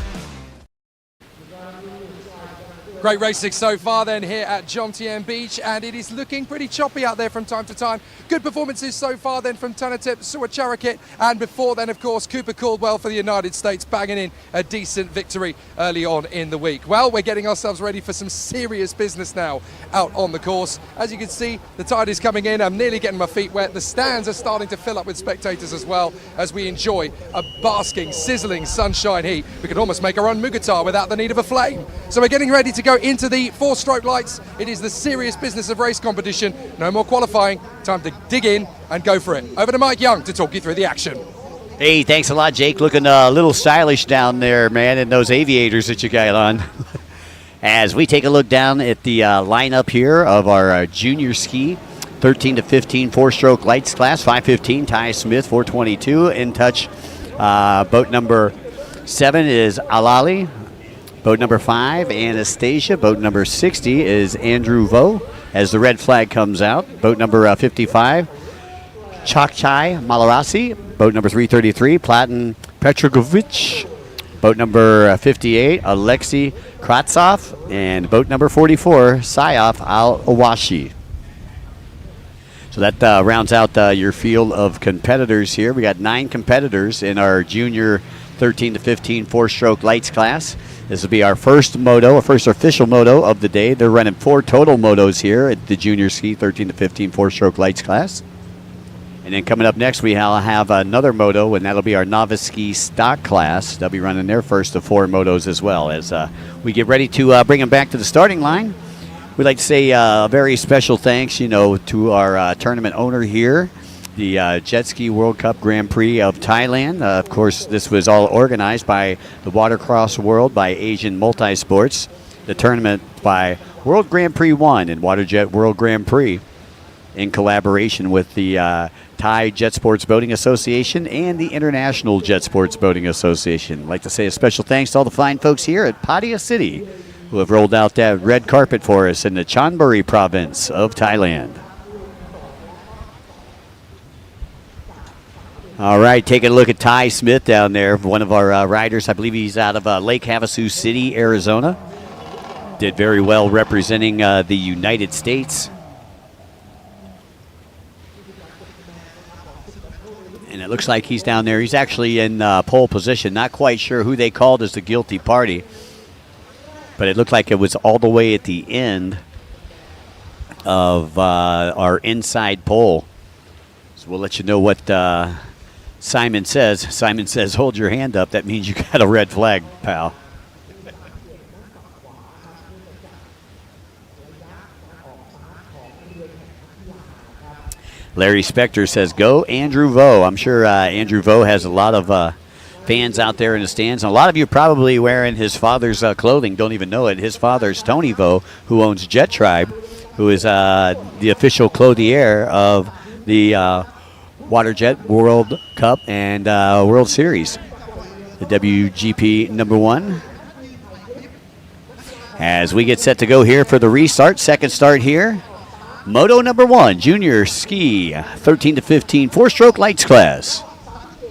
Great racing so far then here at Jomtien Beach, and it is looking pretty choppy out there from time to time. Good performances so far then from Tanateep Suwacharakit, and before then of course Cooper Caldwell for the United States banging in a decent victory early on in the week. Well, we're getting ourselves ready for some serious business now out on the course. As you can see, the tide is coming in. I'm nearly getting my feet wet. The stands are starting to fill up with spectators as well as we enjoy a basking, sizzling sunshine heat. We could almost make our own mugatar without the need of a flame. So we're getting ready to go into the 4-stroke lights. It is the serious business of race competition. No more qualifying. Time to dig in and go for it. Over to Mike Young to talk you through the action. Hey, thanks a lot, Jake. Looking a little stylish down there, man, in those aviators that you got on. As we take a look down at the lineup here of our junior ski, 13 to 15 4-stroke lights class, 515, Ty Smith, 422. In touch, boat number 7 is Alali. Boat number 5, Anastasia. Boat number 60 is Andrew Vo as the red flag comes out. Boat number 55, Chakchai Malarasi. Boat number 333, Platin Petrogovich. Boat number 58, Alexei Kratsov. And boat number 44, Sayaf Al-Awashi. So that rounds out your field of competitors here. We got 9 competitors in our junior 13 to 15 four-stroke lights class. This will be our first moto, our first official moto of the day. They're running 4 total motos here at the junior ski 13 to 15 four-stroke lights class. And then coming up next, we have another moto, and that'll be our novice ski stock class. They'll be running their first of 4 motos as well. As we get ready to bring them back to the starting line, we'd like to say a very special thanks, to our tournament owner here, the Jet Ski World Cup Grand Prix of Thailand. Of course, this was all organized by the Watercross World, by Asian Multisports, the tournament by World Grand Prix 1 and WaterJet World Grand Prix in collaboration with the Thai Jet Sports Boating Association and the International Jet Sports Boating Association. I'd like to say a special thanks to all the fine folks here at Pattaya City who have rolled out that red carpet for us in the Chonburi province of Thailand. All right, taking a look at Ty Smith down there, one of our riders. I believe he's out of Lake Havasu City, Arizona. Did very well representing the United States. And it looks like he's down there. He's actually in pole position. Not quite sure who they called as the guilty party. But it looked like it was all the way at the end of our inside pole. So we'll let you know what Simon says. Simon says, hold your hand up. That means you got a red flag, pal. Larry Spector says, go Andrew Vo. I'm sure Andrew Vo has a lot of fans out there in the stands. And a lot of you probably wearing his father's clothing, don't even know it. His father's Tony Vo, who owns Jet Tribe, who is the official clothier of the WaterJet World Cup and World Series, the WGP number 1. As we get set to go here for the restart, second start here, Moto number 1, junior ski, 13 to 15, four-stroke lights class.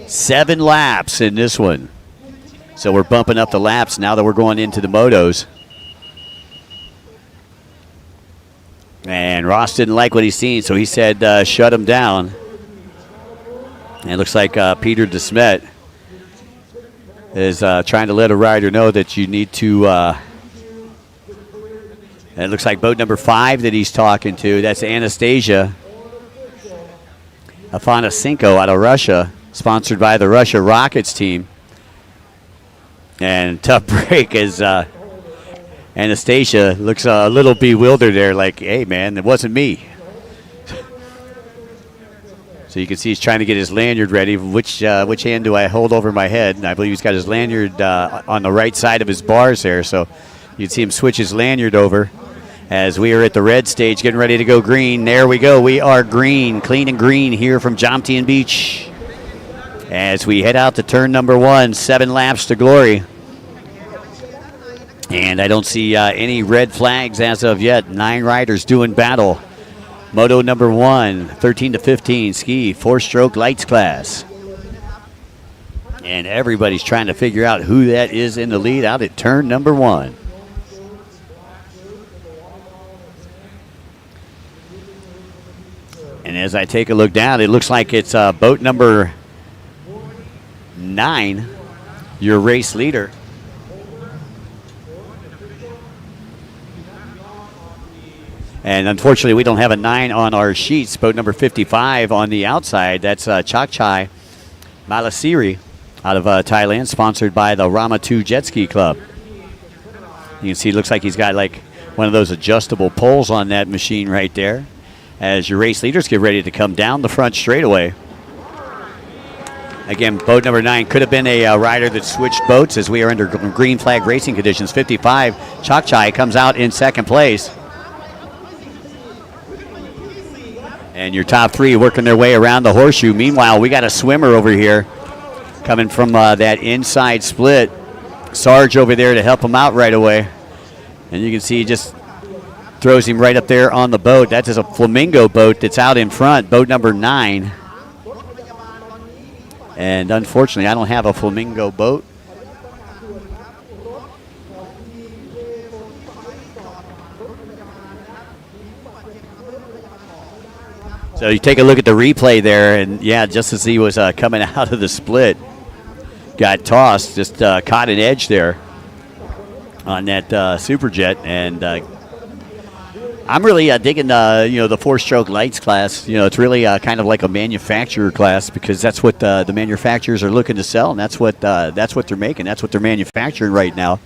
7 laps in this one. So we're bumping up the laps now that we're going into the motos. And Ross didn't like what he's seen, so he said shut him down. And it looks like Peter DeSmet is trying to let a rider know that you need to... and it looks like boat number 5 that he's talking to, that's Anastasia Afanasenko out of Russia, sponsored by the Russia Rockets team. And tough break as Anastasia looks a little bewildered there, like, hey, man, it wasn't me. So you can see he's trying to get his lanyard ready. Which hand do I hold over my head? And I believe he's got his lanyard on the right side of his bars there. So you can see him switch his lanyard over as we are at the red stage getting ready to go green. There we go. We are green, clean and green here from Jomtien Beach. As we head out to turn number 1, 7 laps to glory. And I don't see any red flags as of yet. 9 riders doing battle. Moto number 1, 13 to 15 ski, four-stroke lights class. And everybody's trying to figure out who that is in the lead out at turn number 1. And as I take a look down, it looks like it's boat number 9, your race leader. And unfortunately, we don't have a 9 on our sheets. Boat number 55 on the outside. That's Chakchai Malasiri out of Thailand, sponsored by the Rama 2 Jet Ski Club. You can see it looks like he's got like one of those adjustable poles on that machine right there as your race leaders get ready to come down the front straightaway. Again, boat number 9 could have been a rider that switched boats as we are under green flag racing conditions. 55, Chakchai comes out in second place. And your top 3 working their way around the horseshoe. Meanwhile, we got a swimmer over here coming from that inside split Sarge over there to help him out right away. And you can see he just throws him right up there on the boat. That is a Flamingo boat that's out in front, boat number 9. And unfortunately, I don't have a Flamingo boat. So you take a look at the replay there, and yeah, just as he was coming out of the split, got tossed, just caught an edge there on that Superjet, and I'm really digging the 4-stroke lights class. It's really kind of like a manufacturer class, because that's what the manufacturers are looking to sell, and that's what they're making. That's what they're manufacturing right now.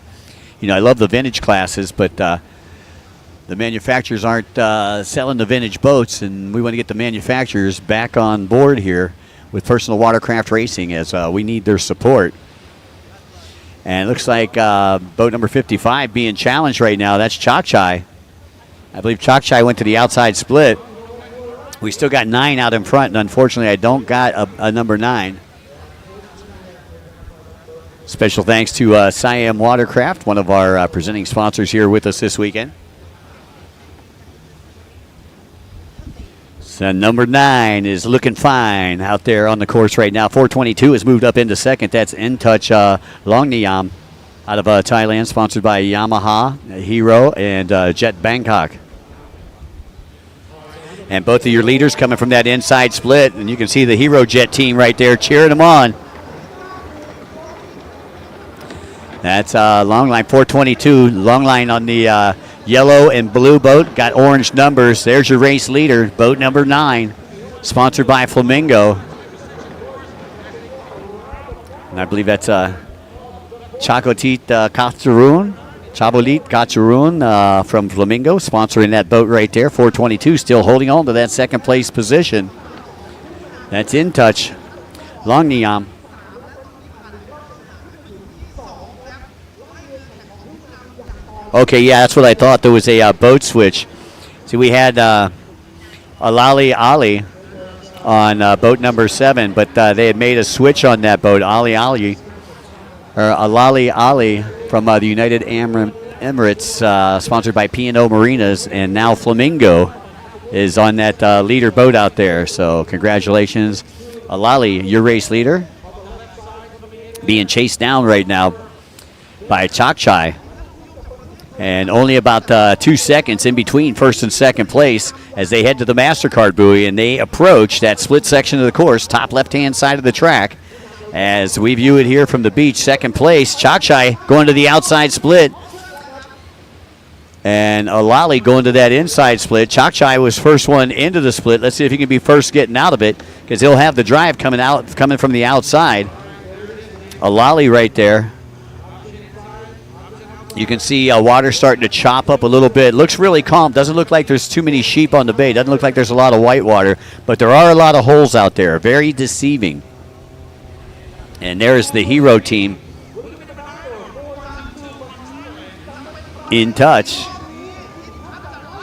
I love the vintage classes, but the manufacturers aren't selling the vintage boats, and we want to get the manufacturers back on board here with personal watercraft racing, as we need their support. And it looks like boat number 55 being challenged right now. That's Chakchai. I believe Chakchai went to the outside split. We still got 9 out in front, and unfortunately I don't got a number 9. Special thanks to Siam Watercraft, one of our presenting sponsors here with us this weekend. So number 9 is looking fine out there on the course right now. 422 has moved up into second. That's In Touch Longniam out of Thailand, sponsored by Yamaha, Hero, and Jet Bangkok. And both of your leaders coming from that inside split, and you can see the Hero Jet team right there cheering them on. That's long line 422, long line on the yellow and blue boat, got orange numbers. There's your race leader, boat number 9, sponsored by Flamingo. And I believe that's Chabolit Katsarun from Flamingo, sponsoring that boat right there. 422 still holding on to that second place position. That's In Touch Longniam. Okay, yeah, that's what I thought. There was a boat switch. See, we had Alali Ali on boat number 7, but they had made a switch on that boat. Alali Ali from the United Emirates, sponsored by P&O Marinas, and now Flamingo is on that leader boat out there. So congratulations, Alali, your race leader, being chased down right now by Chakchai. And only about 2 seconds in between first and second place as they head to the MasterCard buoy, and they approach that split section of the course, top left-hand side of the track. As we view it here from the beach, second place, Chakchai going to the outside split. And Alali going to that inside split. Chakchai was first one into the split. Let's see if he can be first getting out of it, because he'll have the drive coming from the outside. Alali right there. You can see water starting to chop up a little bit. Looks really calm. Doesn't look like there's too many sheep on the bay. Doesn't look like there's a lot of white water. But there are a lot of holes out there. Very deceiving. And there's the Hero team. In Touch.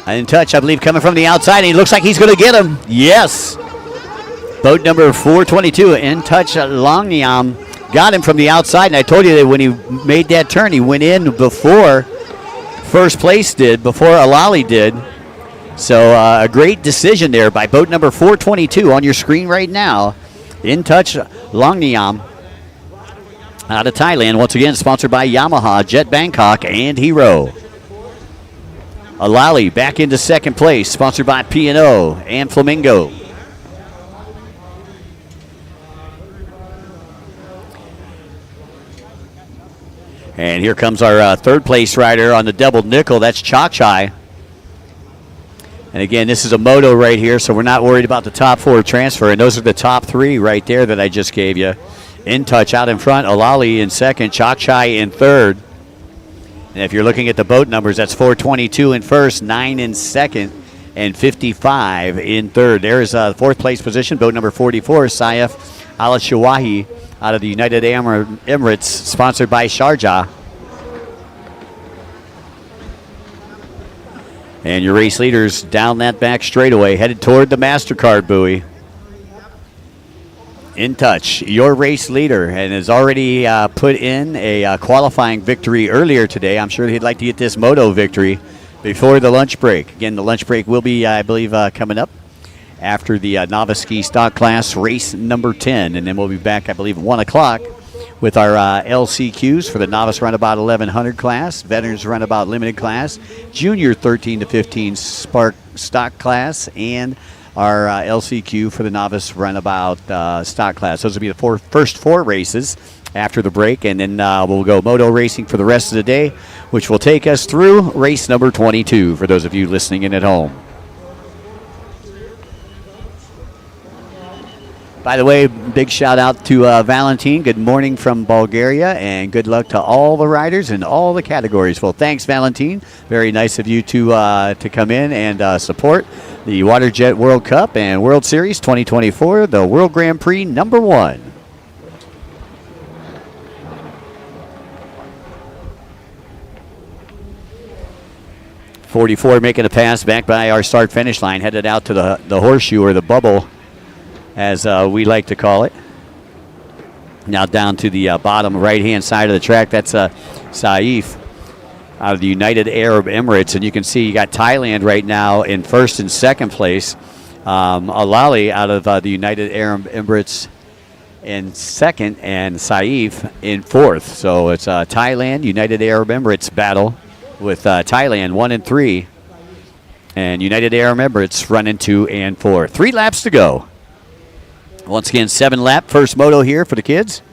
In Touch, I believe, coming from the outside. And he looks like he's going to get him. Yes. Boat number 422, In Touch Longniam. Got him from the outside, and I told you that when he made that turn, he went in before first place did, before Alali did. So a great decision there by boat number 422 on your screen right now. In Touch Longniam out of Thailand, once again sponsored by Yamaha, Jet Bangkok, and Hero. Alali back into second place, sponsored by P&O and Flamingo. And here comes our third place rider on the double nickel. That's Chakchai. And again, this is a moto right here, so we're not worried about the top 4 transfer. And those are the top 3 right there that I just gave you. In Touch out in front, Alali in second, Chakchai in third. And if you're looking at the boat numbers, that's 422 in first, 9 in second, and 55 in third. There's fourth place position, boat number 44, Saif Al-Shawahi out of the United Emirates, sponsored by Sharjah. And your race leaders down that back straightaway, headed toward the MasterCard buoy. In Touch, your race leader, and has already put in a qualifying victory earlier today. I'm sure he'd like to get this moto victory before the lunch break. Again, the lunch break will be, I believe, coming up after the Novice Ski Stock Class race number 10, and then we'll be back, I believe, at 1 o'clock with our LCQs for the Novice Runabout 1100 class, Veterans Runabout Limited class, Junior 13 to 15 Spark Stock class, and our LCQ for the Novice Runabout Stock class. Those will be the first four races after the break, and then we'll go moto racing for the rest of the day, which will take us through race number 22 for those of you listening in at home. By the way, big shout out to Valentin. Good morning from Bulgaria, and good luck to all the riders in all the categories. Well, thanks, Valentin. Very nice of you to come in and support the WaterJet World Cup and World Series 2024, the World Grand Prix number 1. .44 making a pass back by our start-finish line, headed out to the horseshoe or the bubble, as we like to call it. Now down to the bottom right-hand side of the track. That's Saif out of the United Arab Emirates. And you can see you got Thailand right now in first and second place. Alali out of the United Arab Emirates in second, and Saif in fourth. So it's Thailand, United Arab Emirates battle with Thailand 1 and 3. And United Arab Emirates running 2 and 4. 3 laps to go. Once again, 7-lap first moto here for the kids.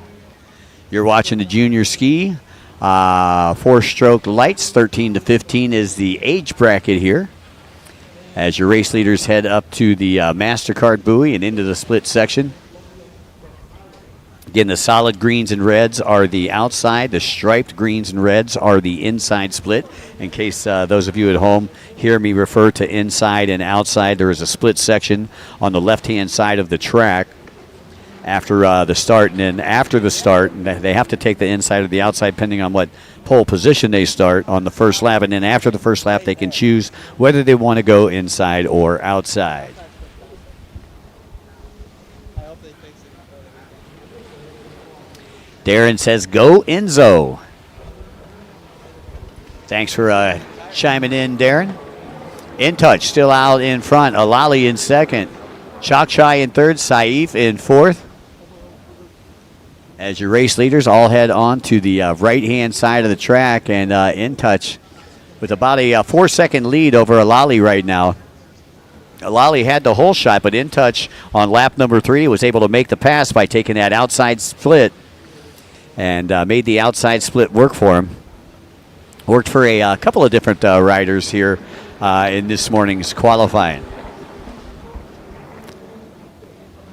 You're watching the junior ski. 4-stroke lights, 13 to 15 is the age bracket here. As your race leaders head up to the MasterCard buoy and into the split section. Again, the solid greens and reds are the outside. The striped greens and reds are the inside split. In case those of you at home hear me refer to inside and outside, there is a split section on the left-hand side of the track after the start. And then after the start, they have to take the inside or the outside depending on what pole position they start on the first lap. And then after the first lap, they can choose whether they want to go inside or outside. Darren says, go Enzo. Thanks for chiming in, Darren. In Touch still out in front. Alali in second. Chakchai in third. Saif in fourth. As your race leaders all head on to the right-hand side of the track, and In Touch with about a 4-second lead over Alali right now. Alali had the whole shot, but In Touch on lap number 3 was able to make the pass by taking that outside split and made the outside split work for him. Worked for a couple of different riders here in this morning's qualifying.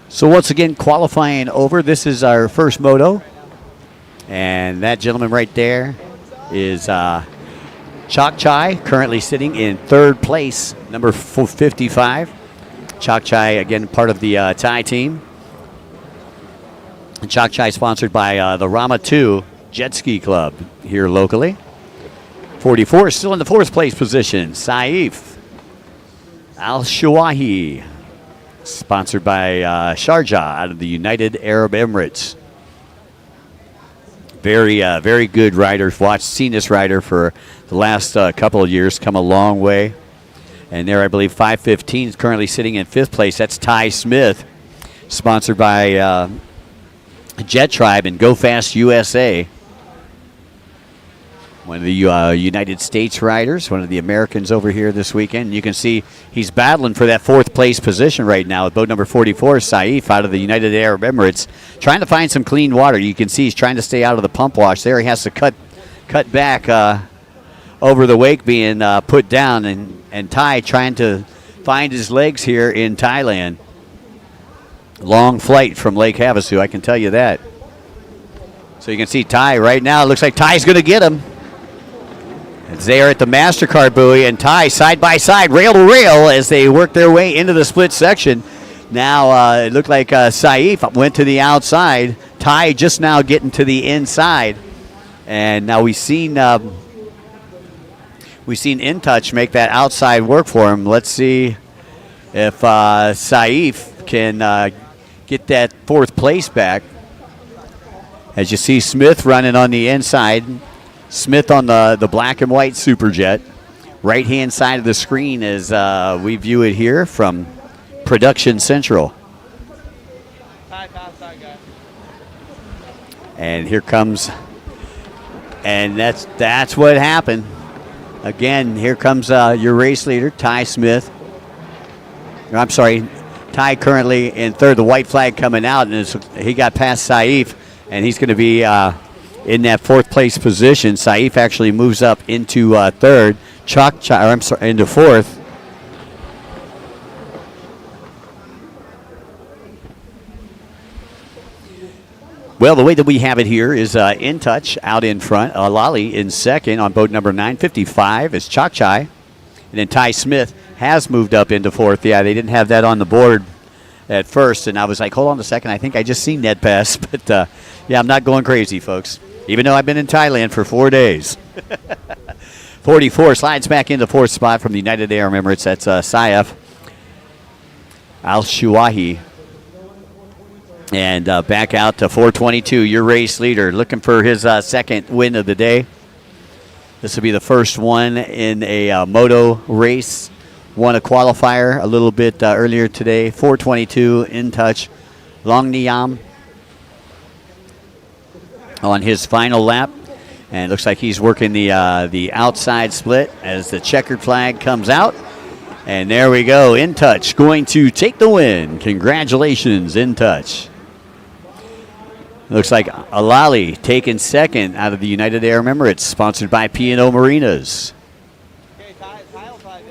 So once again, qualifying over. This is our first moto. And that gentleman right there is Chakchai, currently sitting in third place, number 55. Chakchai, again, part of the Thai team. And Chakchai sponsored by the Rama 2 Jet Ski Club here locally. 44 still in the fourth place position. Saif Al-Shawahi, sponsored by Sharjah out of the United Arab Emirates. Very good rider. Seen this rider for the last couple of years. Come a long way. And there, I believe, 515 is currently sitting in fifth place. That's Ty Smith, sponsored by Jet Tribe and Go Fast USA. One of the United States riders, one of the Americans over here this weekend. You can see he's battling for that fourth place position right now with boat number 44, Saif, out of the United Arab Emirates, trying to find some clean water. You can see he's trying to stay out of the pump wash there. He has to cut back over the wake being put down, and Ty trying to find his legs here in Thailand. Long flight from Lake Havasu, I can tell you that. So you can see Ty right now. It looks like Ty's going to get him. As they are at the MasterCard buoy, and Ty side by side, rail to rail, as they work their way into the split section. Now it looked like Saif went to the outside. Ty just now getting to the inside. And now we've seen In Touch make that outside work for him. Let's see if Saif can get that 4th place back. As you see Smith running on the inside. Smith on the black and white Superjet. Right-hand side of the screen as we view it here from Production Central. And here comes, and that's what happened. Again, here comes your race leader, Ty Smith. I'm sorry, Ty currently in 3rd. The white flag coming out, and he got past Saif, and he's going to be in that 4th place position. Saif actually moves up into 3rd. Into 4th. Well, the way that we have it here is In Touch out in front. Lally in 2nd on boat number 955 is Chakchai. And then Ty Smith has moved up into 4th. Yeah, they didn't have that on the board at first. And I was like, hold on a second. I think I just seen Ned pass. But, yeah, I'm not going crazy, folks. Even though I've been in Thailand for 4 days. 44 slides back into 4th spot from the United Arab Emirates. That's Saif Al-Shuwahi. And back out to 422, your race leader, looking for his 2nd win of the day. This will be the first one in a moto race. Won a qualifier a little bit earlier today. 422, In Touch, Long Niam on his final lap. And it looks like he's working the outside split as the checkered flag comes out. And there we go, In Touch going to take the win. Congratulations, In Touch. Looks like Alali taking 2nd out of the United Arab Emirates, sponsored by P&O Marinas.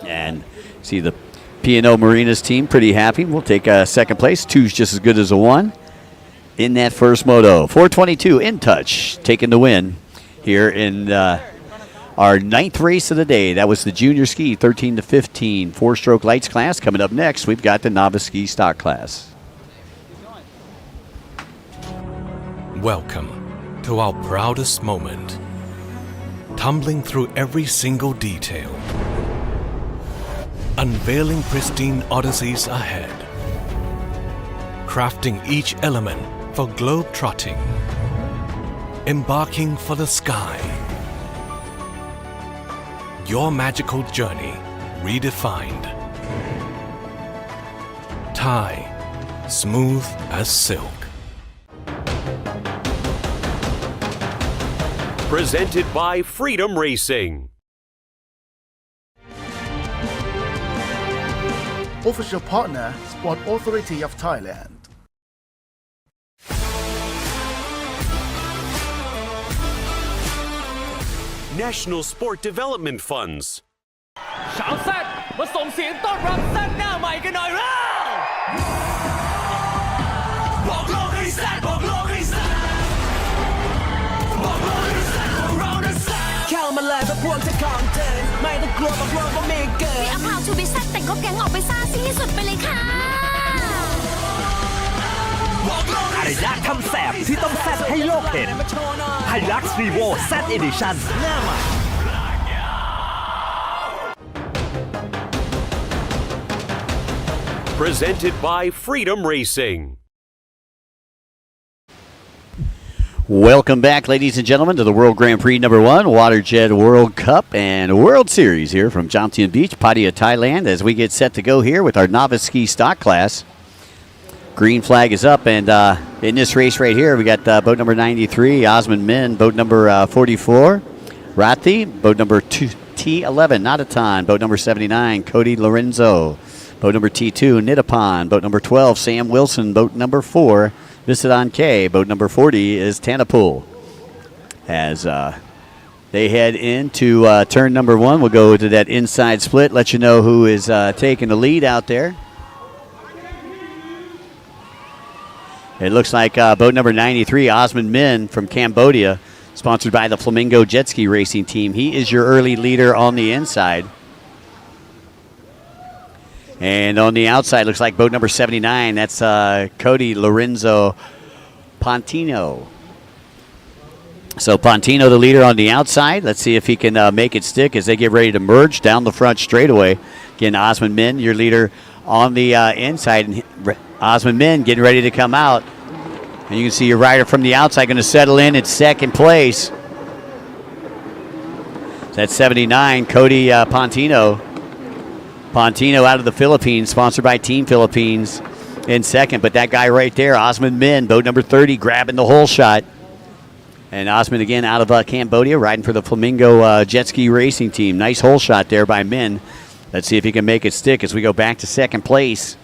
And see the P&O Marinas team pretty happy. We'll take 2nd place. 2's just as good as a 1 in that first moto. 422, In Touch, taking the win here in our 9th race of the day. That was the junior ski 13 to 15 4-stroke lights class. Coming up next, we've got the novice ski stock class. Welcome to our proudest moment. Tumbling through every single detail. Unveiling pristine odysseys ahead. Crafting each element for globe trotting. Embarking for the sky. Your magical journey redefined. Thai, smooth as silk. Presented by Freedom Racing. Official partner, Sport Authority of Thailand. National Sport Development Funds. ชาวแซดมาส่งเสียงต้อนรับแซดหน้าใหม่กันหน่อยแล้ว บอกโลกให้แซดบอกโลกให้แซดบอกโลกให้แซดบอกเรานะแซดเข้ามาเลยเพราะพวกจะของเดินไม่ต้องกลัวบอกเราว่ามีเกิน We are proud to be แซดแต่งครบแก๊งออกไปซ่าซีสุดไปเลยค่ะอารยะคำแสบที่ต้องแซดให้โลกเห็นไฮลักซ์รีโวแซดเอดิชั่นหน้าใหม่ Presented by Freedom Racing. Welcome back, ladies and gentlemen, to the World Grand Prix number 1, WaterJet World Cup and World Series here from Jomtien Beach, Pattaya, Thailand, as we get set to go here with our novice ski stock class. Green flag is up, and in this race right here, we got boat number 93, Osman Min, boat number 44, Rathi, boat number T11, Nadaton, boat number 79, Cody Lorenzo, boat number T2, Nitapan, boat number 12, Sam Wilson, boat number 4, Visidon K, boat number 40 is Tanapul. As they head into turn number 1, we'll go to that inside split, let you know who is taking the lead out there. It looks like boat number 93, Osman Min from Cambodia, sponsored by the Flamingo Jet Ski Racing Team. He is your early leader on the inside. And on the outside, looks like boat number 79, that's Cody Lorenzo Pontino. So Pontino, the leader on the outside. Let's see if he can make it stick as they get ready to merge down the front straightaway. Again, Osman Min, your leader on the inside. And Osmond Min getting ready to come out. And you can see your rider from the outside going to settle in at second place. That's 79, Cody Pontino. Pontino out of the Philippines, sponsored by Team Philippines in second. But that guy right there, Osmond Min, boat number 30, grabbing the hole shot. And Osmond again out of Cambodia, riding for the Flamingo Jet Ski Racing Team. Nice hole shot there by Min. Let's see if he can make it stick as we go back to second place.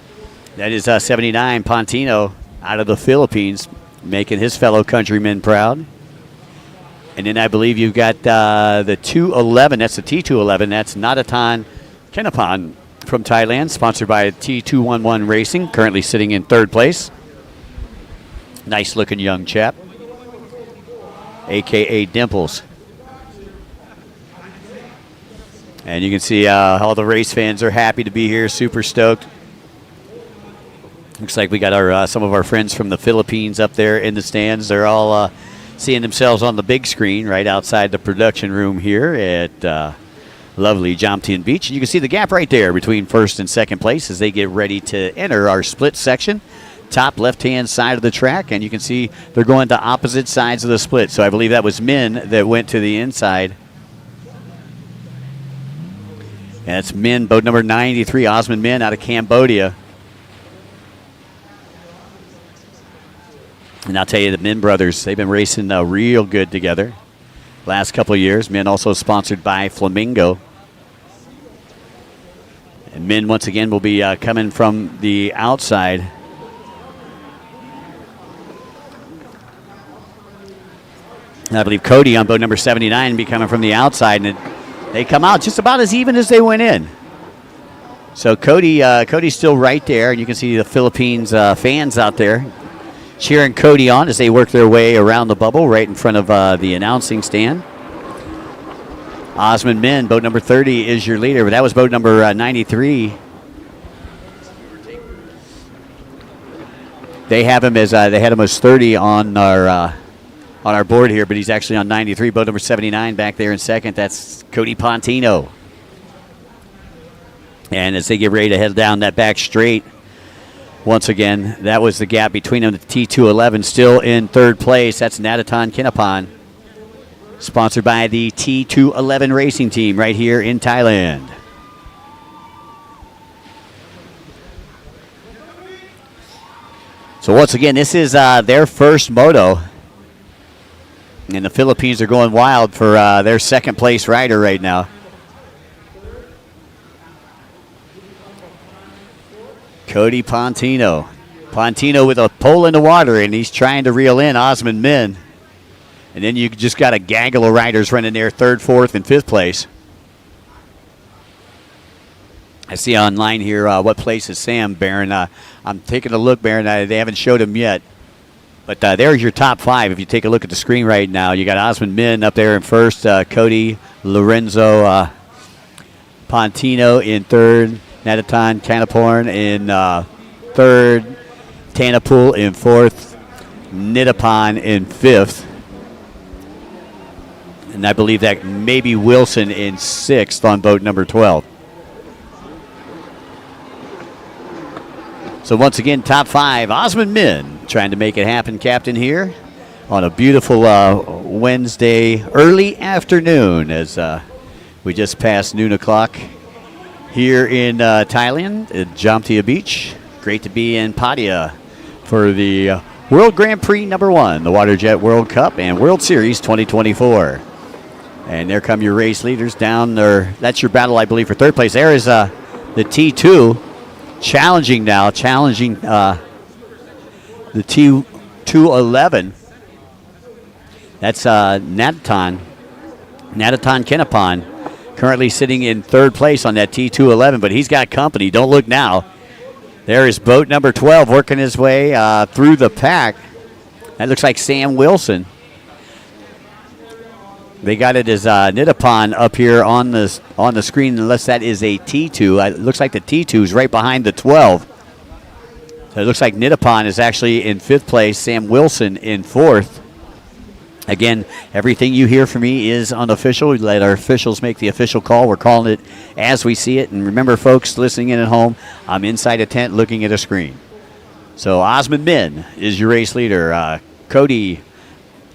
That is 79, Pontino out of the Philippines, making his fellow countrymen proud. And then I believe you've got the 211, that's the T211, that's Nadatan Kenapan from Thailand, sponsored by T211 Racing, currently sitting in third place. Nice looking young chap, AKA Dimples. And you can see all the race fans are happy to be here, super stoked. Looks like we got our some of our friends from the Philippines up there in the stands. They're all seeing themselves on the big screen right outside the production room here at lovely Jomtien Beach. And you can see the gap right there between first and second place as they get ready to enter our split section. Top left-hand side of the track, and you can see they're going to opposite sides of the split. So I believe that was Min that went to the inside. And that's Min, boat number 93, Osmond Min out of Cambodia. And I'll tell you, the Min brothers, they've been racing real good together last couple of years. Min also sponsored by Flamingo. And Min, once again, will be coming from the outside. And I believe Cody on boat number 79 will be coming from the outside. And they come out just about as even as they went in. So Cody's still right there. And you can see the Philippines fans out there cheering Cody on as they work their way around the bubble right in front of the announcing stand. Osmond Min, boat number 30, is your leader, but that was boat number 93. They have him as they had him as 30 on our board here, but he's actually on 93. Boat number 79 back there in second. That's Cody Pontino. And as they get ready to head down that back straight, once again, that was the gap between them. The T211 still in third place. That's Nadatan Kinapan, sponsored by the T211 Racing Team right here in Thailand. So once again, this is their first moto. And the Philippines are going wild for their second place rider right now. Cody Pontino. Pontino with a pole in the water, and he's trying to reel in Osmond Min. And then you just got a gaggle of riders running there, third, fourth, and fifth place. I see online here what place is Sam, Baron. I'm taking a look, Baron. They haven't showed him yet. But there's your top five. If you take a look at the screen right now, you got Osmond Min up there in first, Cody, Lorenzo, Pontino in third, Nadatan Kanaporn in third, Tanapul in fourth, Nitapan in fifth. And I believe that maybe Wilson in sixth on boat number 12. So once again, top five, Osmond Min trying to make it happen, captain, here on a beautiful Wednesday early afternoon as we just passed noon o'clock here in Thailand at Jomtien Beach. Great to be in Pattaya for the World Grand Prix number 1, the WaterJet World Cup and World Series 2024. And there come your race leaders down there. That's your battle, I believe, for third place. There is the T2 challenging the T211. That's Nadatan Kinapan, currently sitting in third place on that T211, but he's got company. Don't look now. There is boat number 12 working his way through the pack. That looks like Sam Wilson. They got it as Nitapan up here on the screen, unless that is a T2. It looks like the T2 is right behind the 12. So it looks like Nitapan is actually in fifth place, Sam Wilson in fourth. Again, everything you hear from me is unofficial. We let our officials make the official call. We're calling it as we see it. And remember, folks listening in at home, I'm inside a tent looking at a screen. So Osman Min is your race leader. Cody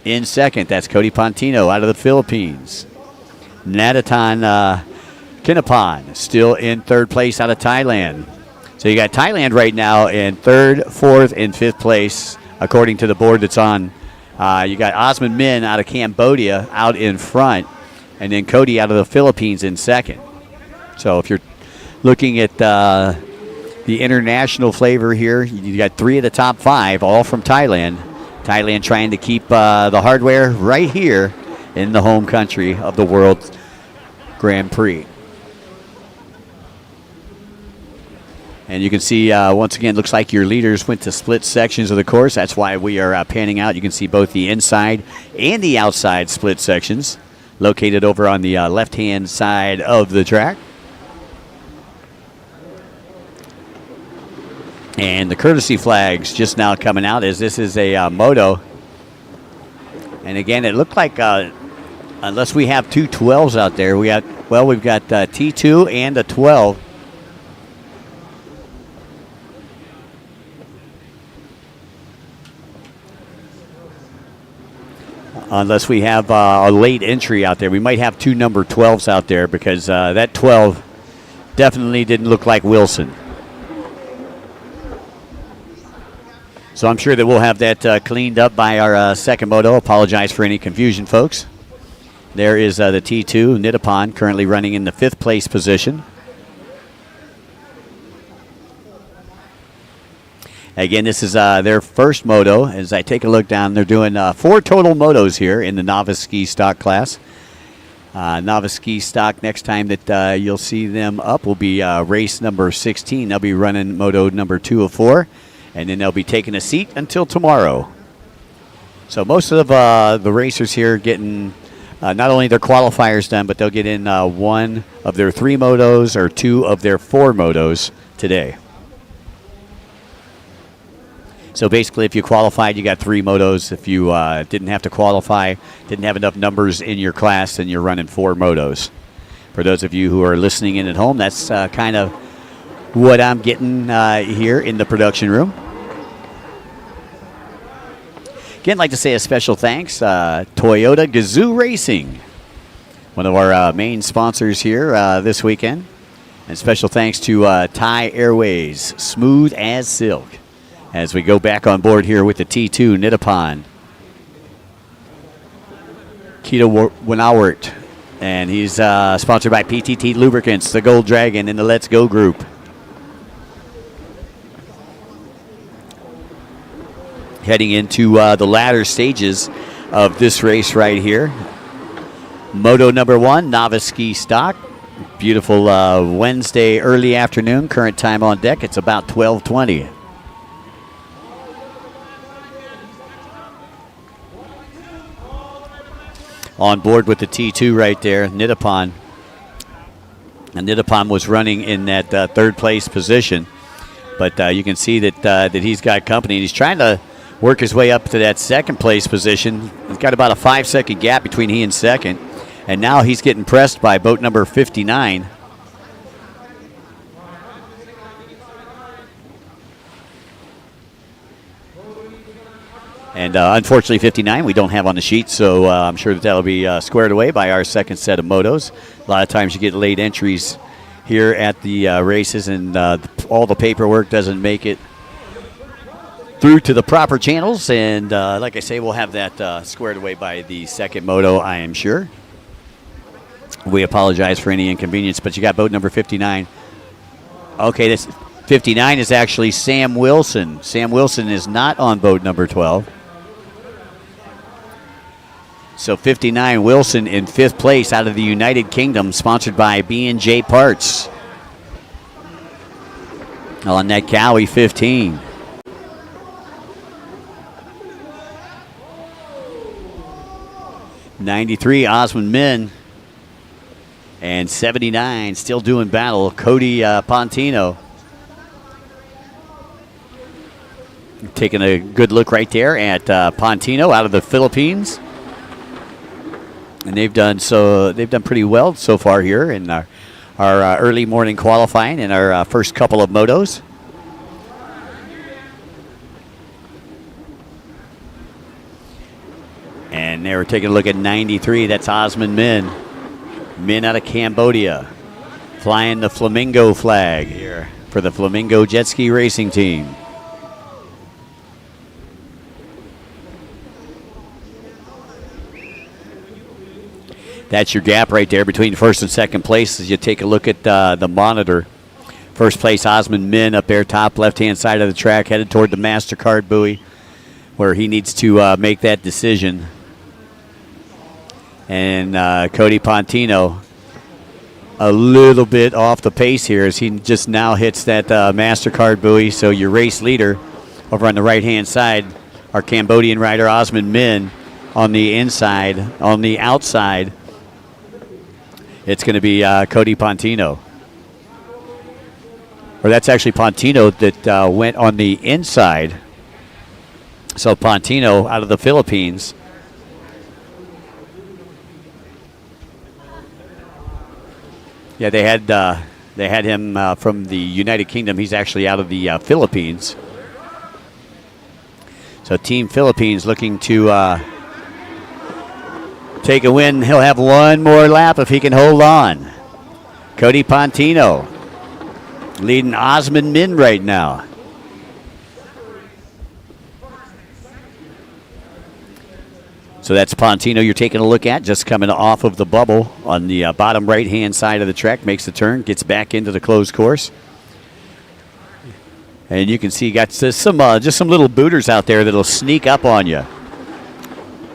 in second. That's Cody Pontino out of the Philippines. Natatan Kinapan still in third place out of Thailand. So you got Thailand right now in third, fourth, and fifth place, according to the board that's on. You got Osman Min out of Cambodia out in front, and then Cody out of the Philippines in second. So if you're looking at the international flavor here, you got 3 of the top 5, all from Thailand. Thailand trying to keep the hardware right here in the home country of the World Grand Prix. And you can see, once again, looks like your leaders went to split sections of the course. That's why we are panning out. You can see both the inside and the outside split sections located over on the left-hand side of the track. And the courtesy flags just now coming out as this is a moto. And again, it looked like unless we have 2 12s out there, we've got T2 and a 12. Unless we have a late entry out there. We might have 2 number 12s out there because that 12 definitely didn't look like Wilson. So I'm sure that we'll have that cleaned up by our second moto. Apologize for any confusion, folks. There is the T2, Nitapon, currently running in the 5th place position. Again, this is their first moto. As I take a look down, they're doing 4 total motos here in the novice ski stock class. Novice ski stock, next time that you'll see them up will be race number 16. They'll be running moto number 2 of 4, and then they'll be taking a seat until tomorrow. So most of the racers here getting not only their qualifiers done, but they'll get in 1 of their 3 motos or 2 of their 4 motos today. So basically, if you qualified, you got 3 motos. If you didn't have to qualify, didn't have enough numbers in your class, then you're running 4 motos. For those of you who are listening in at home, that's kind of what I'm getting here in the production room. Again, I'd like to say a special thanks, Toyota Gazoo Racing, one of our main sponsors here this weekend. And special thanks to Thai Airways, Smooth as Silk. As we go back on board here with the T2 Nitapon. Keto Winawert. And he's sponsored by PTT Lubricants, the Gold Dragon, and the Let's Go group. Heading into the latter stages of this race right here. Moto number 1, novice ski stock. Beautiful Wednesday early afternoon. Current time on deck, it's about 12:20. On board with the T2 right there, Nitapon. And Nitapon was running in that 3rd place position. But you can see that he's got company. And he's trying to work his way up to that 2nd place position. He's got about a 5-second gap between he and 2nd. And now he's getting pressed by boat number 59. And unfortunately, 59 we don't have on the sheet, so I'm sure that'll be squared away by our second set of motos. A lot of times you get late entries here at the races, and all the paperwork doesn't make it through to the proper channels. And like I say, we'll have that squared away by the second moto, I am sure. We apologize for any inconvenience, but you got boat number 59. Okay, this 59 is actually Sam Wilson. Sam Wilson is not on boat number 12. So 59 Wilson in 5th place out of the United Kingdom, sponsored by B&J Parts. On that Cowie 15. '93 Osman Min. And 79 still doing battle, Cody Pontino. Taking a good look right there at Pontino out of the Philippines. And they've done pretty well so far here in our early morning qualifying in our first couple of motos. And they were taking a look at 93. That's Osman Min. Min out of Cambodia. Flying the Flamingo flag here for the Flamingo Jet Ski Racing Team. That's your gap right there between first and second place as you take a look at the monitor. First place, Osman Min up there, top left-hand side of the track, headed toward the MasterCard buoy where he needs to make that decision. And Cody Pontino a little bit off the pace here as he just now hits that MasterCard buoy. So your race leader over on the right-hand side, our Cambodian rider Osman Min on the inside. On the outside, it's going to be Cody Pontino. Or that's actually Pontino that went on the inside. So Pontino out of the Philippines. Yeah, they had him from the United Kingdom. He's actually out of the Philippines. So Team Philippines looking to take a win. He'll have one more lap if he can hold on. Cody Pontino leading Osman Min right now. So that's Pontino you're taking a look at, just coming off of the bubble on the bottom right-hand side of the track, makes the turn, gets back into the closed course. And you can see got just some little booters out there that'll sneak up on you.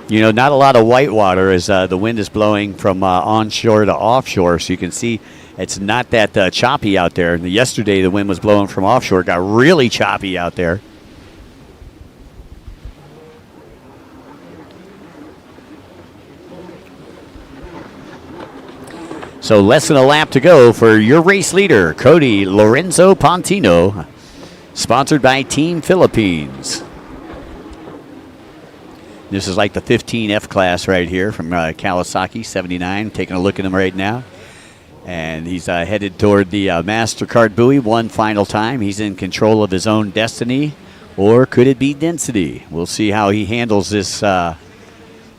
You know, not a lot of white water as the wind is blowing from onshore to offshore, so you can see it's not that choppy out there. Yesterday the wind was blowing from offshore, it got really choppy out there. So less than a lap to go for your race leader, Cody Lorenzo Pontino, sponsored by Team Philippines. This is like the 15F class right here from Kawasaki 79. Taking a look at him right now. And he's headed toward the MasterCard buoy one final time. He's in control of his own destiny, or could it be density? We'll see how he handles this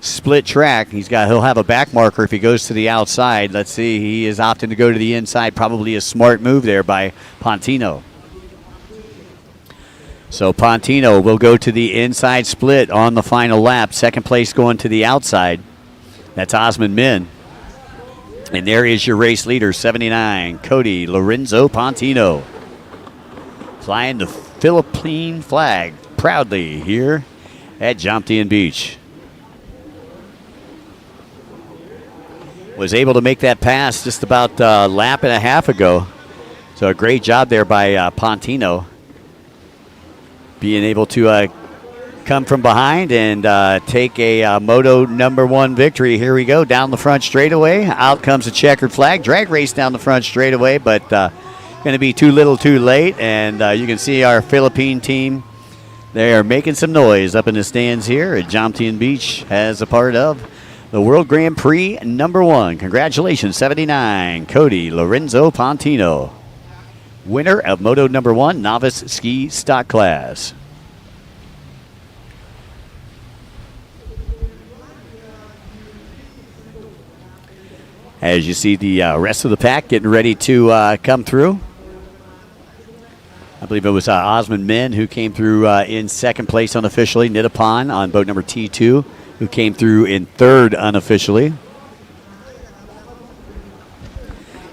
split track. He'll have a back marker if he goes to the outside. Let's see, he is opting to go to the inside. Probably a smart move there by Pontino. So Pontino will go to the inside split on the final lap. Second place going to the outside. That's Osman Min. And there is your race leader, 79, Cody Lorenzo Pontino. Flying the Philippine flag proudly here at Jomtien Beach. Was able to make that pass just about a lap and a half ago. So a great job there by Pontino. Being able to come from behind and take a Moto #1 victory. Here we go, down the front straightaway. Out comes a checkered flag. Drag race down the front straightaway, but going to be too little too late. And you can see our Philippine team. They are making some noise up in the stands here at Jomtien Beach as a part of the World Grand Prix #1. Congratulations, 79, Cody Lorenzo Pontino. Winner of Moto #1 Novice Ski Stock Class. As you see the rest of the pack getting ready to come through. I believe it was Osman Min who came through in second place unofficially. Nittapan on boat number T2 who came through in third unofficially.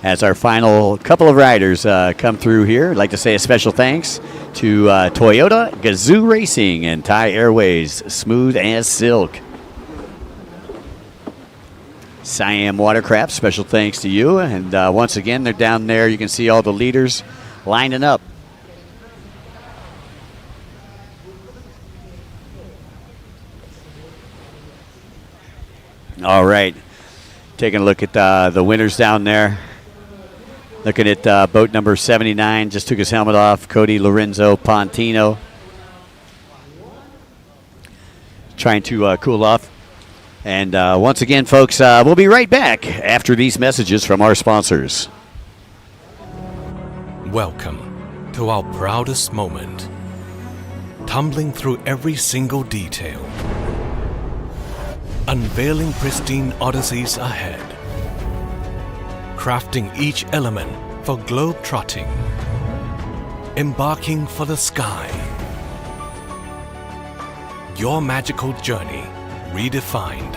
As our final couple of riders come through here, I'd like to say a special thanks to Toyota Gazoo Racing and Thai Airways, smooth as silk. Siam Watercraft, special thanks to you. And once again, they're down there. You can see all the leaders lining up. All right, taking a look at the winners down there. Looking at boat number 79, just took his helmet off, Cody Lorenzo Pontino. Trying to cool off. And once again, folks, we'll be right back after these messages from our sponsors. Welcome to our proudest moment. Tumbling through every single detail. Unveiling pristine odysseys ahead. Crafting each element for globe-trotting. Embarking for the sky. Your magical journey redefined.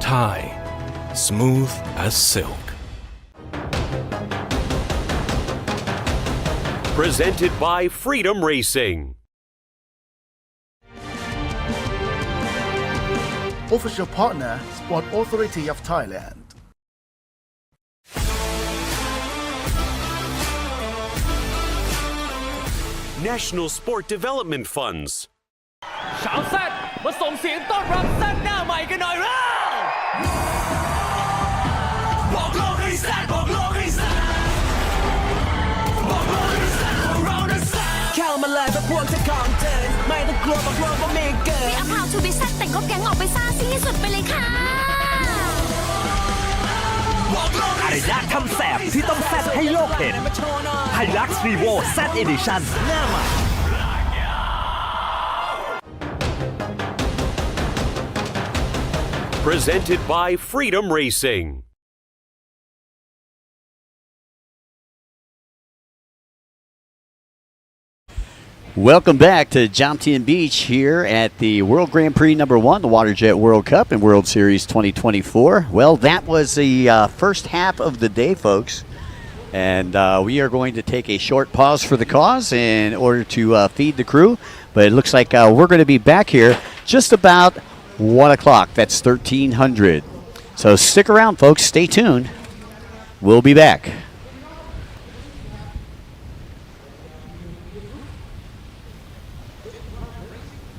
Thai, smooth as silk. Presented by Freedom Racing. Official partner, Sport Authority of Thailand. National Sport Development Funds. ชาวแซดมาส่งเสียงต้อนรับแซดหน้าใหม่กันหน่อยเร็วบอกโลกให้แซดบอกโลกให้แซดบอกโลกให้แซดของเรานะแซดเข้ามาเลยเพราะพวกเธอของเธอไม่ต้องกลัวบอกโลกว่าไม่เกิน We are proud to be แซดแต่งก็แก๊งออกไปซ่าซีสุดไปเลยค่ะ อะไรยากทำแสบที่ต้องแซดให้โลกเห็นไฮลักซ์รีโวแซดเอดิชั่นหน้าใหม่ Presented by Freedom Racing. Welcome back to Jomtien Beach here at the World Grand Prix #1, the WaterJet World Cup and World Series 2024. Well, that was the first half of the day, folks. And we are going to take a short pause for the cause in order to feed the crew. But it looks like we're going to be back here just about 1 o'clock. That's 1300. So stick around, folks. Stay tuned. We'll be back.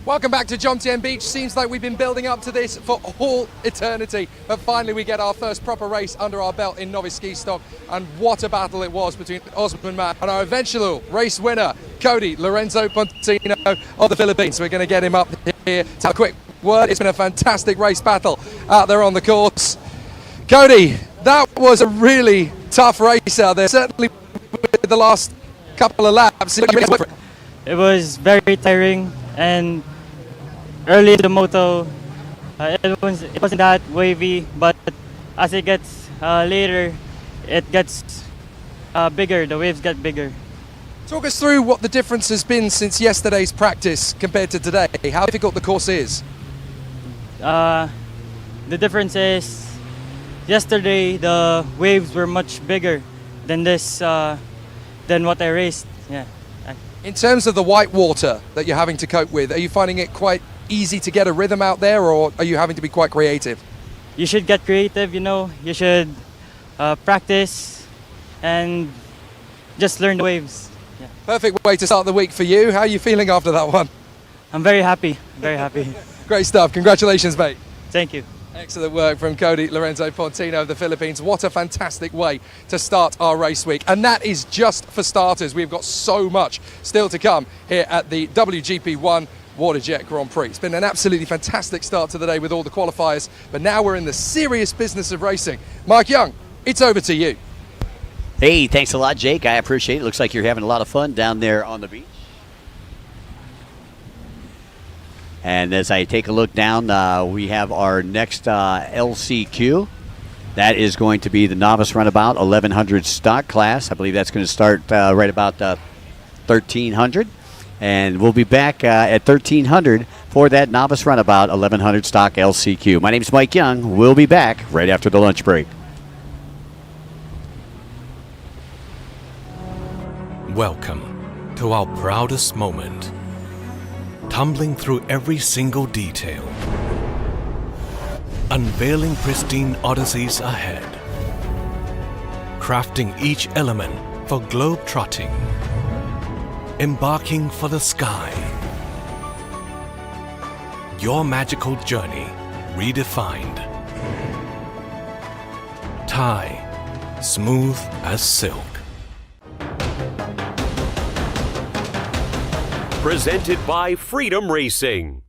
Welcome back to Jomtien Beach. Seems like we've been building up to this for all eternity, but finally we get our first proper race under our belt in Novice Ski Stock, and what a battle it was between Osman Matt and our eventual race winner, Cody Lorenzo Pontino of the Philippines. We're going to get him up here to have a quick word. It's been a fantastic race battle out there on the course. Cody, that was a really tough race out there, certainly with the last couple of laps. It was very tiring, and early in the moto, it wasn't that wavy, but as it gets later, it gets bigger, the waves get bigger. Talk us through what the difference has been since yesterday's practice compared to today, how difficult the course is. The difference is, yesterday the waves were much bigger than this, than what I raced. Yeah. In terms of the white water that you're having to cope with, are you finding it quite easy to get a rhythm out there, or are you having to be quite creative? You should get creative, you know. You should practice and just learn the waves. Yeah. Perfect way to start the week for you. How are you feeling after that one? I'm very happy, very happy. Great stuff. Congratulations, mate. Thank you. Excellent work from Cody Lorenzo Pontino of the Philippines. What a fantastic way to start our race week. And that is just for starters. We've got so much still to come here at the WGP1 WaterJet Grand Prix. It's been an absolutely fantastic start to the day with all the qualifiers, but now we're in the serious business of racing. Mike Young, it's over to you. Hey, thanks a lot, Jake. I appreciate it. Looks like you're having a lot of fun down there on the beach. And as I take a look down, we have our next LCQ. That is going to be the Novice Runabout 1100 stock class. I believe that's going to start right about 1300. And we'll be back at 1300 for that Novice Runabout 1100 stock LCQ. My name's Mike Young. We'll be back right after the lunch break. Welcome to our proudest moment. Tumbling through every single detail. Unveiling pristine odysseys ahead. Crafting each element for globe-trotting. Embarking for the sky. Your magical journey redefined. Thai, smooth as silk. Presented by Freedom Racing.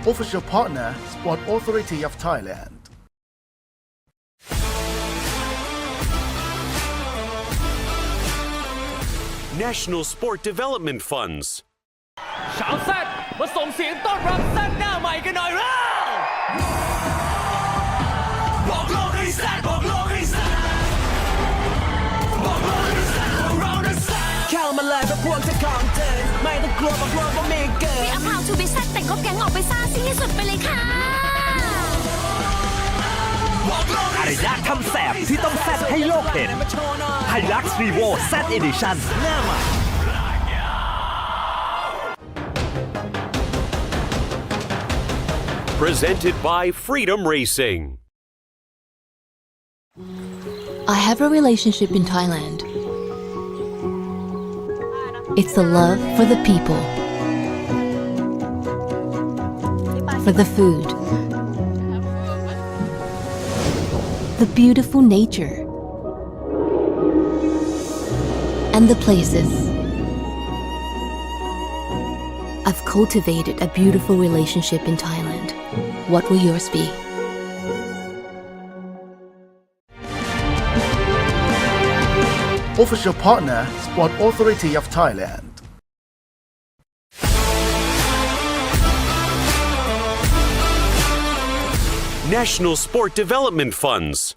Official partner, Sport Authority of Thailand. National Sport Development Funds. ชาวแซดมาส่งเสียงต้อนรับแซดหน้าใหม่กันหน่อยเร็วบอกโลกให้แซดบอกโลกให้แซดบอกโลกให้แซดบอกเราได้แซดเข้ามาเลยเพราะพวกเธอของเธอไม่ต้องกลัวบอกโลกว่าไม่เกิน We are proud to be แซดแต่งครบแก๊งออกไปซ่าซิ่งให้สุดไปเลยค่ะ อารยะคำแสบที่ต้องแซดให้โลกเห็นไฮลักซ์รีโวแซดเอดิชั่นหน้าใหม่ Presented by Freedom Racing. I have a relationship in Thailand. It's the love for the people, for the food, the beautiful nature, and the places. I've cultivated a beautiful relationship in Thailand. What will yours be? Official partner, Sport Authority of Thailand. National Sport Development Funds.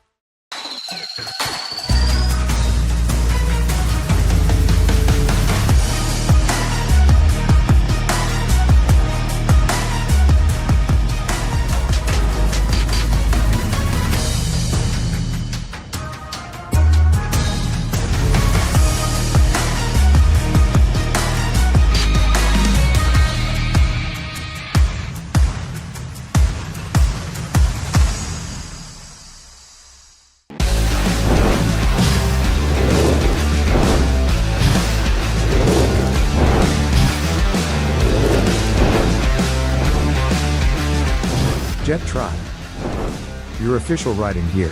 Jet Tribe. Your official riding gear.